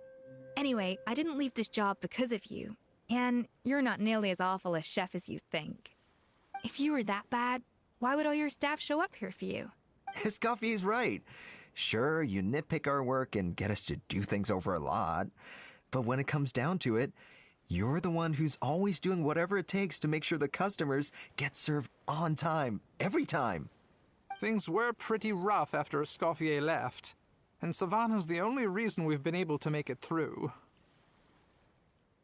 Anyway, I didn't leave this job because of you. And you're not nearly as awful a chef as you think. If you were that bad, why would all your staff show up here for you? Escoffier's right. Sure, you nitpick our work and get us to do things over a lot. But when it comes down to it, you're the one who's always doing whatever it takes to make sure the customers get served on time, every time. Things were pretty rough after Escoffier left, and Savannah's the only reason we've been able to make it through.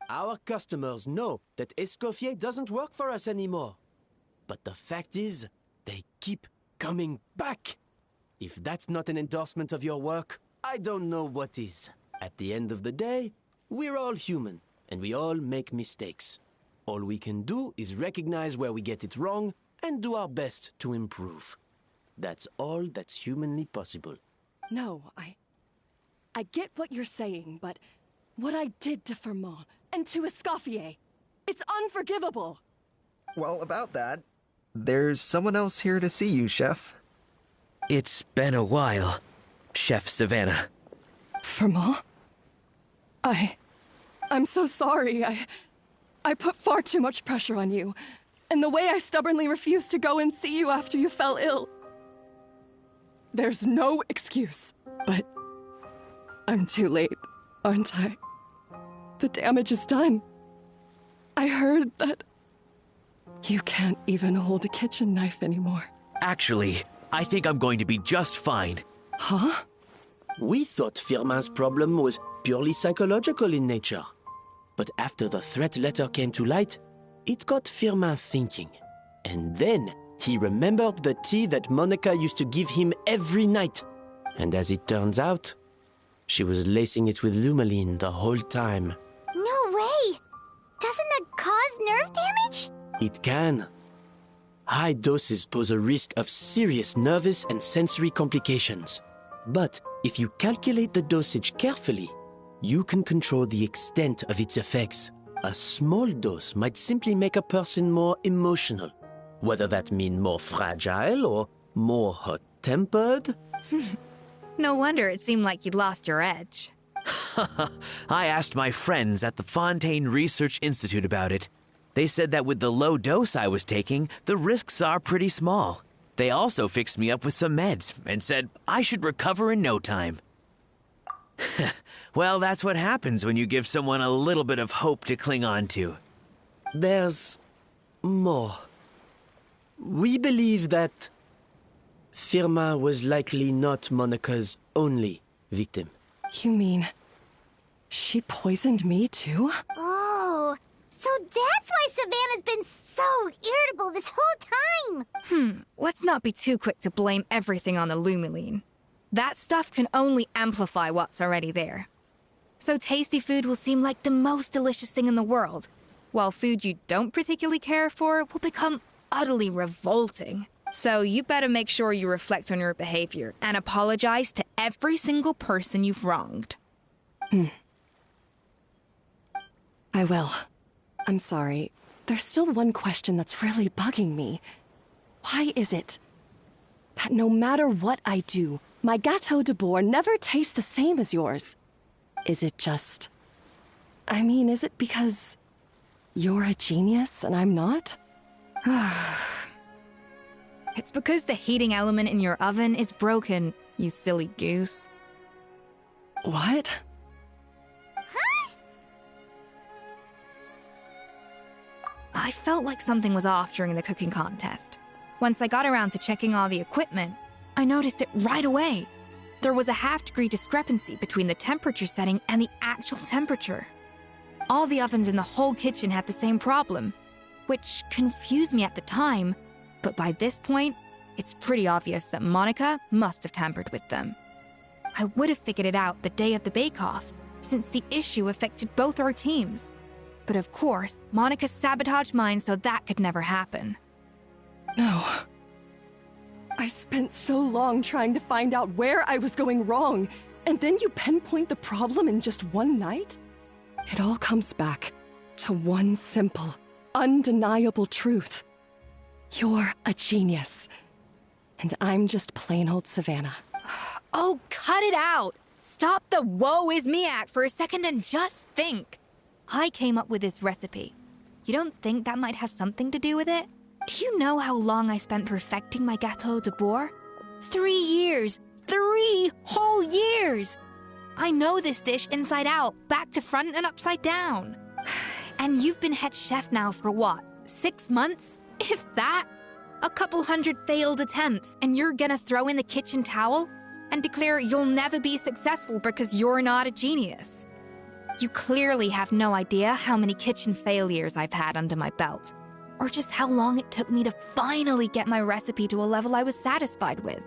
Our customers know that Escoffier doesn't work for us anymore. But the fact is, they keep coming back. If that's not an endorsement of your work, I don't know what is. At the end of the day, we're all human, and we all make mistakes. All we can do is recognize where we get it wrong and do our best to improve. That's all that's humanly possible. No, I get what you're saying, but what I did to Firmin and to Escoffier, it's unforgivable. Well, about that, there's someone else here to see you, Chef. It's been a while, Chef Savannah. Firmin? I'm so sorry. I put far too much pressure on you. And the way I stubbornly refused to go and see you after you fell ill. There's no excuse. But I'm too late, aren't I? The damage is done. I heard that you can't even hold a kitchen knife anymore. Actually, I think I'm going to be just fine. Huh? We thought Firmin's problem was purely psychological in nature. But after the threat letter came to light, it got Firmin thinking. And then he remembered the tea that Monica used to give him every night. And as it turns out, she was lacing it with Lumaline the whole time. No way! Doesn't that cause nerve damage? It can. High doses pose a risk of serious nervous and sensory complications. But if you calculate the dosage carefully, you can control the extent of its effects. A small dose might simply make a person more emotional, whether that means more fragile or more hot-tempered. No wonder it seemed like you'd lost your edge. I asked my friends at the Fontaine Research Institute about it. They said that with the low dose I was taking, the risks are pretty small. They also fixed me up with some meds and said I should recover in no time. Well, that's what happens when you give someone a little bit of hope to cling on to. There's more. We believe that Firmin was likely not Monica's only victim. You mean she poisoned me too? Oh, so that's why Savannah's been so irritable this whole time. Let's not be too quick to blame everything on the Lumaline. That stuff can only amplify what's already there. So tasty food will seem like the most delicious thing in the world, while food you don't particularly care for will become utterly revolting. So you better make sure you reflect on your behavior and apologize to every single person you've wronged. I will. I'm sorry. There's still one question that's really bugging me. Why is it that no matter what I do, my Gâteau de Bourg never tastes the same as yours? Is it just... is it because you're a genius and I'm not? It's because the heating element in your oven is broken, you silly goose. What? I felt like something was off during the cooking contest. Once I got around to checking all the equipment, I noticed it right away. There was a half-degree discrepancy between the temperature setting and the actual temperature. All the ovens in the whole kitchen had the same problem, which confused me at the time, but by this point, it's pretty obvious that Monica must have tampered with them. I would have figured it out the day of the bake-off, since the issue affected both our teams. But of course, Monica sabotaged mine so that could never happen. No. I spent so long trying to find out where I was going wrong, and then you pinpoint the problem in just one night? It all comes back to one simple, undeniable truth. You're a genius, and I'm just plain old Savannah. Oh, cut it out! Stop the woe is me act for a second and just think. I came up with this recipe. You don't think that might have something to do with it? Do you know how long I spent perfecting my Gâteau de Bourg? 3 years! 3 whole years! I know this dish inside out, back to front and upside down. And you've been head chef now for what, 6 months? If that? A couple hundred failed attempts, and you're gonna throw in the kitchen towel? And declare you'll never be successful because you're not a genius? You clearly have no idea how many kitchen failures I've had under my belt. or just how long it took me to finally get my recipe to a level I was satisfied with.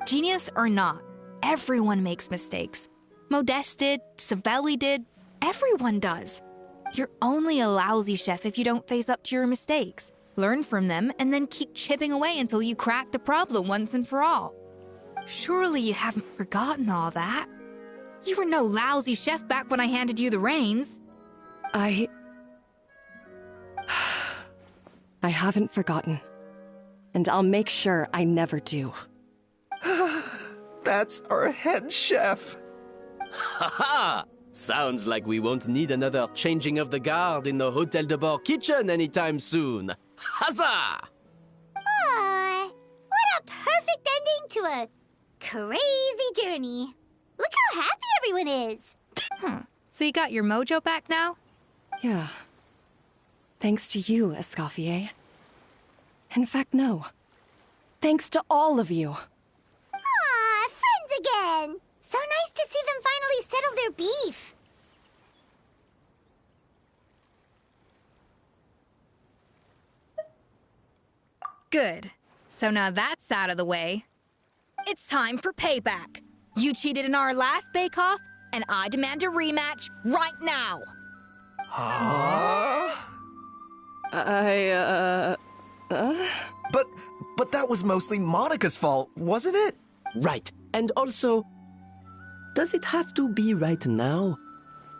Genius or not, everyone makes mistakes. Modeste did, Savelli did, everyone does. You're only a lousy chef if you don't face up to your mistakes, learn from them, and then keep chipping away until you crack the problem once and for all. Surely you haven't forgotten all that. You were no lousy chef back when I handed you the reins. I haven't forgotten. And I'll make sure I never do. That's our head chef. Ha ha! Sounds like we won't need another changing of the guard in the Hotel de Bord kitchen anytime soon. Huzzah! Aw, what a perfect ending to a crazy journey. Look how happy everyone is. So you got your mojo back now? Yeah. Thanks to you, Escoffier. In fact, no. Thanks to all of you. Aw, friends again. So nice to see them finally settle their beef. Good. So now that's out of the way. It's time for payback. You cheated in our last bake-off, and I demand a rematch right now. Huh? But that was mostly Monica's fault, wasn't it? Right. And also, does it have to be right now?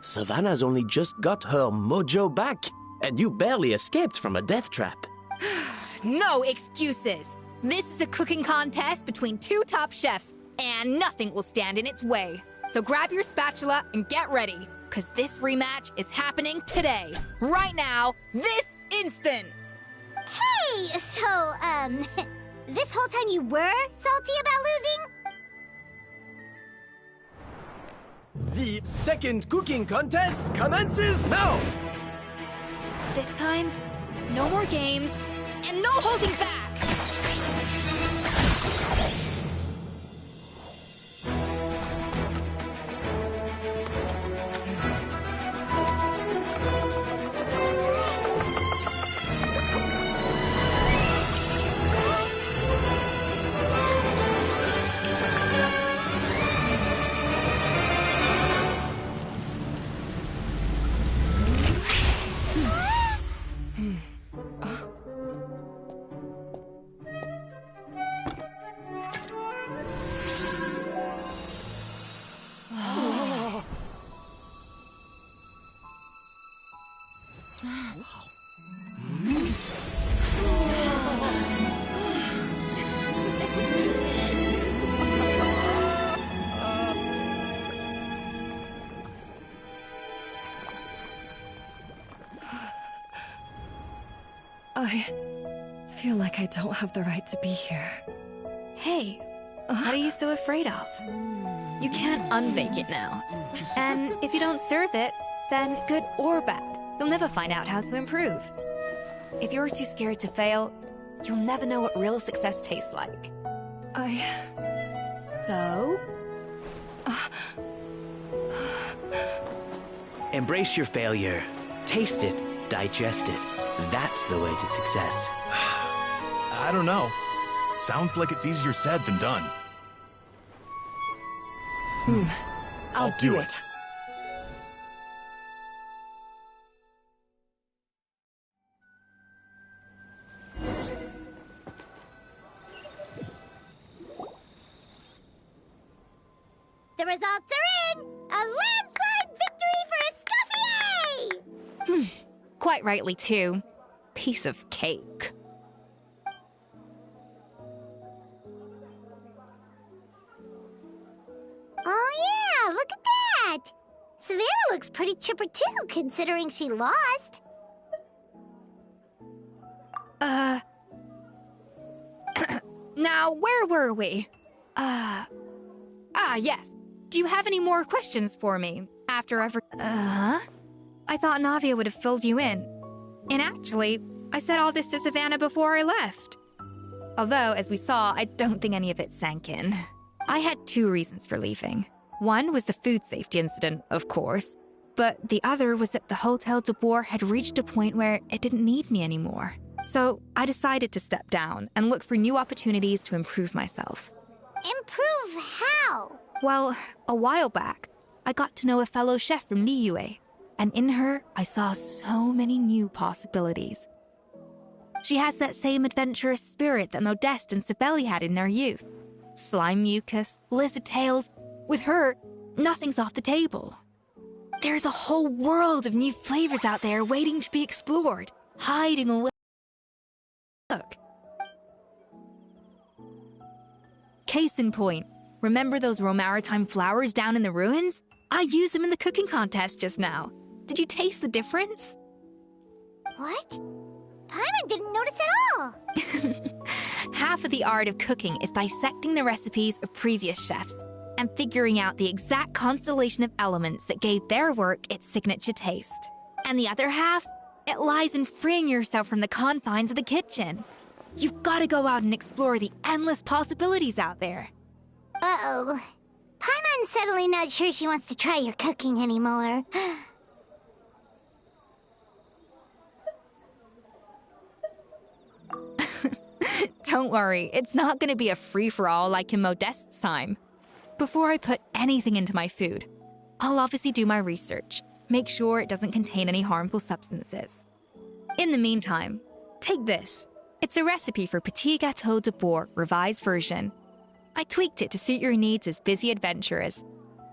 Savannah's only just got her mojo back, and you barely escaped from a death trap. No excuses. This is a cooking contest between two top chefs, and nothing will stand in its way. So grab your spatula and get ready, because this rematch is happening today, right now, this instant. Hey, so, this whole time you were salty about losing? The second cooking contest commences now! This time, no more games, and no holding back! I feel like I don't have the right to be here. Hey, what are you so afraid of? You can't unbake it now. And if you don't serve it, then good or bad, you'll never find out how to improve. If you're too scared to fail, you'll never know what real success tastes like. So? Embrace your failure. Taste it. Digest it. That's the way to success. I don't know. Sounds like it's easier said than done. I'll do it. The results are in! A landslide victory for Escoffier! Quite rightly, too. Piece of cake. Oh yeah, look at that! Savannah looks pretty chipper too, considering she lost. Now, where were we? Yes. Do you have any more questions for me? After every... I thought Navia would have filled you in. And actually, I said all this to Savannah before I left. Although, as we saw, I don't think any of it sank in. I had two reasons for leaving. One was the food safety incident, of course. But the other was that the Hotel de Boer had reached a point where it didn't need me anymore. So I decided to step down and look for new opportunities to improve myself. Improve how? Well, a while back, I got to know a fellow chef from Liyue, and in her, I saw so many new possibilities. She has that same adventurous spirit that Modeste and Sibeli had in their youth. Slime mucus, lizard tails. With her, nothing's off the table. There's a whole world of new flavors out there waiting to be explored, hiding away. Look. Case in point, remember those Romaritime flowers down in the ruins? I used them in the cooking contest just now. Did you taste the difference? What? Paimon didn't notice at all! Half of the art of cooking is dissecting the recipes of previous chefs and figuring out the exact constellation of elements that gave their work its signature taste. And the other half, it lies in freeing yourself from the confines of the kitchen. You've got to go out and explore the endless possibilities out there. Uh-oh. Paimon's suddenly not sure she wants to try your cooking anymore. Don't worry, it's not going to be a free-for-all like in Modeste's time. Before I put anything into my food, I'll obviously do my research, make sure it doesn't contain any harmful substances. In the meantime, take this. It's a recipe for Petit Gâteau de Bourg revised version. I tweaked it to suit your needs as busy adventurers.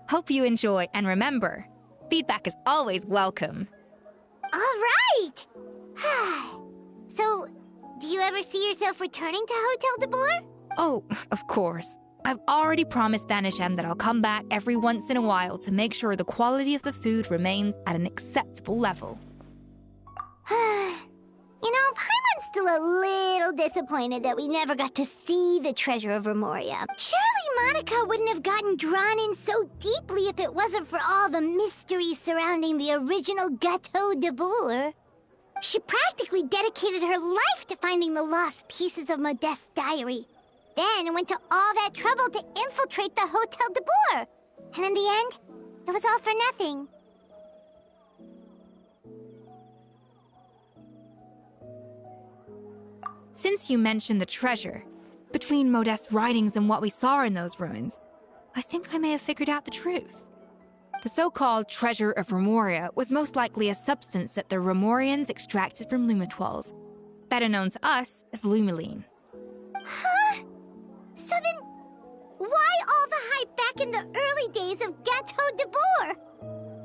Hope you enjoy, and remember, feedback is always welcome. All right! So, do you ever see yourself returning to Hotel de Bourg? Oh, of course. I've already promised Banishem that I'll come back every once in a while to make sure the quality of the food remains at an acceptable level. You know, Paimon's still a little disappointed that we never got to see the treasure of Remoria. Surely Monica wouldn't have gotten drawn in so deeply if it wasn't for all the mystery surrounding the original Gâteau de Bourg. She practically dedicated her life to finding the lost pieces of Modeste's diary. Then went to all that trouble to infiltrate the Hotel de Bourg. And in the end, it was all for nothing. Since you mentioned the treasure, between Modeste's writings and what we saw in those ruins, I think I may have figured out the truth. The so-called treasure of Remoria was most likely a substance that the Remorians extracted from Lumitoiles, better known to us as Lumiline. Huh? So then, why all the hype back in the early days of Gâteau de Bourg?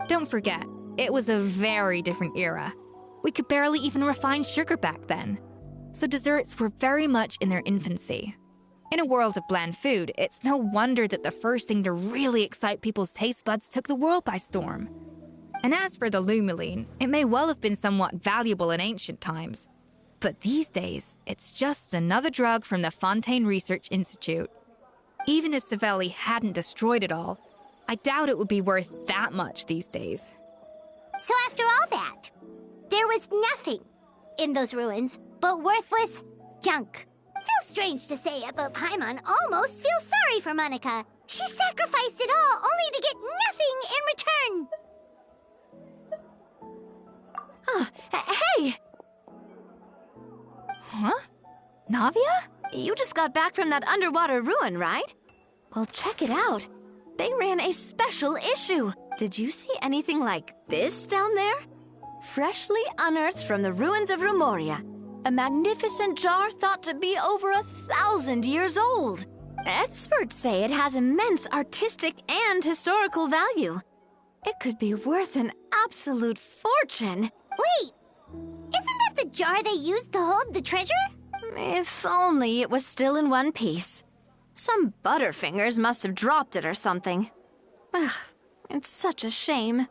Don't forget, it was a very different era. We could barely even refine sugar back then, so desserts were very much in their infancy. In a world of bland food, it's no wonder that the first thing to really excite people's taste buds took the world by storm. And as for the Lumiline, it may well have been somewhat valuable in ancient times. But these days, it's just another drug from the Fontaine Research Institute. Even if Sibeli hadn't destroyed it all, I doubt it would be worth that much these days. So after all that, there was nothing in those ruins but worthless junk. Feels strange to say it, but Paimon almost feels sorry for Monica. She sacrificed it all only to get nothing in return. Hey! Huh? Navia? You just got back from that underwater ruin, right? Well, check it out. They ran a special issue. Did you see anything like this down there? Freshly unearthed from the ruins of Remoria. A magnificent jar thought to be over 1,000 years old. Experts say it has immense artistic and historical value. It could be worth an absolute fortune. Wait! Isn't that the jar they used to hold the treasure? If only it was still in one piece. Some butterfingers must have dropped it or something. Ugh, it's such a shame.